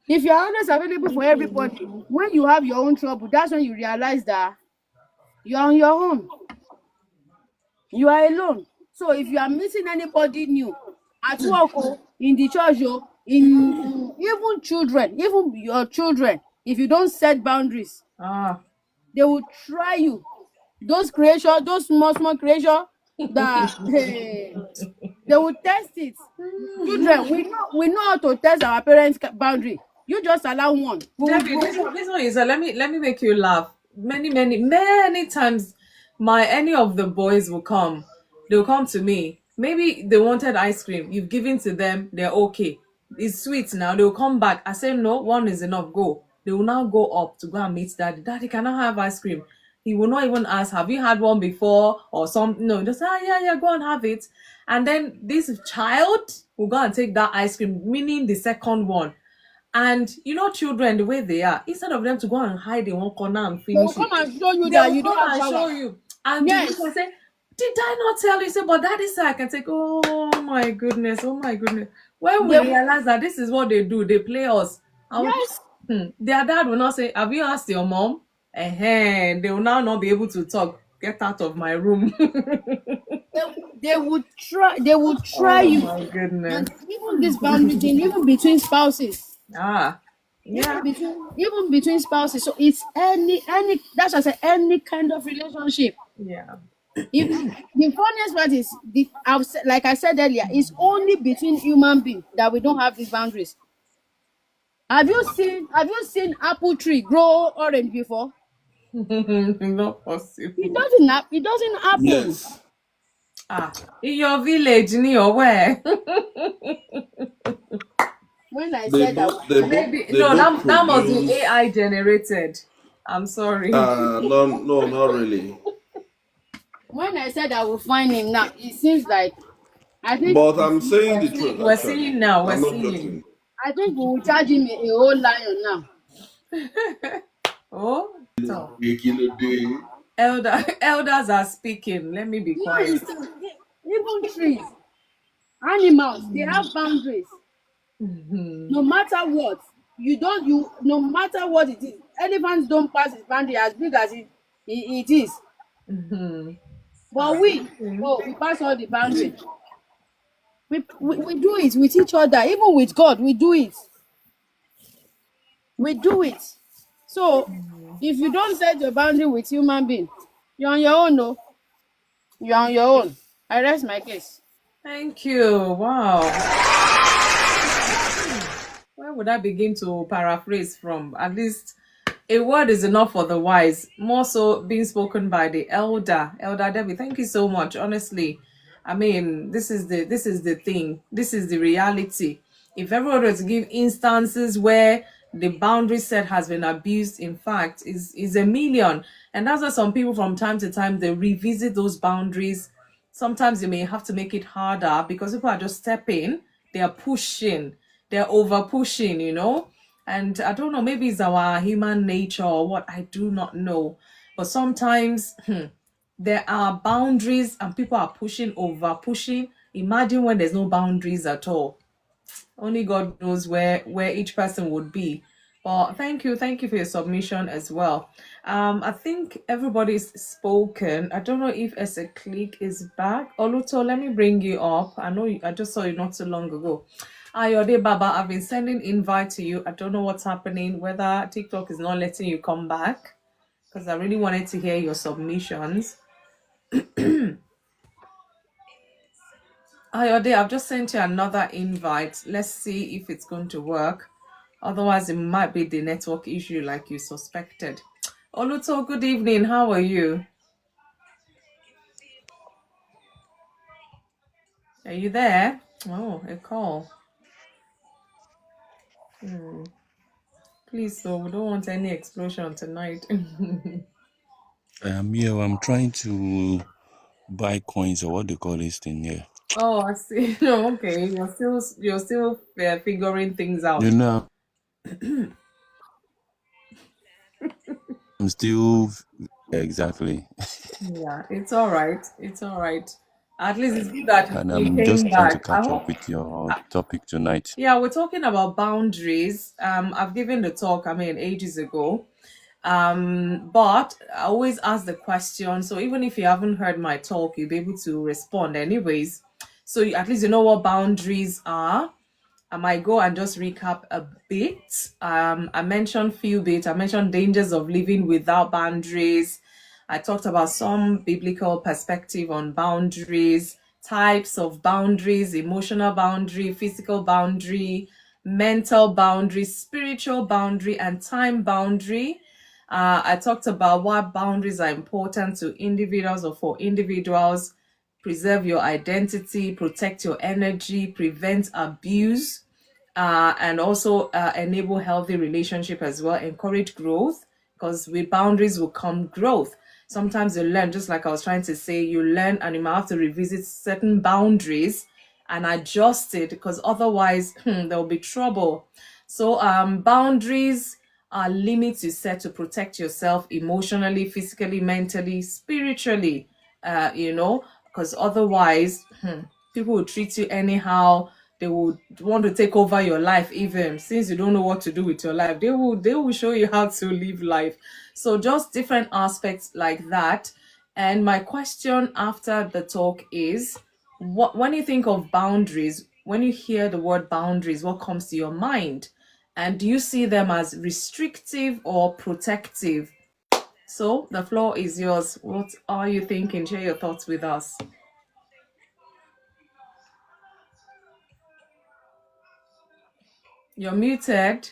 if you're always available for everybody, when you have your own trouble, that's when you realize that you're on your own. You are alone. So if you are meeting anybody new at work, in the church, in even children, even your children, if you don't set boundaries, they will try you. Those small creation that they will test it. Children, we know how to test our parents' boundary. You just allow one. Debbie, this one is let me make you laugh. Many times any of the boys will come. They'll come to me. Maybe they wanted ice cream. You've given to them, they're okay. It's sweet now. They'll come back. I say no, one is enough. Go. They will now go up to go and meet daddy. Daddy cannot have ice cream. He will not even ask, have you had one before or something? No, just yeah, go and have it. And then this child will go and take that ice cream, meaning the second one. And children, the way they are, instead of them to go and hide in one corner and finish They'll come and show you that you don't have show you. And yes. You can say, did I not tell you? Say, but daddy said I can take. Oh my goodness. When we realize that this is what they do, they play us. Yes. Their dad will not say, have you asked your mom? They will now not be able to talk. Get out of my room. They would try you. Oh my goodness. And even this boundary thing, even between spouses. Yeah. Even between spouses. So it's any that's what I say, any kind of relationship. Yeah. If the funniest part is like I said earlier, it's only between human beings that we don't have these boundaries. Have you seen apple tree grow orange before? Not possible. It doesn't happen. Yes. In your village, or where? When I said that must be AI generated. I'm sorry. No, not really. When I said I will find him now, it seems like I think. But I'm saying the truth. We're seeing now. We're seeing. I think we will charge him a whole lion now. Oh, so Day. elders are speaking. Let me be You quiet. understand? Even trees, animals, they have boundaries. No matter what, no matter what it is, elephants don't pass its boundary as big as it is. But we pass all the boundary. We do it with each other, even with God, we do it. We do it. So if you don't set your boundary with human being, you're on your own, no. You're on your own. I rest my case. Thank you. Wow. Where would I begin to paraphrase from? At least a word is enough for the wise. More so being spoken by the Elder Debbie. Thank you so much. Honestly, I mean, this is the thing. This is the reality. If everyone were to give instances where the boundary set has been abused, in fact, is a million. And that's why some people from time to time they revisit those boundaries. Sometimes you may have to make it harder because people are just stepping, they are pushing, they're over pushing, and I don't know, maybe it's our human nature or what, I do not know. But sometimes there are boundaries and people are pushing, over pushing. Imagine when there's no boundaries at all. Only God knows where each person would be. But thank you for your submission as well. I think everybody's spoken. I don't know if Esa Click is back. Oluto, let me bring you up. I just saw you not so long ago. Ayode Baba, I've been sending invite to you. I don't know what's happening, whether TikTok is not letting you come back, because I really wanted to hear your submissions. Ayode, I've just sent you another invite. Let's see if it's going to work. Otherwise, it might be the network issue like you suspected. Oluto, good evening. How are you? Are you there? Oh, a call. Please, so we don't want any explosion tonight. Yeah, I'm trying to buy coins or what they call this thing here. Oh, I see. Okay, you're still figuring things You out. know, I'm still exactly, Yeah, it's all right. It's all right. At least it's good that and you I'm came just trying to back. I catch up hope. with your topic tonight. Yeah, we're talking about boundaries. I've given the talk, ages ago. But I always ask the question. So even if you haven't heard my talk, you'll be able to respond anyways. So at least you know what boundaries are. I might go and just recap a bit. I mentioned few bits. I mentioned dangers of living without boundaries. I talked about some biblical perspective on boundaries, types of boundaries, emotional boundary, physical boundary, mental boundary, spiritual boundary, and time boundary. I talked about why boundaries are important to individuals or for individuals. Preserve your identity, protect your energy, prevent abuse, and also enable healthy relationship as well, encourage growth, because with boundaries will come growth. Sometimes you learn, just like I was trying to say, you learn and you might have to revisit certain boundaries and adjust it, because otherwise there will be trouble. So boundaries are limits you set to protect yourself emotionally, physically, mentally, spiritually, because otherwise people will treat you anyhow. They would want to take over your life. Even since you don't know what to do with your life, they will show you how to live life. So just different aspects like that. And my question after the talk is, what, when you think of boundaries, when you hear the word boundaries, what comes to your mind? And do you see them as restrictive or protective? So the floor is yours. What are you thinking? Share your thoughts with us. You're muted.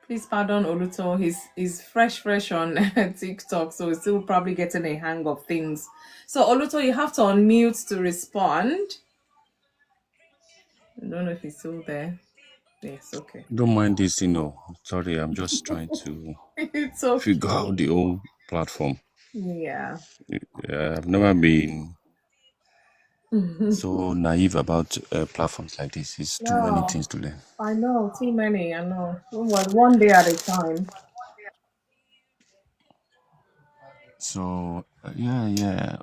Please pardon Oluto. He's fresh on TikTok, so he's still probably getting a hang of things. So Oluto, you have to unmute to respond. I don't know if he's still there. Yes, okay. Don't mind this, Sorry, I'm just trying to It's figure okay. out the whole platform. Yeah. I've never been so naive about platforms like this. It's too many Yeah, things to learn. I know, too many, I know. Well, one day at a time. So yeah.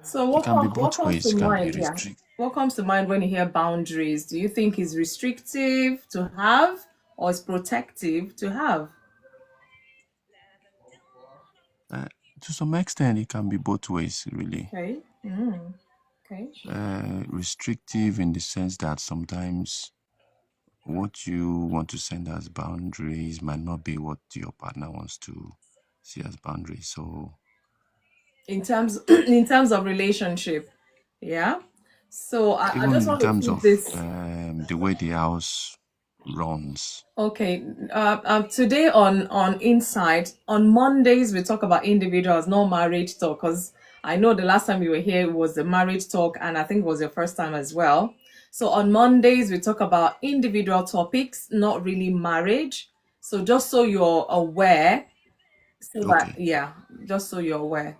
So It can be what both comes to ways. It can be mind? Yeah. restrict. What comes to mind when you hear boundaries? Do you think is restrictive to have or is protective to have? Uh, to some extent, it can be both ways, really. Okay. Okay. Restrictive in the sense that sometimes what you want to send as boundaries might not be what your partner wants to see as boundaries. So In terms in terms of relationship. Yeah. So I even just in want to terms put of this. the way the house runs. Okay. Today on Insight on Mondays we talk about individuals, no marriage talk. Because I know the last time you were here was the marriage talk, and I think it was your first time as well. So on Mondays we talk about individual topics, not really marriage. So just so you're aware, so that Okay. yeah, just so you're aware.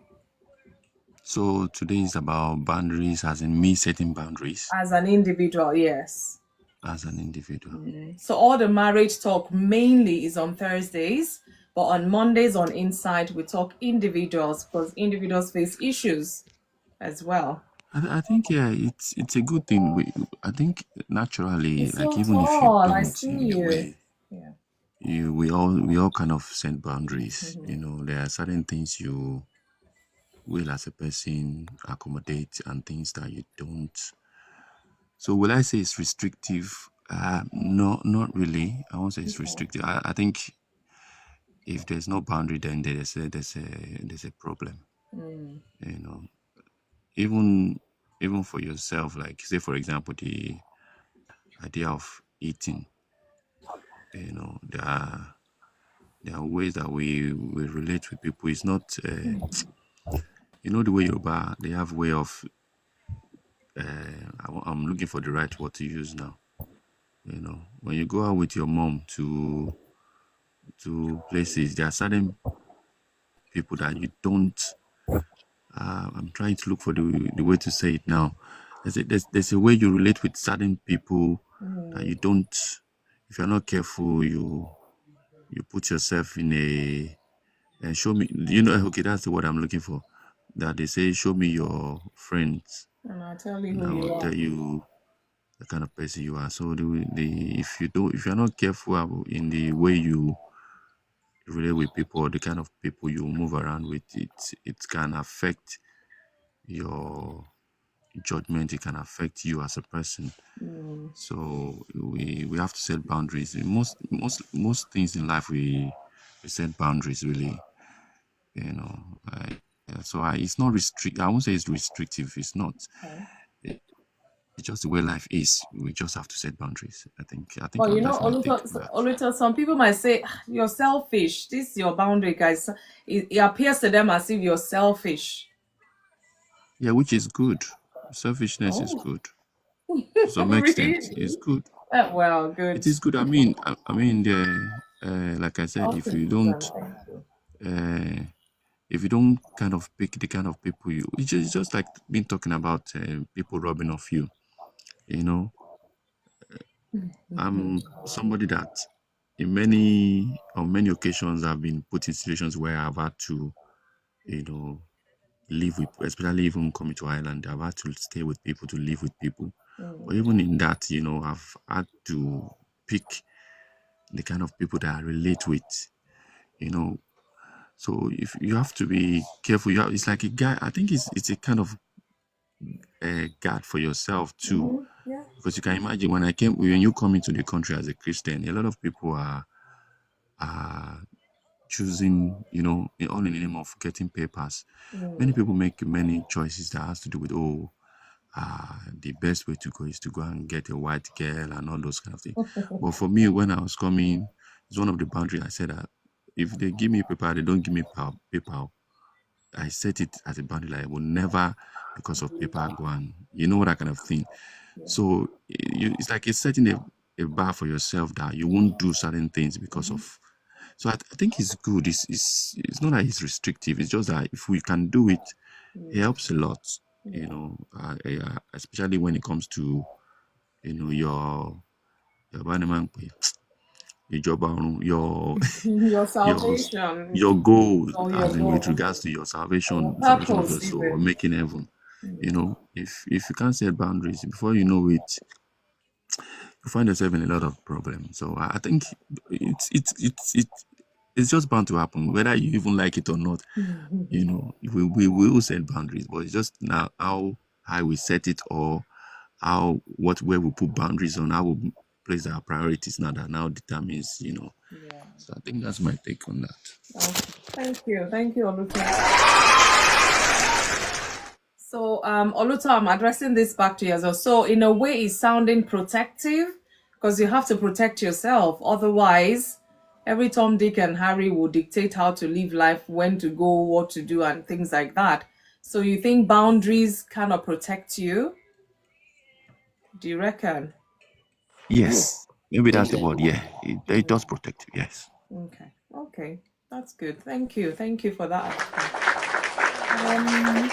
So today is about boundaries, as in me setting boundaries As an individual, yes. as an individual. So all the marriage talk mainly is on Thursdays, but on Mondays on Insight we talk individuals because individuals face issues as well. I think yeah, it's a good thing. I think naturally, It's like so even if you tall. I don't see in a you. way, Yeah. we all kind of set boundaries. There are certain things you will as a person accommodate and things that you don't. So will I say it's restrictive? No, not really. I won't say it's restrictive. I think if there's no boundary, then there's a problem. You know, even even for yourself, like say for example the idea of eating. There are ways that we relate with people. It's not the way Yoruba they have way of I'm looking for the right word to use now. When you go out with your mom to places, there are certain people that you don't. I'm trying to look for the way to say it now. There's a way you relate with certain people that you don't. If you're not careful, you put yourself in a and show me. Okay, that's the word I'm looking for. That they say, show me your friends, And I'll tell you and who I you will are. tell you the kind of person you are. So if you're not careful in the way you relate with people, or the kind of people you move around with, it can affect your judgment. It can affect you as a person. So we have to set boundaries. In most things in life, we set boundaries really. You know, it's not restrict. I won't say it's restrictive. It's not. Okay. It's just the way life is. We just have to set boundaries. I think But I'll you know, definitely take that. Oluto, some people might say, "Ah, you're selfish. This is your boundary, guys." It appears to them as if you're selfish. Yeah, which is good. Selfishness is Oh, good. To some extent, it's really? good. Well, It good. is good. I mean, like I said, Okay, Susan, thank you. uh, if you don't kind of pick the kind of people it's just like been talking about people robbing off you. You know, I'm somebody that on many occasions I've been put in situations where I've had to, you know, live with, especially even coming to Ireland, I've had to stay with people, to live with people. But even in that, I've had to pick the kind of people that I relate with, you know. So if you have to be careful, it's like a guy. I think it's a kind of guard for yourself too, Yeah. because you can imagine when you come into the country as a Christian, a lot of people are choosing, all in the name of getting papers. Many people make many choices that has to do with the best way to go is to go and get a white girl and all those kind of things. But for me, when I was coming, it's one of the boundaries. I said that if they give me paper, they don't give me paper. I set it as a boundary. Like I will never, because of paper, go and that kind of thing. So it's like it's setting a bar for yourself that you won't do certain things because of. So I think it's good. It's not that it's restrictive. It's just that if we can do it, it helps a lot. You know, especially when it comes to your ìjọba ọ̀run, Your your salvation your goal, or your as in with goal regards to your or your salvation of your purpose, soul, or even. making heaven. If you can't set boundaries, before you know it, you find yourself in a lot of problems. So I think it's just bound to happen, whether you even like it or not. We will set boundaries, but it's just now how high we set it, or where we put boundaries on, how we place our priorities now, that now determines. Yeah. So I think that's my take on that. Okay. Thank you, Oluto. So, Oluto, I'm addressing this back to you as well. So, in a way, it's sounding protective because you have to protect yourself. Otherwise, every Tom, Dick, and Harry will dictate how to live life, when to go, what to do, and things like that. So, you think boundaries cannot protect you? Do you reckon? Yes, maybe that's the Okay. word. Yeah, it does protect you. Yes. Okay, that's good. Thank you for that. Um,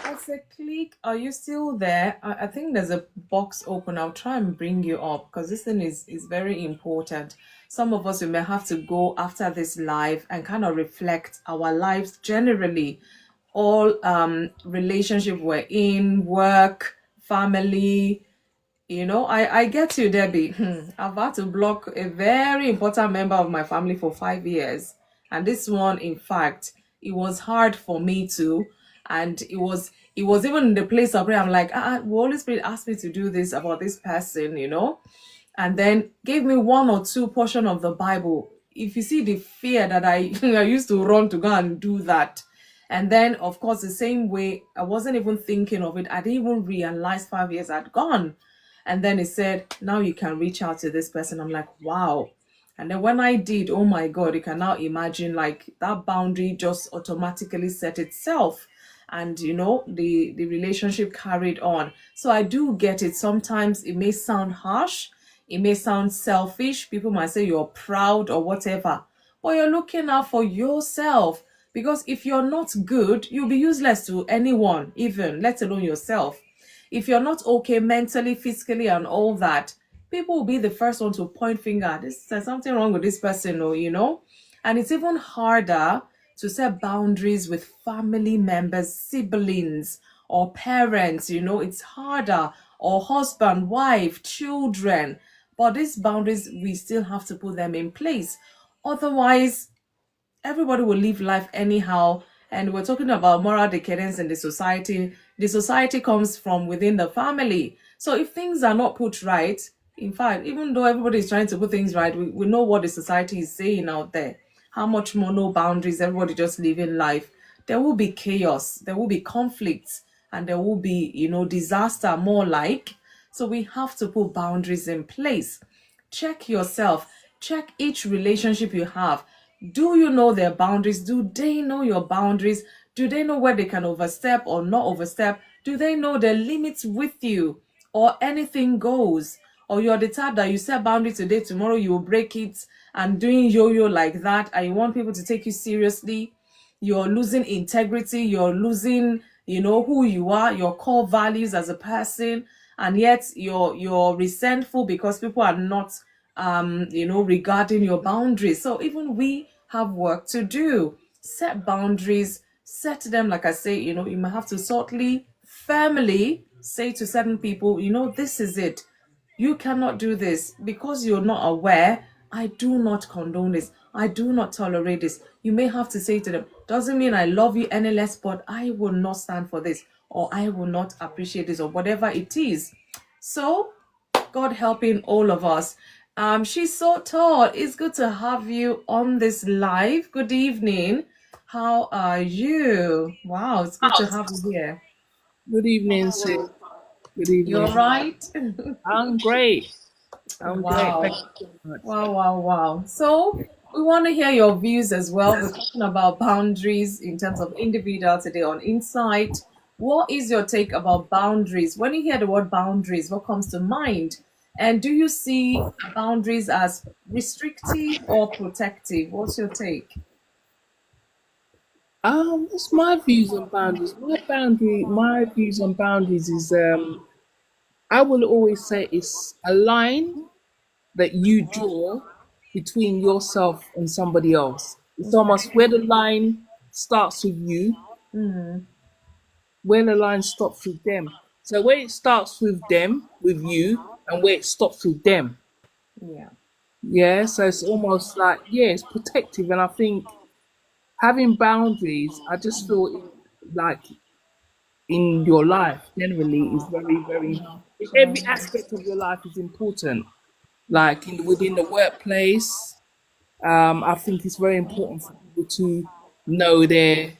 As a click, are you still there? I think there's a box open. I'll try and bring you up because this thing is very important. Some of us, we may have to go after this live and kind of reflect our lives generally, all relationship we're in, work, family. I get you, Debbie. I've had to block a very important member of my family for 5 years. And this one, in fact, it was hard for me to. And it was even in the place of prayer. I'm like, the Holy Spirit asked me to do this about this person. And then gave me one or two portion of the Bible. If you see the fear that I I used to run to go and do that. And then, of course, the same way, I wasn't even thinking of it. I didn't even realize 5 years had gone. And then it said, now you can reach out to this person. I'm like, wow. And then when I did, oh my God, you can now imagine like that boundary just automatically set itself. And the relationship carried on. So I do get it. Sometimes it may sound harsh, it may sound selfish. People might say you're proud or whatever, but you're looking out for yourself. Because if you're not good, you'll be useless to anyone, even let alone yourself. If you're not okay mentally, physically, and all that, people will be the first one to point finger. There's something wrong with this person, or. And it's even harder to set boundaries with family members, siblings, or parents. It's harder, or husband, wife, children. But these boundaries, we still have to put them in place. Otherwise, everybody will live life anyhow. And we're talking about moral decadence in the society comes from within the family. So if things are not put right, in fact, even though everybody is trying to put things right, we know what the society is saying out there. How much more no boundaries, everybody just living life. There will be chaos, there will be conflicts, and there will be disaster, more like. So we have to put boundaries in place. Check yourself. Check each relationship you have. Do you know their boundaries? Do they know your boundaries? Do they know where they can overstep or not overstep? Do they know their limits with you? Or anything goes? Or you're the type that you set boundary today, tomorrow you will break it, and doing yo-yo like that, and you want people to take you seriously? You're losing integrity, you're losing who you are, your core values as a person, and yet you're resentful because people are not regarding your boundaries. So even we have work to do. Set boundaries, set them, like I say, you might have to subtly, firmly say to certain people, this is it. You cannot do this because you're not aware. I do not condone this. I do not tolerate this. You may have to say to them, doesn't mean I love you any less, but I will not stand for this, or I will not appreciate this, or whatever it is. So, God helping all of us. She's so tall. It's good to have you on this live. Good evening. How are you? Wow, it's good to have you here. Good evening, sis. Good You're evening. right. I'm great. I'm great. Thank Wow. you so much. Wow. So we want to hear your views as well. We're talking about boundaries in terms of individual today on Insight. What is your take about boundaries? When you hear the word boundaries, what comes to mind? And do you see boundaries as restrictive or protective? What's your take? What's my views on boundaries? My views on boundaries is I will always say it's a line that you draw between yourself and somebody else. It's almost where the line starts with you, where the line stops with them. So where it starts with them, with you, and where it stops with them. Yeah. Yeah, so it's almost like, yeah, it's protective. And I think having boundaries, I just feel like in your life generally is very, very, in every aspect of your life is important. Like within the workplace, I think it's very important for people to know their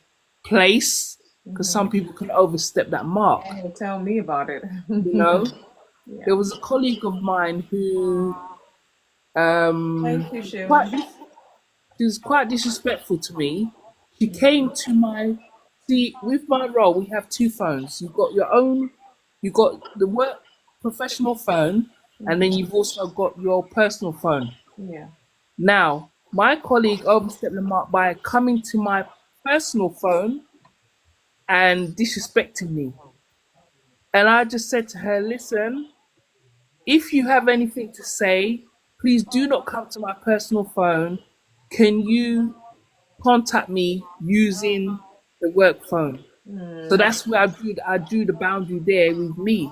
place because some people can overstep that mark. Oh, tell me about it. You know, Yeah. there was a colleague of mine who Thank you, quite Sheila. she was quite disrespectful to me. She came to my see with my role. We have two phones. You've got your own. You got the work professional phone, and then you've also got your personal phone. Yeah. Now, my colleague overstepped the mark by coming to my personal phone and disrespecting me. And I just said to her, listen, if you have anything to say, please do not come to my personal phone. Can you contact me using the work phone? So that's where I drew the boundary there with me.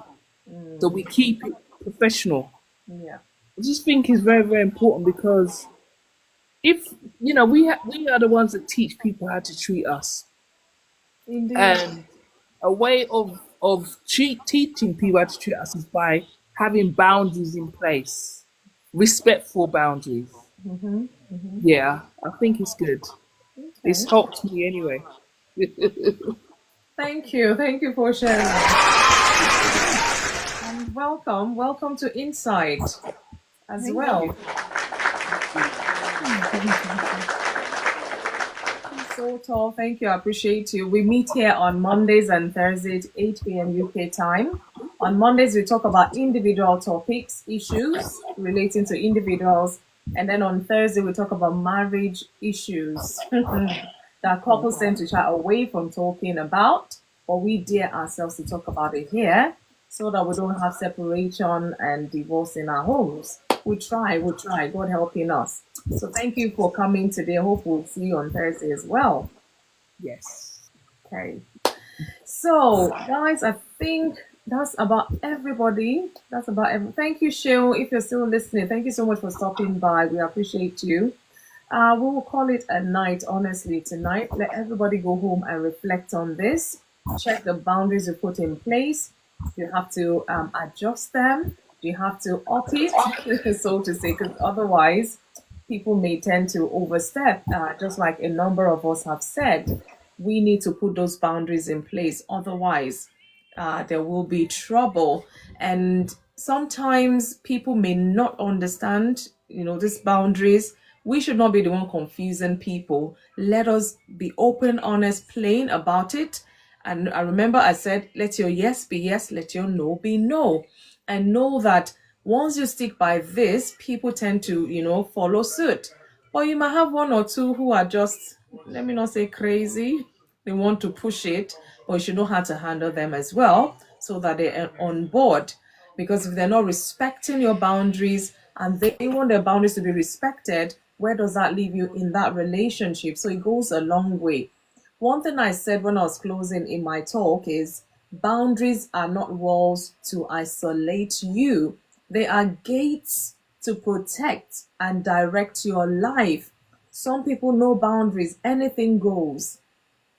So we keep it professional. Yeah. I just think it's very, very important because if we are the ones that teach people how to treat us, Indeed. and a way of teaching people how to treat us is by having boundaries in place, respectful boundaries. Yeah, I think it's good. Okay. It's helped me anyway. Thank you. Thank you for sharing. And welcome. Welcome to Insight as Thank well. you. So tall. Thank you. I appreciate you. We meet here on Mondays and Thursdays, 8 p.m. UK time. On Mondays, we talk about individual topics, issues relating to individuals. And then on Thursday, we talk about marriage issues that couples tend to shy away from talking about, but we dare ourselves to talk about it here so that we don't have separation and divorce in our homes. We try, God helping us. So thank you for coming today. Hope we'll see you on Thursday as well. Yes. Okay. So, guys, I think that's about everybody. That's about every. Thank you, Shil. If you're still listening, thank you so much for stopping by. We appreciate you. We will call it a night, honestly, tonight. Let everybody go home and reflect on this. Check the boundaries you put in place. You have to adjust them. You have to up it, so to say, because otherwise, people may tend to overstep, just like a number of us have said. We need to put those boundaries in place. Otherwise, there will be trouble. And sometimes people may not understand, these boundaries. We should not be the one confusing people. Let us be open, honest, plain about it. And I remember I said, let your yes be yes, let your no be no. And know that once you stick by this, people tend to, follow suit. But you might have one or two who are just, let me not say crazy. They want to push it, but you should know how to handle them as well so that they're on board. Because if they're not respecting your boundaries and they want their boundaries to be respected, where does that leave you in that relationship? So it goes a long way. One thing I said when I was closing in my talk is boundaries are not walls to isolate you, they are gates to protect and direct your life. Some people know boundaries, anything goes,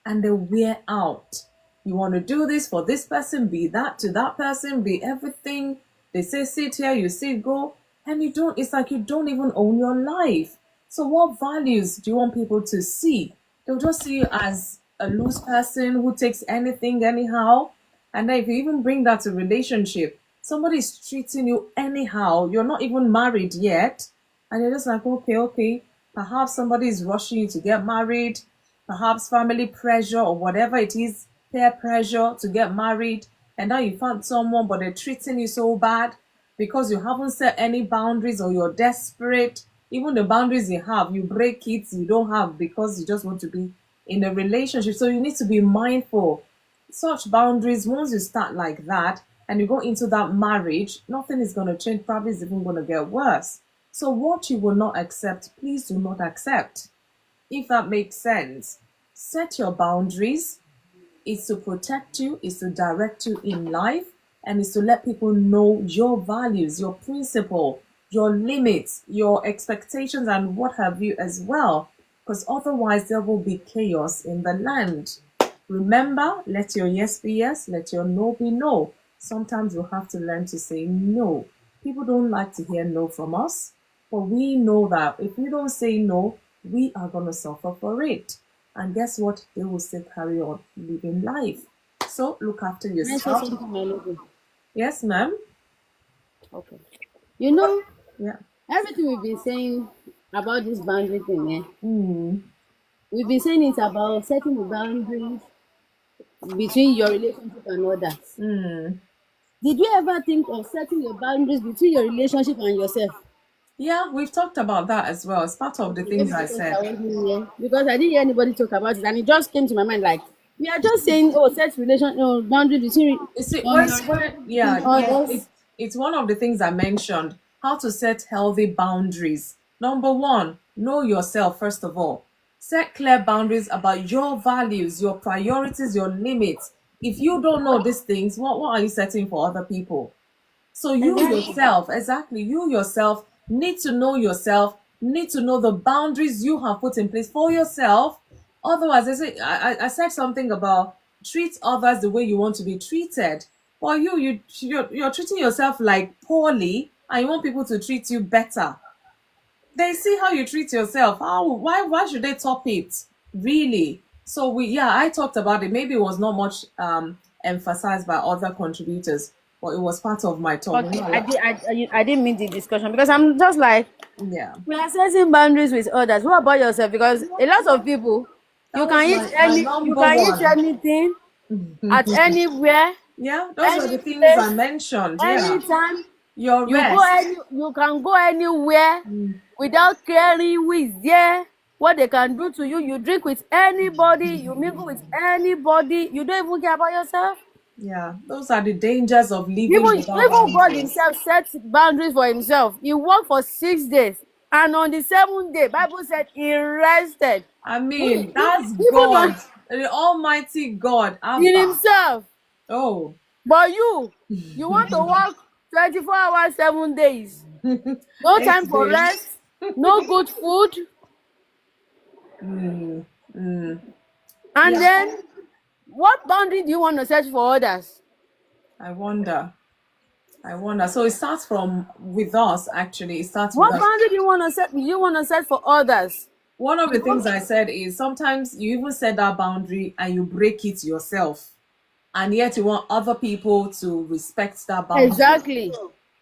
and they wear out. You want to do this for this person, be that to that person, be everything. They say sit here, you say go, and you don't, it's like you don't even own your life. So what values do you want people to see? They'll just see you as a loose person who takes anything anyhow. And then if you even bring that to relationship, somebody's treating you anyhow, you're not even married yet, and you're just like, okay, perhaps somebody is rushing you to get married, perhaps family pressure or whatever it is, peer pressure to get married, and now you found someone but they're treating you so bad because you haven't set any boundaries or you're desperate. Even the boundaries you have, you break it, you don't have because you just want to be in a relationship. So you need to be mindful. Such boundaries, once you start like that and you go into that marriage, nothing is going to change. Probably it's even going to get worse. So what you will not accept, please do not accept. If that makes sense, set your boundaries. It's to protect you, it's to direct you in life, and it's to let people know your values, your principle, your limits, your expectations, and what have you as well. Because otherwise, there will be chaos in the land. Remember, let your yes be yes, let your no be no. Sometimes you have to learn to say no. People don't like to hear no from us, but we know that if we don't say no, we are going to suffer for it. And guess what? They will still carry on living life. So look after Can I say yourself. something, my lady? Yes, ma'am. Okay. You know, Yeah. everything we've been saying about this boundary thing, Mm. we've been saying it's about setting the boundaries between your relationship and others. Mm. Did you ever think of setting your boundaries between your relationship and yourself? Yeah, we've talked about that as well. It's part of the Okay, things maybe I because said. I wasn't here. Because I didn't hear anybody talk about it, and it just came to my mind like we are just saying, oh, set relation, boundary between You see, your relationship yeah, and yeah, others. it's one of the things I mentioned. How to set healthy boundaries. Number one, know yourself first of all. Set clear boundaries about your values, your priorities, your limits. If you don't know these things, what are you setting for other people? So you Exactly. yourself, exactly, you yourself need to know yourself, need to know the boundaries you have put in place for yourself. Otherwise, I said something about treat others the way you want to be treated. But you're treating yourself like poorly, and you want people to treat you better. They see how you treat yourself. Why should they top it? Really? So I talked about it. Maybe it was not much emphasized by other contributors, but it was part of my talk. Okay, I didn't mean the discussion because I'm just like Yeah. we are setting boundaries with others. What about yourself? Because a lot of people, That was my you number can eat one. anything at anywhere, Yeah, those are any the things I place, mentioned. Yeah. anytime. Your rest. You can go anywhere without caring who is there, what they can do to you. You drink with anybody, you mingle with anybody, you don't even care about yourself. Yeah, those are the dangers of living without Even God boundaries. himself set boundaries for himself. He worked for 6 days, and on the seventh day, Bible said he rested. I mean, that's Even God, on the Almighty God, in Abba. himself. Oh, But you want to work 24 hours, 7 days. No time eight for days. rest, no good food. Mm, mm. And Yeah, then, what boundary do you want to set for others? I wonder. I wonder. So it starts from with us, actually. It starts with What us. boundary do you want to set? Do you want to set for others? One of the You things want I said is sometimes you even set that boundary and you break it yourself. And yet you want other people to respect that boundary. exactly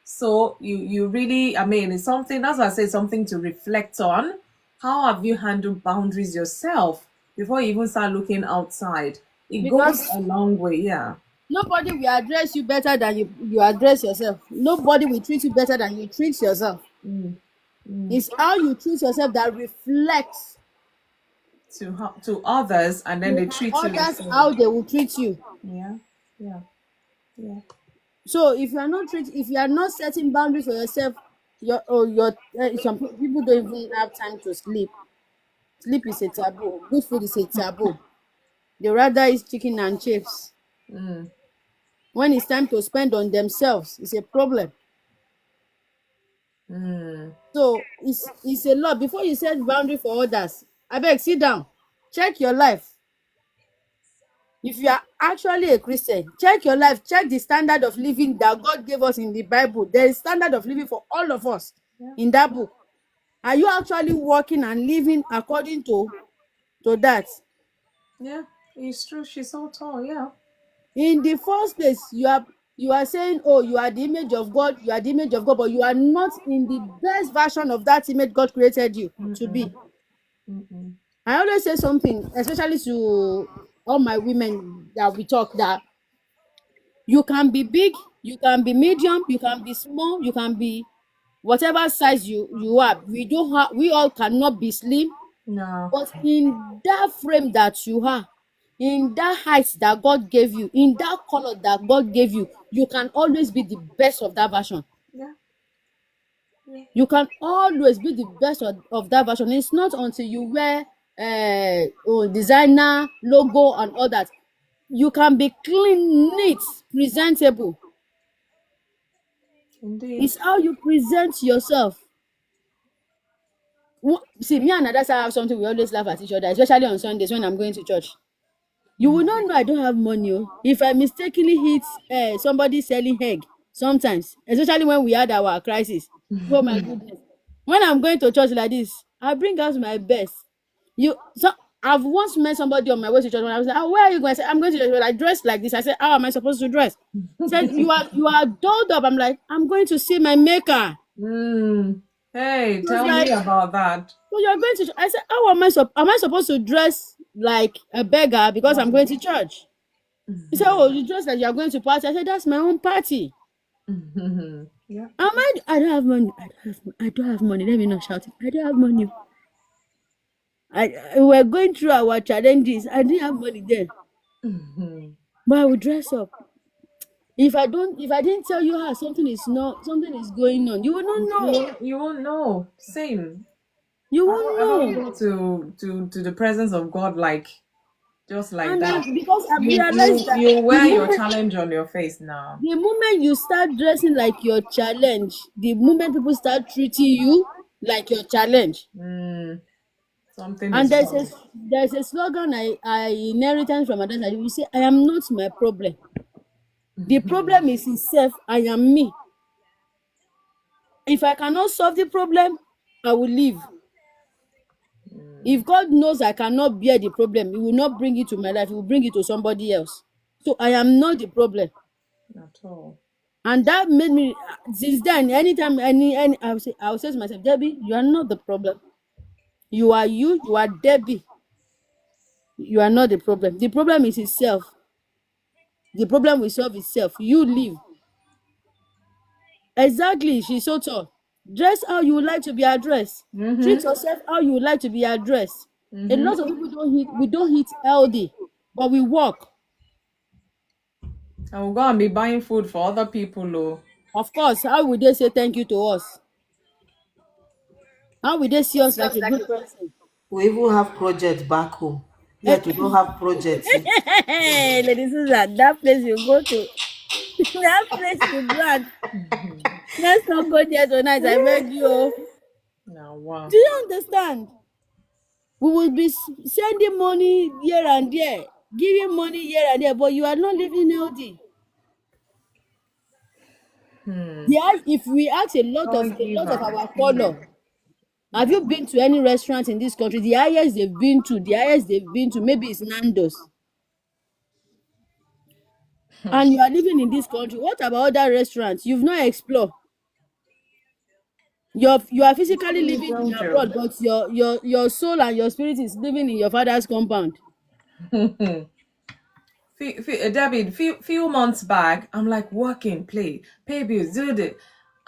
So you really, I mean, it's something, that's why I say something to reflect on. How have you handled boundaries yourself before you even start looking outside? It goes because a long way, yeah. nobody will address you better than you address yourself. Nobody will treat you better than you treat yourself. It's how you treat yourself that reflects To others, and then to they treat you the others same. how they will treat you. Yeah, yeah, yeah. So if you are not setting boundaries for yourself, some people don't even have time to sleep. Sleep is a taboo. Good food is a taboo. They rather eat chicken and chips. When it's time to spend on themselves, it's a problem. So it's a lot. Before you set boundary for others, abeg sit down, check your life. If you are actually a Christian, check your life, check the standard of living that God gave us in the Bible. There is standard of living for all of us in that book. Are you actually working and living according to that? Yeah, it's true. She's so tall, yeah. In the first place, you are saying, oh, you are the image of God, you are the image of God, but you are not in the best version of that image God created you to be. I always say something, especially to all my women that we talk, that you can be big, you can be medium, you can be small, you can be whatever size you are. We all cannot be slim, No. But in that frame that you are, in that height that God gave you, in that color that God gave you, you can always be the best of that version. Yeah. Yeah. You can always be the best of that version. It's not until you wear designer logo and all that. You can be clean, neat, presentable. Indeed. It's how you present yourself. See, me and Adasa have something we always laugh at each other, especially on Sundays when I'm going to church. You will not know I don't have money. Oh. If I mistakenly hit somebody selling egg, sometimes, especially when we had our crisis. Oh my goodness. When I'm going to church like this, I bring out my best. So I've once met somebody on my way to church when I was like, oh, where are you going? I said, I'm going to church. Well, I dressed like this. I said, how am I supposed to dress? He said, you are dolled up. I'm like, I'm going to see my maker. Hey, He was tell like, me about that. so you're going to church. I said, how am I supposed to dress like a beggar because I'm going to church? He said, oh, you dress like you're going to party. I said, that's my own party. Yeah. I don't have money. I don't have money. Let me not shout it. I don't have money. We're going through our challenges. I didn't have money then. But I will dress up. If I didn't tell you how something is going on, you will not know. You won't know. Same. You I don't won't know. go to the presence of God like just like And that. then because I've You realized you that you wear your challenge on your face now. the moment you start dressing like your challenge, the moment people start treating you like your challenge. Something And is wrong. there's a slogan I inherited from others. You say, I am not my problem. The problem is himself. I am me. If I cannot solve the problem, I will leave. If God knows I cannot bear the problem, He will not bring it to my life. He will bring it to somebody else. So I am not the problem. At all. And that made me, since then, anytime, I will say to myself, Debbie, you are not the problem. You are Debbie. You are not the problem. The problem is itself. The problem will solve itself. You leave. Exactly. She's so tall. Dress how you would like to be addressed. Treat yourself how you would like to be addressed. A lot of people don't eat healthy, but we walk. I will go and be buying food for other people, oh. Of course, how would they say thank you to us? How would they see us like a good person? We even have projects back home. Eh, Yet we don't have projects here. Lady Susan, that place you go to, that place you go and let's not go there tonight. I beg you. Oh. Now, wow. Do you understand? We will be sending money here and there, giving money here and there, but you are not living healthy. If we ask a lot Don't give of up. our color, have you been to any restaurant in this country? The highest they've been to, maybe it's Nando's. And you are living in this country. What about other restaurants? You've not explored. You are physically living in Jojo. abroad, but your soul and your spirit is living in your father's compound. David, few months back, I'm like working, pay bills, do it.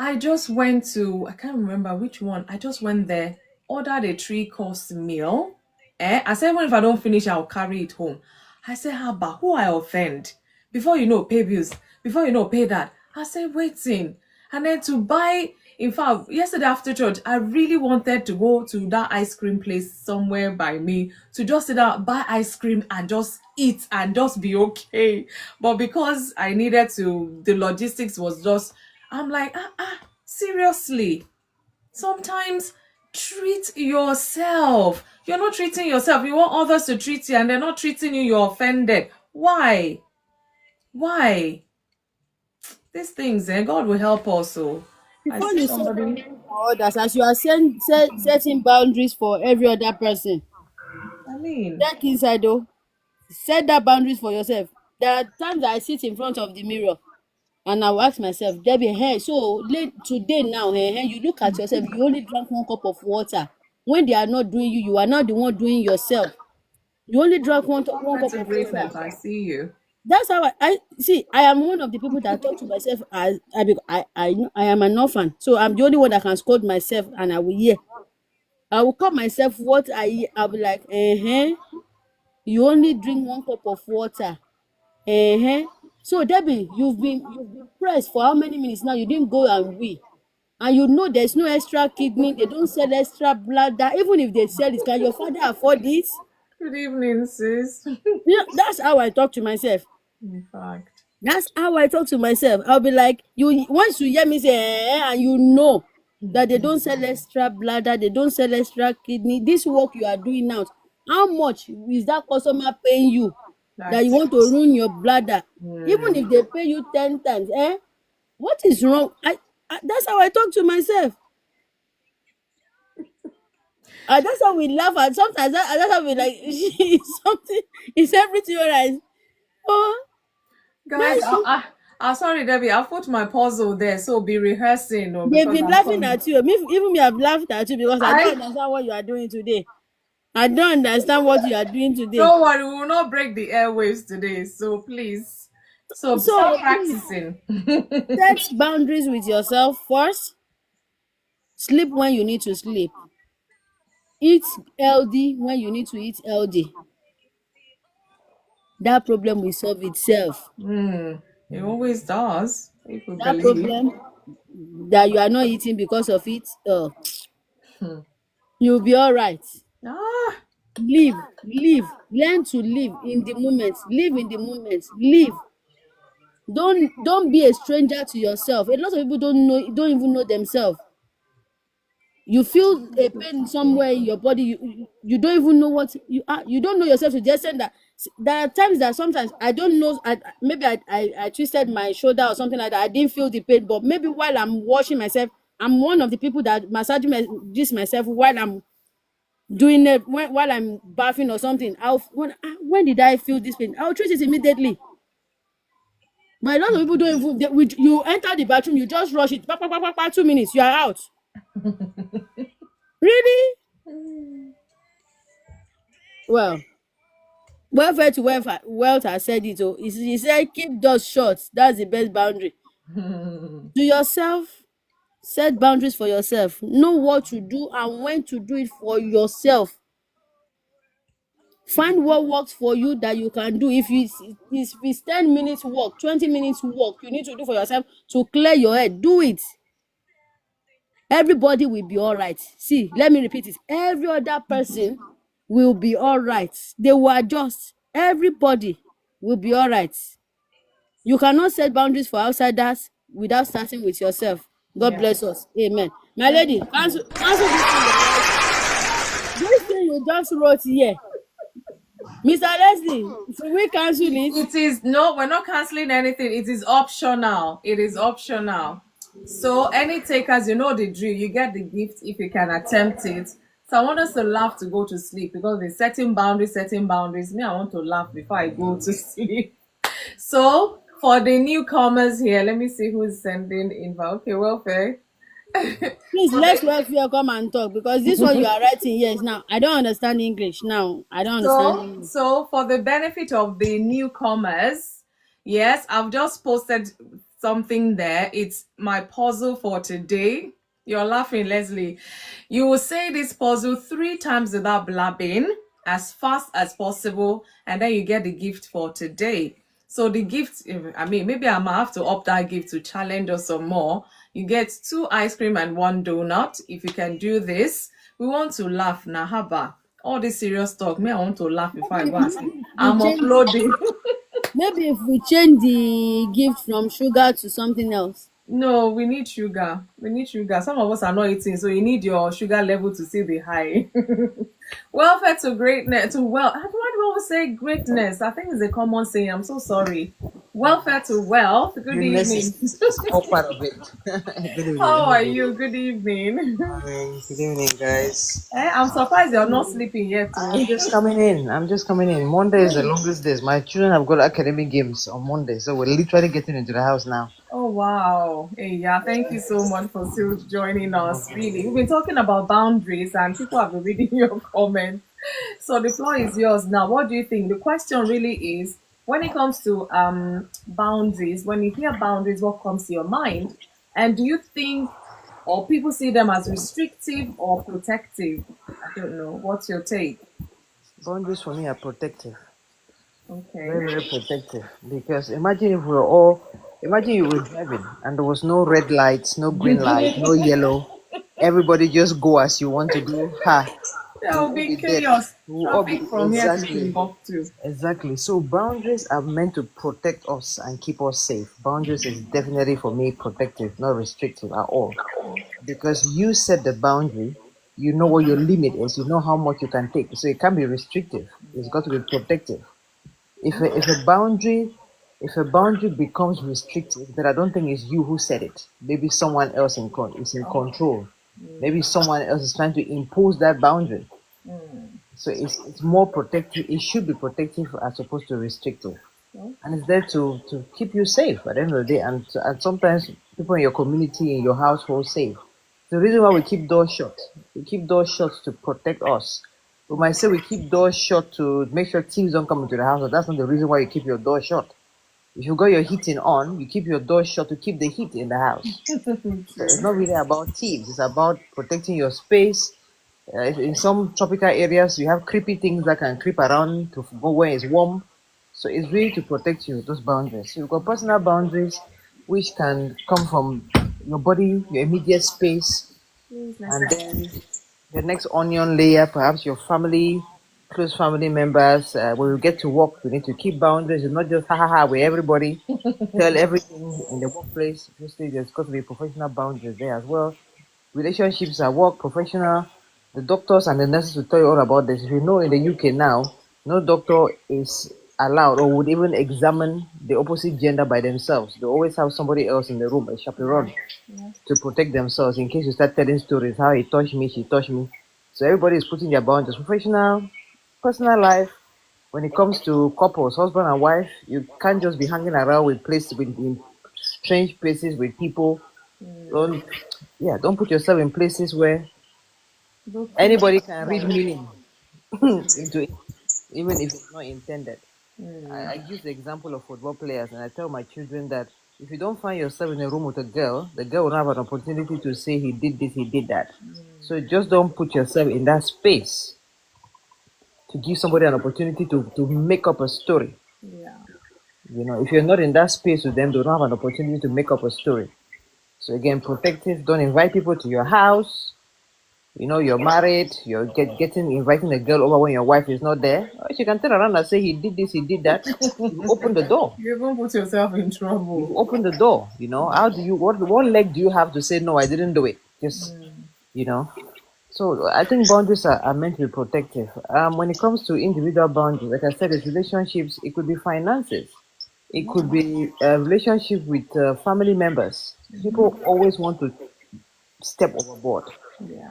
I just went to, I can't remember which one. I just went there, ordered a 3-course meal. I said, even if I don't finish, I'll carry it home. I said, Haba, who I offend? Before you know, pay bills. Before you know, pay that. I said, waiting. And then to buy, in fact, yesterday after church, I really wanted to go to that ice cream place somewhere by me to just sit down, buy ice cream and just eat and just be okay. But because I needed to, the logistics was just, I'm like, seriously. Sometimes treat yourself. You're not treating yourself. You want others to treat you and they're not treating you, you're offended. Why? These things, God will help us. So I Before see you set somebody. boundaries for others, as you are setting boundaries for every other person, I mean, check inside though. Set that boundaries for yourself. There are times I sit in front of the mirror and I will ask myself, Debbie, hey, so late today now, you look at yourself, you only drank 1 cup of water. When they are not doing you, you are not the one doing yourself. You only drank one cup to of water. greatness. I see you. That's how I see. I am one of the people that talk to myself as I am an orphan, so I'm the only one that can scold myself, and I will hear. I will call myself what I'll be like, you only drink 1 cup of water. So Debbie, you've been pressed for how many minutes now? You didn't go and wee. And you know there's no extra kidney, they don't sell extra bladder. Even if they sell it, can your father afford it? Good evening, sis. That's how I talk to myself. In fact. That's how I talk to myself. I'll be like, you once you hear me say and you know that they don't sell extra bladder, they don't sell extra kidney. This work you are doing now, how much is that customer paying you that you That's want to ruin your bladder? Even hmm. if they pay you 10 times, what is wrong? That's how I talk to myself. That's how we laugh at sometimes. That's how we like it's something. It's everything alright. Oh, Guys, that's sorry, Debbie. I'll put my puzzle there, so be rehearsing, no, they've because been I'm laughing coming. at you. Even me, I've laughed at you because I don't I understand what you are doing today. I don't understand what you are doing today. don't worry, we will not break the airwaves today, so please. So start So please practicing. set boundaries with yourself first. Sleep when you need to sleep. Eat healthy when you need to eat healthy. That problem will solve itself. It always does, if we That believe. problem that you are not eating because of it, you'll be all right. Ah, Live, learn to live in the moment. Live in the moment. Live. Don't be a stranger to yourself. A lot of people don't even know themselves. You feel a pain somewhere in your body, you don't even know what you are. You don't know yourself to the extent that there are times that sometimes I don't know. Maybe I twisted my shoulder or something like that. I didn't feel the pain, but maybe while I'm washing myself, I'm one of the people that massaging this myself while I'm doing it, while I'm bathing or something. When did I feel this pain? I'll treat it immediately. But a lot of people don't even you enter the bathroom, you just rush it, 2 minutes, you are out. Really? Well, welfare to wealth has said it. Oh, he said keep doors shut. That's the best boundary. To yourself, set boundaries for yourself. Know what to do and when to do it for yourself. Find what works for you that you can do. If it's 10 minutes work, 20 minutes work, you need to do for yourself to clear your head. Do it. Everybody will be all right. See, let me repeat it. Every other person will be all right. They will adjust. Everybody will be all right. You cannot set boundaries for outsiders without starting with yourself. God yeah. bless us. Amen. My Thank lady, you. cancel this thing you're writing. This thing you just wrote here. Mr. Leslie, should we cancel it? It is no, we're not canceling anything. It is optional. It is optional. So any takers, you know the drill. You get the gift if you can attempt it. So I want us to laugh to go to sleep because we're setting boundaries, setting boundaries. Me, I want to laugh before I go to sleep. So for the newcomers here, let me see who's sending invite. Okay, welfare. Please, For let's the welfare come and talk because this one you are writing here is now. I don't understand English now. I don't understand English. So for the benefit of the newcomers, yes, I've just posted something there. It's my puzzle for today. You're laughing, Leslie. You will say this puzzle 3 times without blabbing, as fast as possible, and then you get the gift for today. So the gift, I mean, maybe I might have to up that gift to challenge us some more. You get 2 ice cream and 1 donut. If you can do this, we want to laugh. Nahaba. All this serious talk. Me, I want to laugh before I go and sleep. We I'm change. uploading. Maybe if we change the gift from sugar to something else. No, we need sugar. We need sugar. Some of us are not eating, so you need your sugar level to see the high. Welfare to greatness. Why do I always say greatness? I think it's a common saying. I'm so sorry. Welfare to wealth. Good Goodness evening. is all part of it. Good How evening. are you? Good evening. Good evening, guys. I'm surprised you're not sleeping yet. I'm Too. just coming in. I'm just coming in. Monday is the longest days. My children have got academic games on Monday, so we're literally getting into the house now. Oh wow. Hey, yeah, thank you so much for still joining No us. Really. We've problem. been talking about boundaries and people have been reading your comments. So the floor is yours now. What do you think? The question really is when it comes to boundaries, when you hear boundaries, what comes to your mind? And do you think or people see them as restrictive or protective? I don't know. What's your take? Boundaries for me are protective. Okay. Very, very protective. Because imagine you were driving and there was no red lights, no green light, no yellow. Everybody just go as you want to go. Ha! There We'll will all be be dead. chaos. We'll all be Traffic from here to exactly. Timbuktu. Exactly. So boundaries are meant to protect us and keep us safe. Boundaries is definitely for me protective, not restrictive at all. Because you set the boundary, you know what your limit is, you know how much you can take. So it can't be restrictive. It's got to be protective. If a boundary becomes restrictive, then I don't think it's you who set it. Maybe someone else is in control. Maybe someone else is trying to impose that boundary. So it's more protective. It should be protective as opposed to restrictive, and it's there to keep you safe at the end of the day, and sometimes people in your community, in your household, safe. The reason why we keep doors shut, we keep doors shut to protect us. We might say we keep doors shut to make sure thieves don't come into the house, but that's not the reason why you keep your door shut. If you got your heating on, you keep your door shut to keep the heat in the house. So it's not really about thieves, it's about protecting your space. In some tropical areas, you have creepy things that can creep around to go where it's warm. So it's really to protect you, those boundaries. So you've got personal boundaries, which can come from your body, your immediate space, and then the next onion layer, perhaps your family, close family members. When we get to work, we need to keep boundaries. It's not just ha ha ha where everybody tell everything in the workplace. Obviously, there's got to be professional boundaries there as well. Relationships at work, professional. The doctors and the nurses will tell you all about this. If you know in the UK now, no doctor is allowed or would even examine the opposite gender by themselves. They always have somebody else in the room, a chaperone, to protect themselves in case you start telling stories how he touched me, she touched me. So everybody is putting their boundaries. Professional, personal life. When it comes to couples, husband and wife, you can't just be hanging around with places with in strange places with people. Don't don't put yourself in places where anybody can read meaning into it, even if it's not intended. I use the example of football players, and I tell my children that if you don't find yourself in a room with a girl, the girl will not have an opportunity to say he did this, he did that. So just don't put yourself in that space to give somebody an opportunity to make up a story. Yeah. If you're not in that space with them, they don't have an opportunity to make up a story. So again, protective. Don't invite people to your house. You're married. You're getting inviting a girl over when your wife is not there. She can turn around and say he did this, he did that. You open the door. You even put yourself in trouble. You open the door. How do you? What leg do you have to say no? I didn't do it. Just you know. So I think boundaries are meant to be protective. When it comes to individual boundaries, like I said, it's relationships. It could be finances. It could be a relationship with family members. People always want to step overboard. Yeah.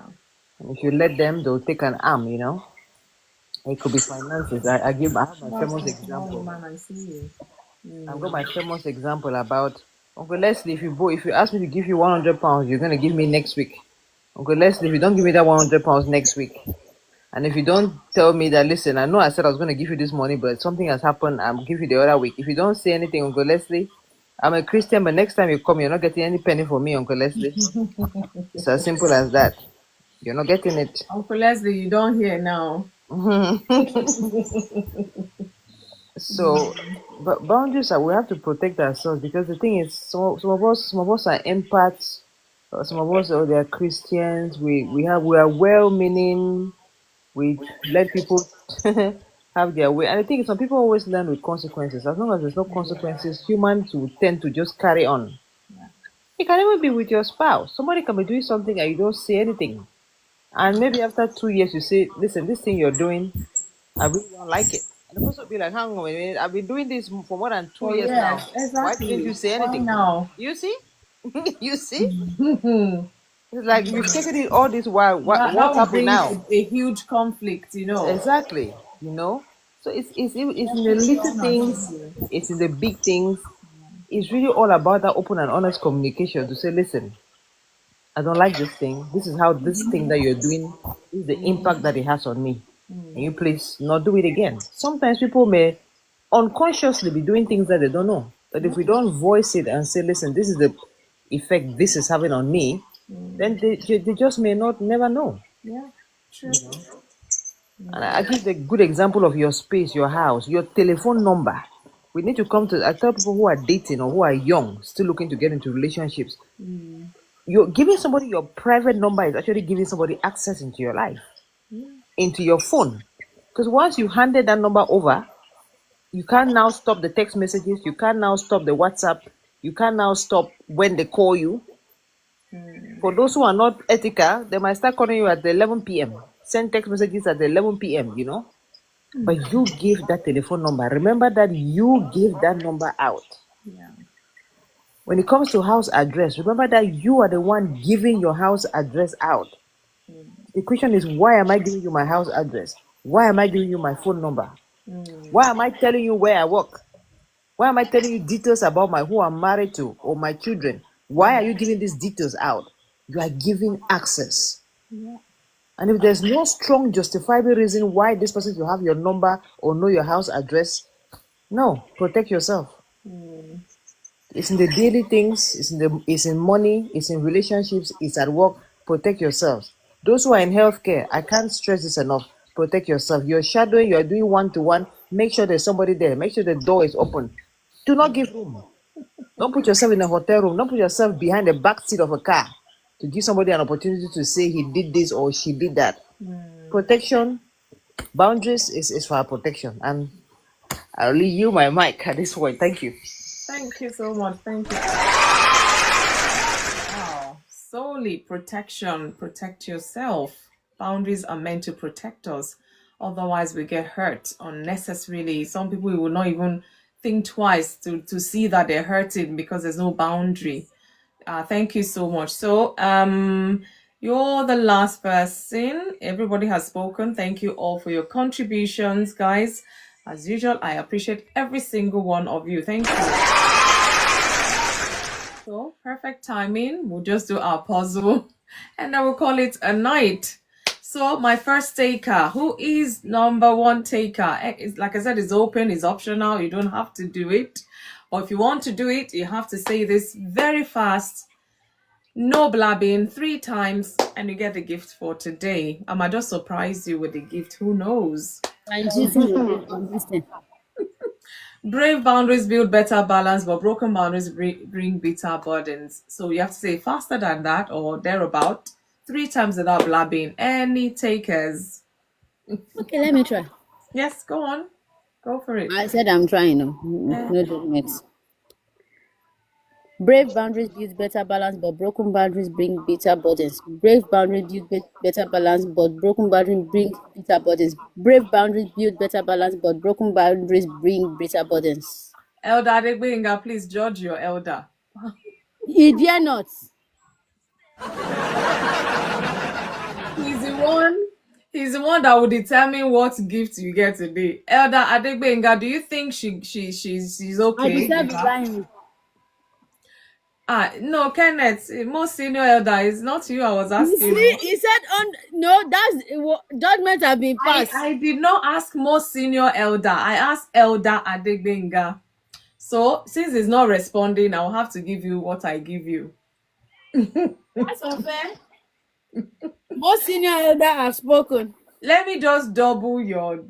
And if you let them, they'll take an arm. It could be finances. I have my famous example. Man, I see you. I've got my famous example about Uncle Leslie. If you ask me to give you £100, you're gonna give me next week. Uncle Leslie, if you don't give me that £100 next week, and if you don't tell me that, listen, I know I said I was gonna give you this money, but something has happened, I'll give you the other week. If you don't say anything, Uncle Leslie, I'm a Christian, but next time you come, you're not getting any penny from me, Uncle Leslie. It's as simple as that. You're not getting it. Uncle Leslie, you don't hear now. So, but boundaries we have to protect ourselves, because the thing is, some of us are empaths, some of us they are Christians. We are well-meaning. We let people have their way, and I think some people always learn with consequences. As long as there's no consequences, humans will tend to just carry on. It can even be with your spouse. Somebody can be doing something and you don't say anything, and maybe after 2 years you say, "Listen, this thing you're doing, I really don't like it." And the person will be like, "Hang on a minute, I've been doing this for more than 2 years now. Yes, Why didn't exactly. you say Why anything?" now? You see? You see? It's like you've taken it all this while. That What's would happening bring now? a huge conflict. Exactly. So it's in the Definitely little things, understand you. it's in the big things. It's really all about that open and honest communication to say, listen, I don't like this thing. This is how this thing that you're doing, this is the impact that it has on me. Can you please not do it again? Sometimes people may unconsciously be doing things that they don't know. But if we don't voice it and say, listen, this is the effect this is having on me, then they just may not never know. Yeah. You know. And I give the good example of your space, your house, your telephone number. We need to come to. I tell people who are dating or who are young, still looking to get into relationships. You're giving somebody your private number is actually giving somebody access into your life, into your phone. Because once you handed that number over, you can't now stop the text messages. You can't now stop the WhatsApp. You can't now stop when they call you. For those who are not ethical, they might start calling you at the 11 p.m. Send text messages at the 11 p.m. You know, but you give that telephone number. Remember that you give that number out. Yeah. When it comes to house address, remember that you are the one giving your house address out. The question is, why am I giving you my house address? Why am I giving you my phone number? Why am I telling you where I work? Why am I telling you details about my who I'm married to or my children? Why are you giving these details out? You are giving access. And if there's no strong justifiable reason why this person should have your number or know your house address, no, protect yourself. It's in the daily things, it's in money, it's in relationships, it's at work. Protect yourselves. Those who are in healthcare, I can't stress this enough. Protect yourself. You're shadowing, you're doing one-to-one. Make sure there's somebody there. Make sure the door is open. Do not give room. Don't put yourself in a hotel room. Don't put yourself behind the back seat of a car to give somebody an opportunity to say he did this or she did that. Protection, boundaries is for our protection. And I'll leave you my mic at this point. Thank you. Thank you so much. Thank you. Wow. Solely protection. Protect yourself. Boundaries are meant to protect us. Otherwise, we get hurt unnecessarily. Some people will not even think twice to see that they're hurting because there's no boundary. Thank you so much. So, you're the last person. Everybody has spoken. Thank you all for your contributions, guys. As usual, I appreciate every single one of you. Thank you. So, perfect timing. We'll just do our puzzle and then we'll call it a night. So, my first taker, who is number one taker? It's, like I said, it's open, it's optional. You don't have to do it. Or if you want to do it, you have to say this very fast. No blabbing 3 times and you get the gift for today. I might just surprise you with the gift. Who knows? And listen. Brave boundaries build better balance, but broken boundaries bring bitter burdens. So you have to say faster than that or thereabout 3 times without blabbing. Any takers? Okay, let me try. Yes, go on. Go for it. I said I'm trying. No judgment. Brave boundaries build better balance, but broken boundaries bring bitter burdens. Brave boundaries build better balance, but broken boundaries bring bitter burdens. Brave boundaries build better balance, but broken boundaries bring bitter burdens. Elder Adegbenga, please judge your elder. He dare not. He's the one that will determine what gift you get today. Elder Adegbenga, do you think she's okay? I deserve to buy him. No, Kenneth, most senior elder is not you. I was asking. You see, he said no, that's judgment have been passed. I did not ask most senior elder. I asked Elder Adegbenga. So since he's not responding, I'll have to give you what I give you. That's unfair. Most senior elder have spoken. Let me just double your,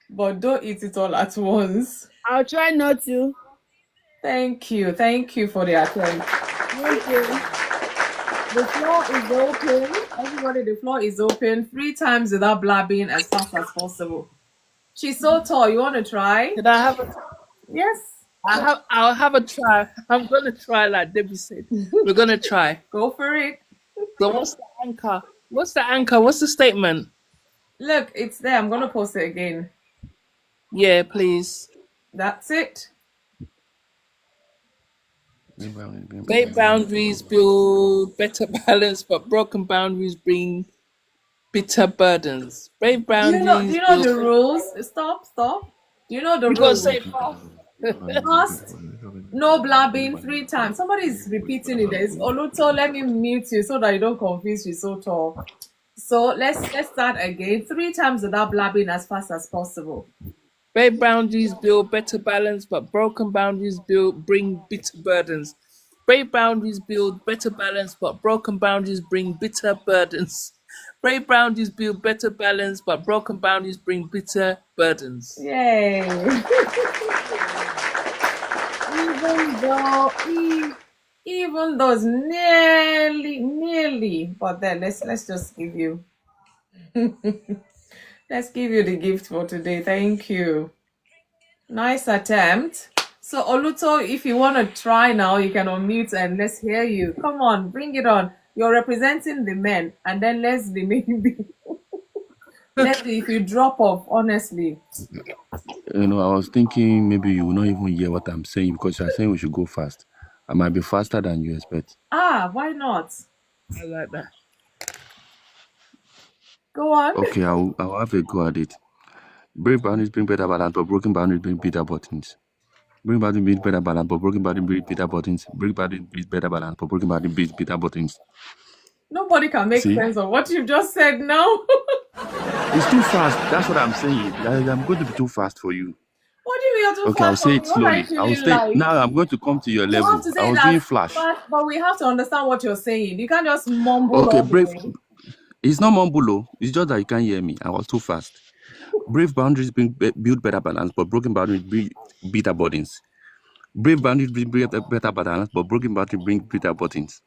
but don't eat it all at once. I'll try not to. Thank you for the attempt. Thank you. The floor is open. Everybody, the floor is open 3 times without blabbing as fast as possible. She's so tall. You want to try? Did I have a Yes. I'll have a try. I'm gonna try, like Debbie said. We're gonna try. Go for it. So what's the anchor? What's the anchor? What's the statement? Look, it's there. I'm gonna post it again. Yeah, please. That's it. Great boundaries build better balance, but broken boundaries bring bitter burdens. Brave boundaries. Do you know the rules? Stop. Do you know the You gotta rules? say fast. Fast, no blabbing 3 times. Somebody is repeating it. There's Oluto. Let me mute you so that you don't confuse you so tall. So let's start again. 3 times without blabbing as fast as possible. Brave boundaries build better balance, but broken boundaries bring bitter burdens. Brave boundaries build better balance, but broken boundaries bring bitter burdens. Brave boundaries build better balance, but broken boundaries bring bitter burdens. Yay. even though it's nearly, but then let's just give you let's give you the gift for today. Thank you. Nice attempt. So Oluto, if you want to try now, you can unmute and let's hear you. Come on, bring it on. You're representing the men, and then let's be maybe let's see if you drop off, honestly. You know, I was thinking maybe you will not even hear what I'm saying because you are saying we should go fast. I might be faster than you expect. Why not? I like that. Go on. Okay, I'll have a go at it. Brave boundaries bring better balance, but broken boundaries bring bitter buttons. Bring boundaries bring better balance, but broken boundaries bring bitter buttons. Bring boundaries bring better balance, but broken boundaries bring bitter buttons. Nobody can make See? sense of what you've just said now. It's too fast. That's what I'm saying. I'm going to be too fast for you. What do you mean you're too Okay, I'll fast say for it me? What are you slowly. I'll feeling stay. like? Now I'm going to come to your You level. have to I say was that doing flash. but we have to understand what you're saying. You can't just mumble Okay, all the brave. way. It's not mumble. It's just that you can't hear me. I was too fast. Brave boundaries build better balance, but broken boundaries bring bitter burdens. Brave boundaries bring better balance, but broken boundaries bring bitter burdens.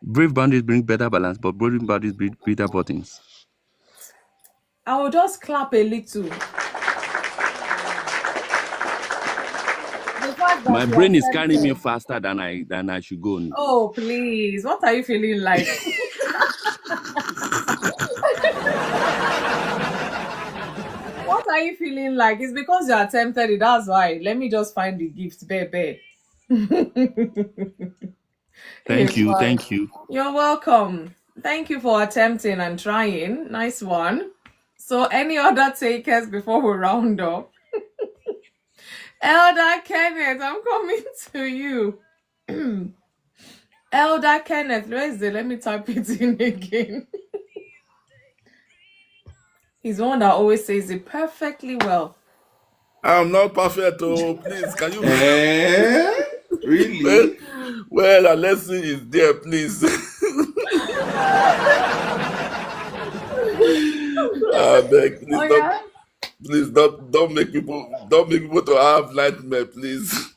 Brave boundaries bring better balance, but broken boundaries bring bitter burdens. I will just clap a little. My brain is carrying me faster than I should go. Oh, please. What are you feeling like? What are you feeling like? It's because you attempted it. That's why. Let me just find the gift, baby. Thank you. You're welcome. Thank you for attempting and trying. Nice one. So, any other takers before we round up? Elder Kenneth, I'm coming to you. Elder Kenneth, let me type it in again. He's the one that always says it perfectly well. I'm not perfect, oh, please, can you? Really? Well, Alessi is there, please. I beg, please don't make people to have nightmare, please.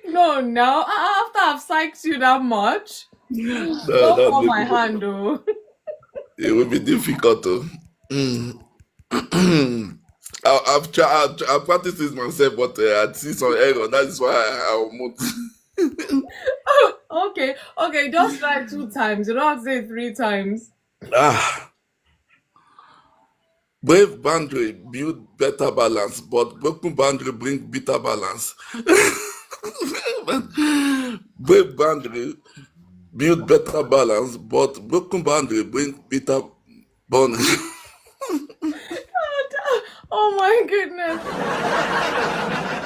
No, now after I've psyched you that much, No, don't don't hold make my people. hand, though. It will be difficult. I've practiced this myself, but I see some error. That is why I'll move. Okay, just try 2 times. You don't have to say 3 times. Brave boundary build better balance, but broken boundary bring bitter balance. Brave boundary build better balance, but broken boundary bring bitter bond. Oh my goodness.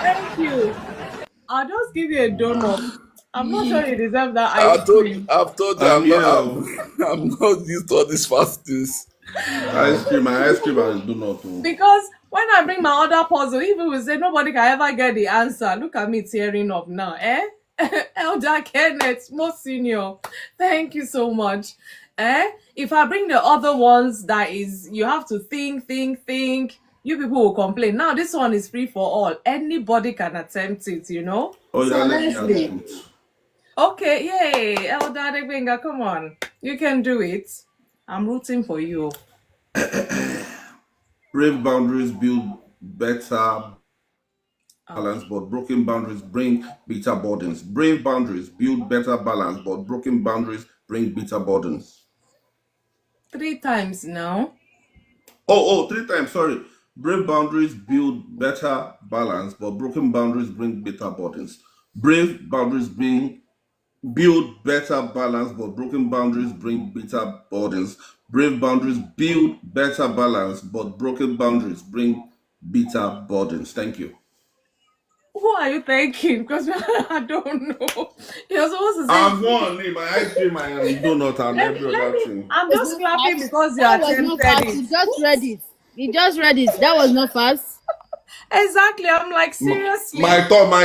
Thank you. I'll just give you a donut. I'm not sure you deserve that ice cream. I've told you I'm not used to all these fast things. Ice cream and donut. Because when I bring my other puzzle, even we say nobody can ever get the answer. Look at me tearing up now, eh? Elder Kenneth, most senior. Thank you so much. If I bring the other ones, that is, you have to think. You people will complain. Now this one is free for all. Anybody can attempt it, you know. Oh, so yeah, let's Okay, yay, Elder Adegbenga, come on. You can do it. I'm rooting for you. Brave boundaries build better balance, but broken boundaries bring bitter burdens. Brave boundaries build better balance, but broken boundaries bring bitter burdens. 3 times now. Oh, 3 times, sorry. Brave boundaries build better balance, but broken boundaries bring bitter burdens. Brave boundaries build better balance, but broken boundaries bring bitter burdens. Brave boundaries build better balance, but broken boundaries bring bitter burdens. Thank you. Who are you thanking? Because I don't know. You're supposed to say. I've won my ice cream and donut and every other thing. I'm just clapping because you That was not fast. attempted You it. just read it. You just read it. That was not fast. Exactly. I'm like, seriously. My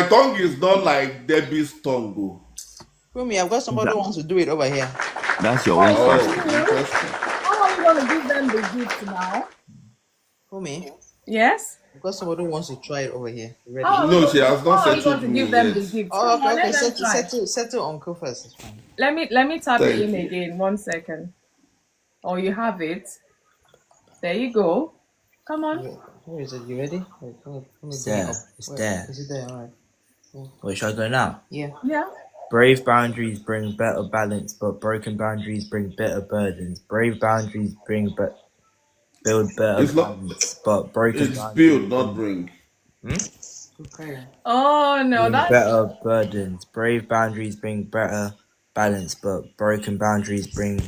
tongue is not like Debbie's tongue, though. Fumi, I've got somebody That, who wants to do it over here. that's your Oh, own is it Oh, fasting. you? interesting. How are you going to give them the gift now? Fumi, Yes? I've got somebody who wants to try it over here. You ready? No, she has not How are we going settled to give me them yet. the gift? Oh, Come okay, on, okay. let them Settle, try. settle, settle Uncle first. It's fine. Let me tap it Thank in you. again. 1 second. Oh, you have it. There you go. Come on. Where is it? You ready? Wait, let me It's bring it there. up. It's Where there. is it there? All right. Wait, should I go now? Yeah. Yeah. Brave boundaries bring better balance, but broken boundaries bring bitter burdens. Brave boundaries build better It's not. balance, but broken It's boundaries build, not bring bring. Okay. Oh no, bring that's better burdens. Brave boundaries bring better balance, but broken boundaries bring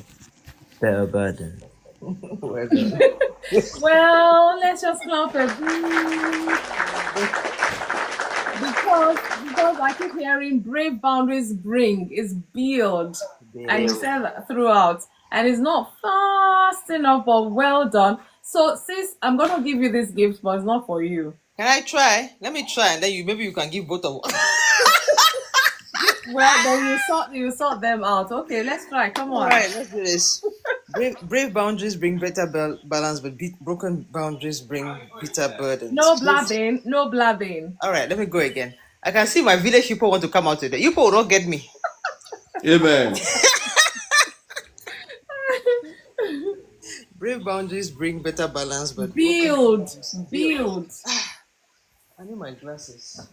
bitter burdens. Well done. well. Let's just clap a bit because I keep hearing brave boundaries bring is build, and you said that throughout, and it's not fast enough, but well done. So, sis, I'm gonna give you this gift, but it's not for you. Can I try? Let me try, and then maybe you can give both of us. Well, then you sort them out. Okay, let's try. Come All on. right, let's do this. Brave boundaries bring better balance, but broken boundaries bring bitter burdens. No blabbing. No blabbing. All right, let me go again. I can see my village people want to come out today. You people will not get me. Amen. Brave boundaries bring better balance, but broken Build. boundaries Build. I need my glasses.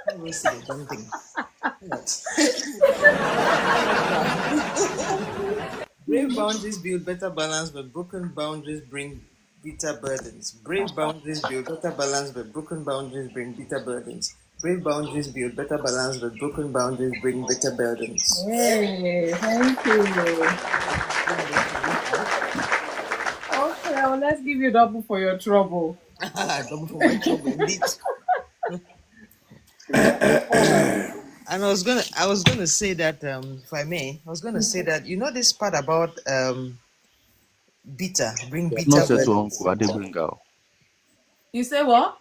I don't see the damn thing. Brave boundaries build better balance, but broken boundaries bring bitter burdens. Brave boundaries build better balance, but broken boundaries bring bitter burdens. Brave boundaries build better balance, but broken boundaries bring bitter burdens. Hey, thank you. Okay, well, let's give you double for your trouble. Double for my trouble, indeed. And I was gonna say that, if I may, I was gonna say that this part about bitter bring You have bitter not said to burdens. Uncle Adebringao. You say what?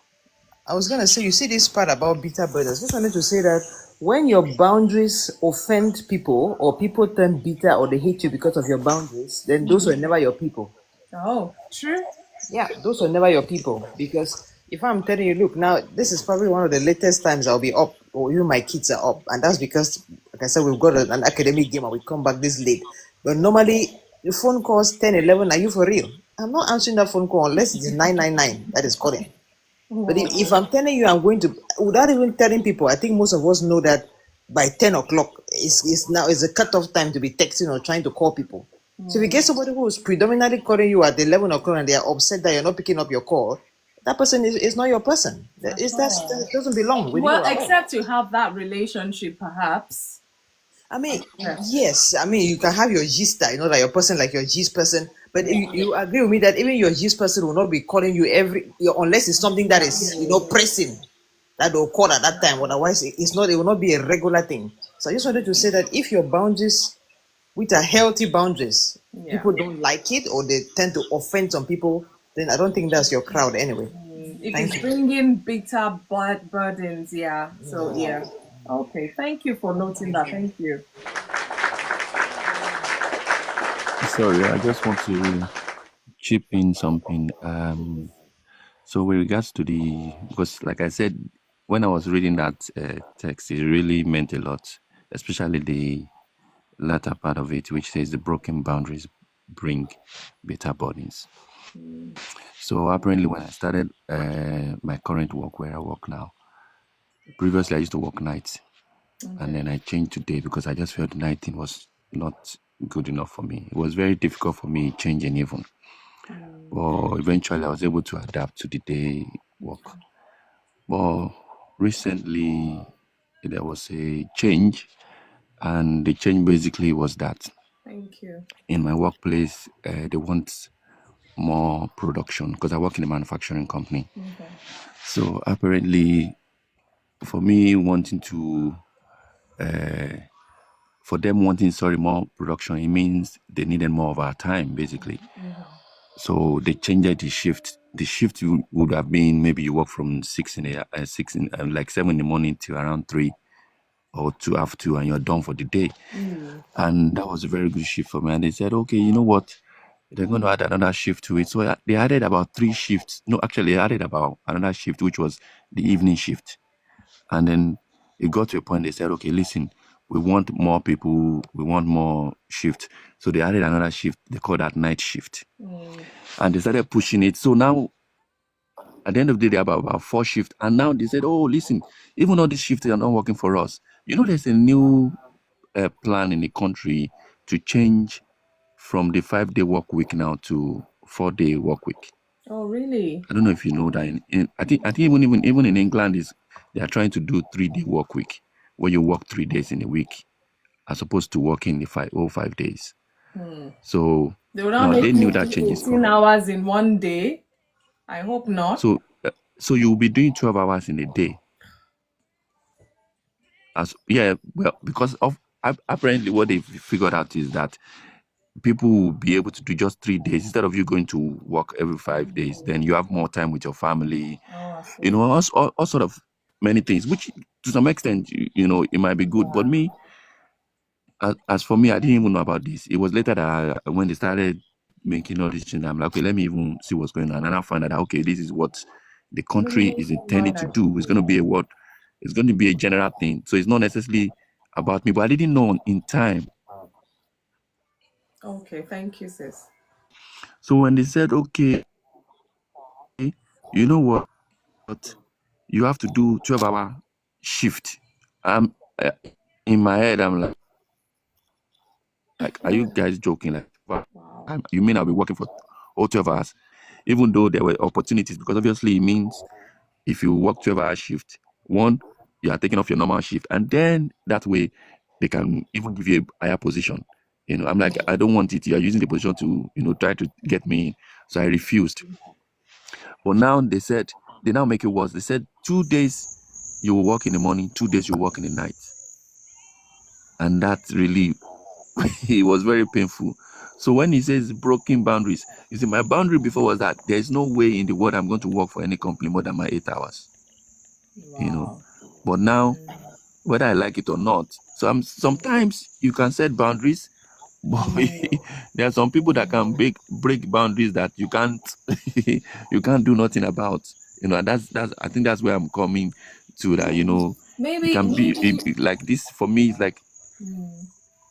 I was gonna say, you see this part about bitter burdens. Just wanted to say that when your boundaries offend people, or people turn bitter, or they hate you because of your boundaries, then those were never your people. Oh, true. Yeah, those were never your people. Because if I'm telling you, look, now this is probably one of the latest times I'll be up, or even my kids are up, and that's because, like I said, we've got an academic game and we come back this late. But normally, the phone calls 10, 11, are you for real? I'm not answering that phone call unless it's 999 that is calling. But if I'm telling you I'm going to, without even telling people, I think most of us know that by 10 o'clock is a cutoff time to be texting or trying to call people. So if you get somebody who is predominantly calling you at 11 o'clock and they are upset that you're not picking up your call, that person is not your person. That doesn't belong with you Well, at all. except you have that relationship, perhaps. I mean, Yes. yes. I mean, you can have your gist, that your person, like your gist person. But you agree with me that even your gist person will not be calling you unless it's something that is, pressing, that they'll call at that time. Otherwise, it's not. It will not be a regular thing. So I just wanted to say that if your boundaries, which are healthy boundaries, Yeah. people don't like it or they tend to offend some people, then I don't think that's your crowd anyway. If Thank it's you. bringing bitter burdens, yeah. So yeah. Okay. Thank you for noting that. Thank you. Sorry, I just want to chip in something. So with regards to because like I said, when I was reading that text, it really meant a lot, especially the latter part of it, which says the broken boundaries bring bitter burdens. So apparently, when I started my current work where I work now, previously I used to work nights, and then I changed to day because I just felt the night thing was not good enough for me. It was very difficult for me changing even. But eventually, I was able to adapt to the day work. But recently, there was a change, and the change basically was that Thank you. in my workplace, they want more production because I work in a manufacturing company. Okay. So apparently, for me wanting to, for them wanting more production, it means they needed more of our time basically. So they changed the shift. The shift would have been maybe you work from 6 in like 7 in the morning till around 3 or 2 after 2, and you're done for the day. And that was a very good shift for me. And they said, okay, you know what? They're going to add another shift to it. So they added about 3 shifts. No, actually, they added about another shift, which was the evening shift. And then it got to a point they said, okay, listen, we want more people, we want more shift. So they added another shift. They called that night shift. And they started pushing it. So now, at the end of the day, about 4 shifts. And now they said, oh, listen, even though these shifts are not working for us, there's a new plan in the country to change from the 5-day work week now to 4-day work week. Oh, really? I don't know if you know that. I think even in England they are trying to do 3-day work week, where you work 3 days in a week, as opposed to working the 5 days. So They will not now make they you knew that do change is 18 coming. hours in one day. I hope not. So you will be doing 12 hours in a day. Because of apparently what they figured out is that people will be able to do just 3 days instead of you going to work every 5 days. Then you have more time with your family. Oh, I see. All sort of many things, which to some extent, it might be good. But me, as for me, I didn't even know about this. It was later that when they started making all these changes, I'm like, okay, let me even see what's going on. And I found out, okay, this is what the country is intending to do. It's going to be it's going to be a general thing. So it's not necessarily about me, but I didn't know in time. Okay, thank you, sis. So when they said, okay, you know what, you have to do 12-hour shift. In my head, I'm like, are you guys joking? Like, wow. You mean I'll be working for all 12 hours? Even though there were opportunities, because obviously it means if you work 12-hour shift, one, you are taking off your normal shift, and then that way they can even give you a higher position. I'm like, I don't want it. You are using the position to, try to get me in. So I refused. But now they now make it worse. They said 2 days you will work in the morning, 2 days you work in the night. And that really, it was very painful. So when he says broken boundaries, you see, my boundary before was that there's no way in the world I'm going to work for any company more than my 8 hours. Wow. But now, whether I like it or not, so sometimes you can set boundaries, but there are some people that can break boundaries that you can't you can't do nothing about. And that's I think that's where I'm coming to, that Maybe it can be like this for me. It's like,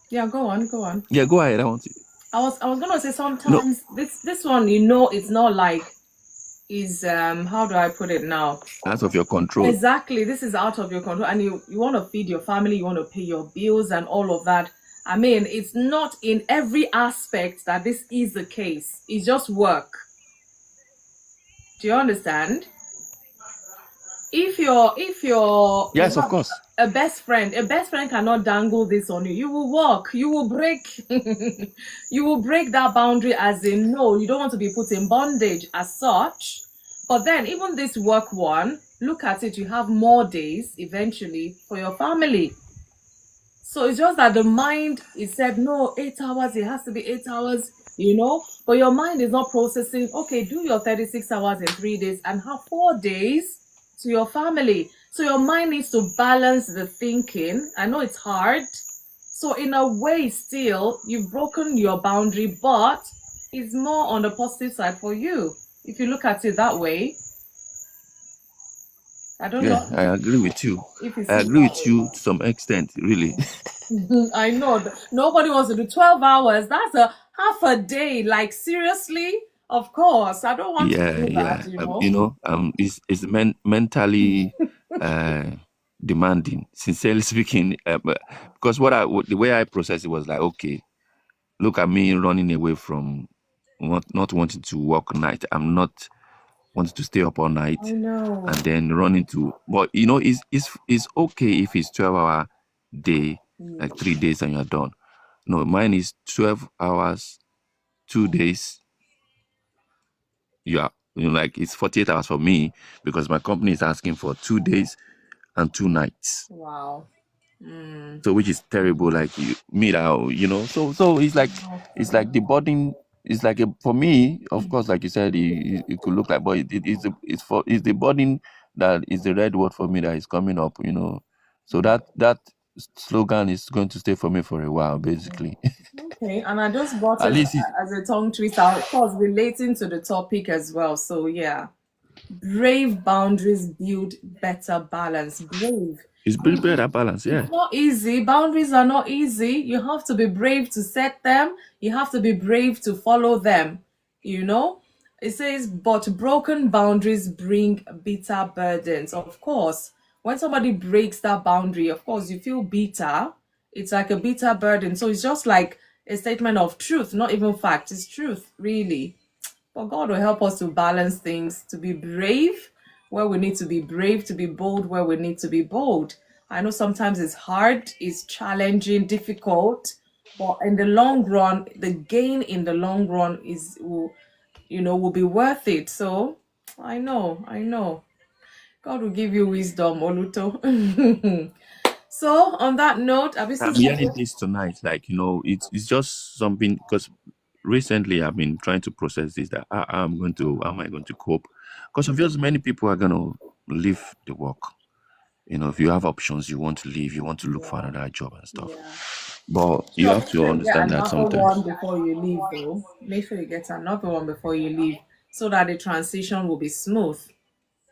yeah, go on. yeah, go ahead. I want to. I was gonna say sometimes this one, it's not like is how do I put it now? Out of your control. Exactly. This is out of your control, and you want to feed your family, you want to pay your bills and all of that. I mean, it's not in every aspect that this is the case. It's just work. Do you understand? If Yes, of course. a best friend cannot dangle this on you. You will walk, you will break you will break that boundary, as in, no, you don't want to be put in bondage as such. But then even this work one, look at it, you have more days eventually for your family. So it's just that the mind is said, no, 8 hours, it has to be 8 hours, but your mind is not processing, okay, do your 36 hours in 3 days and have 4 days to your family. So your mind needs to balance the thinking. I know it's hard. So in a way, still, you've broken your boundary, but it's more on the positive side for you, if you look at it that way. I don't know. I agree with you. If you I see agree that with way. you to some extent, really. I know. Nobody wants to do 12 hours. That's a half a day. Like, seriously? Of course. I don't want to do that, It's mentally demanding, sincerely speaking. Because the way I processed it was like, okay, look at me running away from not wanting to work night. I'm not wanting to stay up all night. I know. And then running to, but it's okay if it's 12-hour day, like 3 days and you're done. No, mine is 12 hours, 2 days. Like it's 48 hours for me, because my company is asking for 2 days and 2 nights. Wow. So which is terrible. Like so it's like the burden. It's like for me, of course, like you said, it could look like, but it's the burden that is the red word for me that is coming up. So that slogan is going to stay for me for a while, basically. Okay, and I just bought At it least it's as a tongue twister, of course, relating to the topic as well. So yeah, brave boundaries build better balance. Brave. it's built better balance, It's yeah. not easy. Boundaries are not easy. You have to be brave to set them. You have to be brave to follow them. You know, it says, but broken boundaries bring bitter burdens. Of course, when somebody breaks that boundary, of course, you feel bitter. It's like a bitter burden. So it's just like a statement of truth, not even fact. It's truth, really. But God will help us to balance things, to be brave where we need to be brave, to be bold where we need to be bold. I know sometimes it's hard, it's challenging, difficult, but in the long run, the gain in the long run will be worth it. So I know. God will give you wisdom, Oluto. So on that note, have you I'm seen hearing something? this tonight, like, it's just something because recently I've been trying to process this that how am I going to cope? Because obviously many people are gonna leave the work. If you have options, you want to leave, you want to look for Yeah, another job and stuff. yeah. But you Sure, have make to sure you get understand that another sometimes. one before you leave, though. Make sure you get another one before you leave so that the transition will be smooth.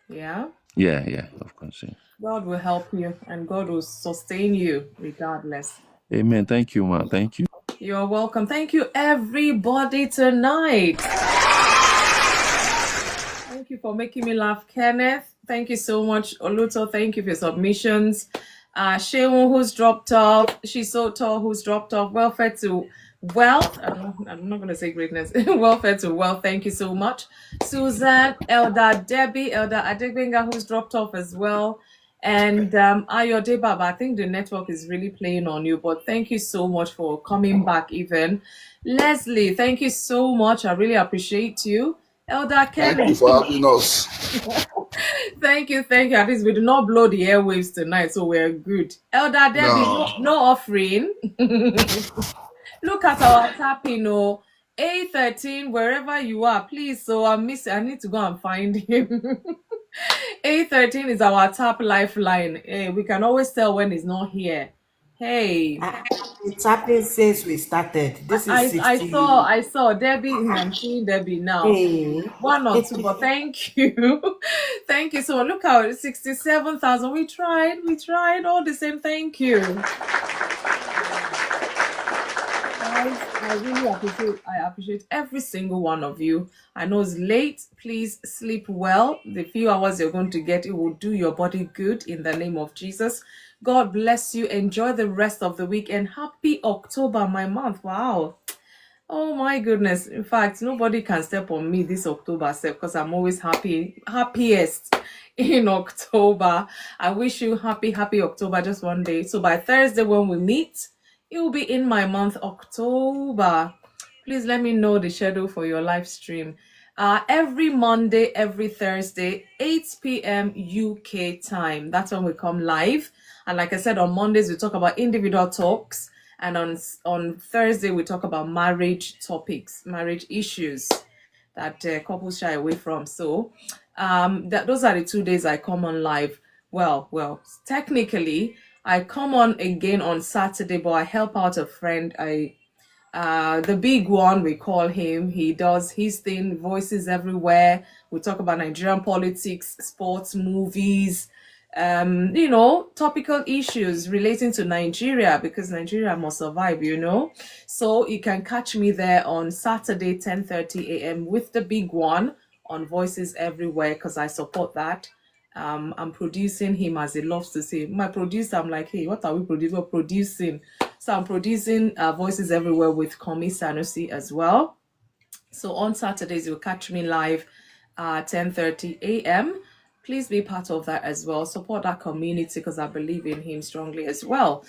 Yeah. Yeah, of course. Yeah. God will help you and God will sustain you regardless. Amen. Thank you, man. Thank you. You're welcome. Thank you, everybody, tonight. Thank you for making me laugh, Kenneth. Thank you so much, Oluto. Thank you for your submissions. Sheung, who's dropped off. She's so tall, who's dropped off. Welfare to wealth. I'm not going to say greatness. Welfare to wealth. Thank you so much. Susan, Elder Debbie, Elder Adegbenga, who's dropped off as well. And Ayode Baba, I think the network is really playing on you, but thank you so much for coming back even. Leslie, thank you so much. I really appreciate you. Elder Thank you Kenneth, for having us. thank you. At least we do not blow the airwaves tonight, so we're good. Elder Debbie, No. no offering. Look at our tapping, oh. A13, wherever you are, please. So I need to go and find him. A13 is our tap lifeline. We can always tell when he's not here. Hey. It's happening since we started. This is I 60. saw Debbie. I'm seeing Debbie now. Hey. One or two, but thank you. Thank you so much. Look how 67,000. We tried all the same. Thank you. Guys, I appreciate every single one of you. I know it's late. Please sleep well. The few hours you're going to get, it will do your body good in the name of Jesus. God bless you. Enjoy the rest of the week and happy October, my month. Wow. Oh my goodness. In fact, nobody can step on me this October because I'm always happiest in October. I wish you happy October just one day. So by Thursday when we meet, it will be in my month October. Please let me know the schedule for your live stream. Every Monday, every Thursday, 8 p.m. UK time. That's when we come live. And like I said, on Mondays, we talk about individual talks. And on Thursday, we talk about marriage topics, marriage issues that couples shy away from. So those are the 2 days I come on live. Well, technically, I come on again on Saturday, but I help out a friend. The big one, we call him. He does his thing, voices everywhere. We talk about Nigerian politics, sports, movies, topical issues relating to Nigeria because Nigeria must survive, So you can catch me there on Saturday, 10:30 a.m. with the big one on Voices Everywhere because I support that. I'm producing him, as he loves to say. My producer, I'm like, hey, what are we producing? We're producing. So I'm producing Voices Everywhere with Komi Sanusi as well. So on Saturdays, you'll catch me live 10:30 a.m. Please be part of that as well. Support that community because I believe in him strongly as well.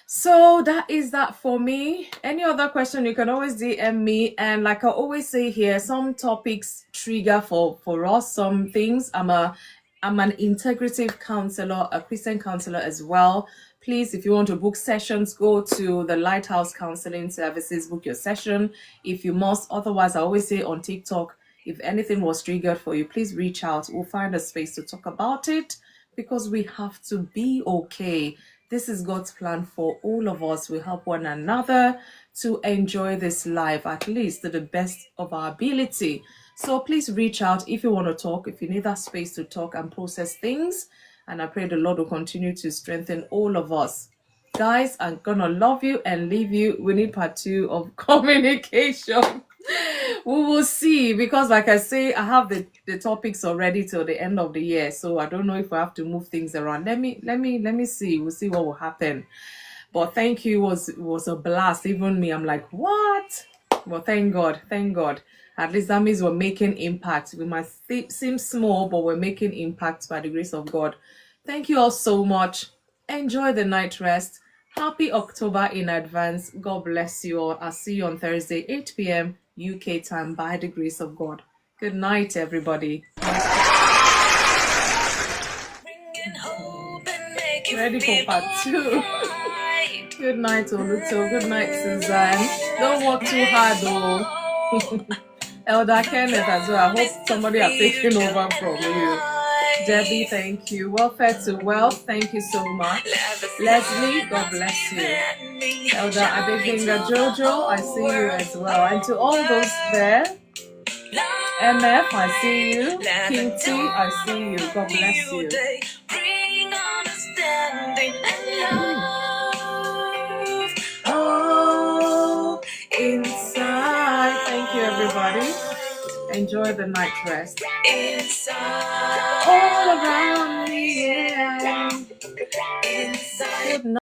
So that is that for me. Any other question, you can always DM me. And like I always say here, some topics trigger for us some things. I'm an integrative counselor, a Christian counselor as well. Please, if you want to book sessions, go to the Lighthouse Counseling Services, book your session if you must. Otherwise, I always say on TikTok, if anything was triggered for you, please reach out. We'll find a space to talk about it because we have to be okay. This is God's plan for all of us. We help one another to enjoy this life, at least to the best of our ability. So please reach out if you want to talk, if you need that space to talk and process things. And I pray the Lord will continue to strengthen all of us. Guys, I'm gonna love you and leave you. We need part 2 of communication. We will see, because like I say, I have the topics already till the end of the year, so I don't know if I have to move things around. Let me see. We'll see what will happen. But thank you. It was a blast. Even me, I'm like, what? Well, thank God. At least that means we're making impact. We might seem small, but we're making impact by the grace of God. Thank you all so much. Enjoy the night rest. Happy October in advance. God bless you all. I'll see you on Thursday, 8 p.m. UK time by the grace of God. Good night, everybody. Ready for part 2. Good night, Oluto. Good night, Suzanne. Don't work too hard, though. Elder Kenneth as well. I hope somebody has taken over from you. Debbie, thank you. Welfare to Wealth, thank you so much. Leslie, God bless you. Elder Adefinga Jojo, I see you as well. And to all those there, MF, I see you. King T, I see you. God bless you. Bring understanding and love. Oh, inside. Thank you, everybody. Enjoy the night rest. Inside. All around me, yeah. Inside. Good night.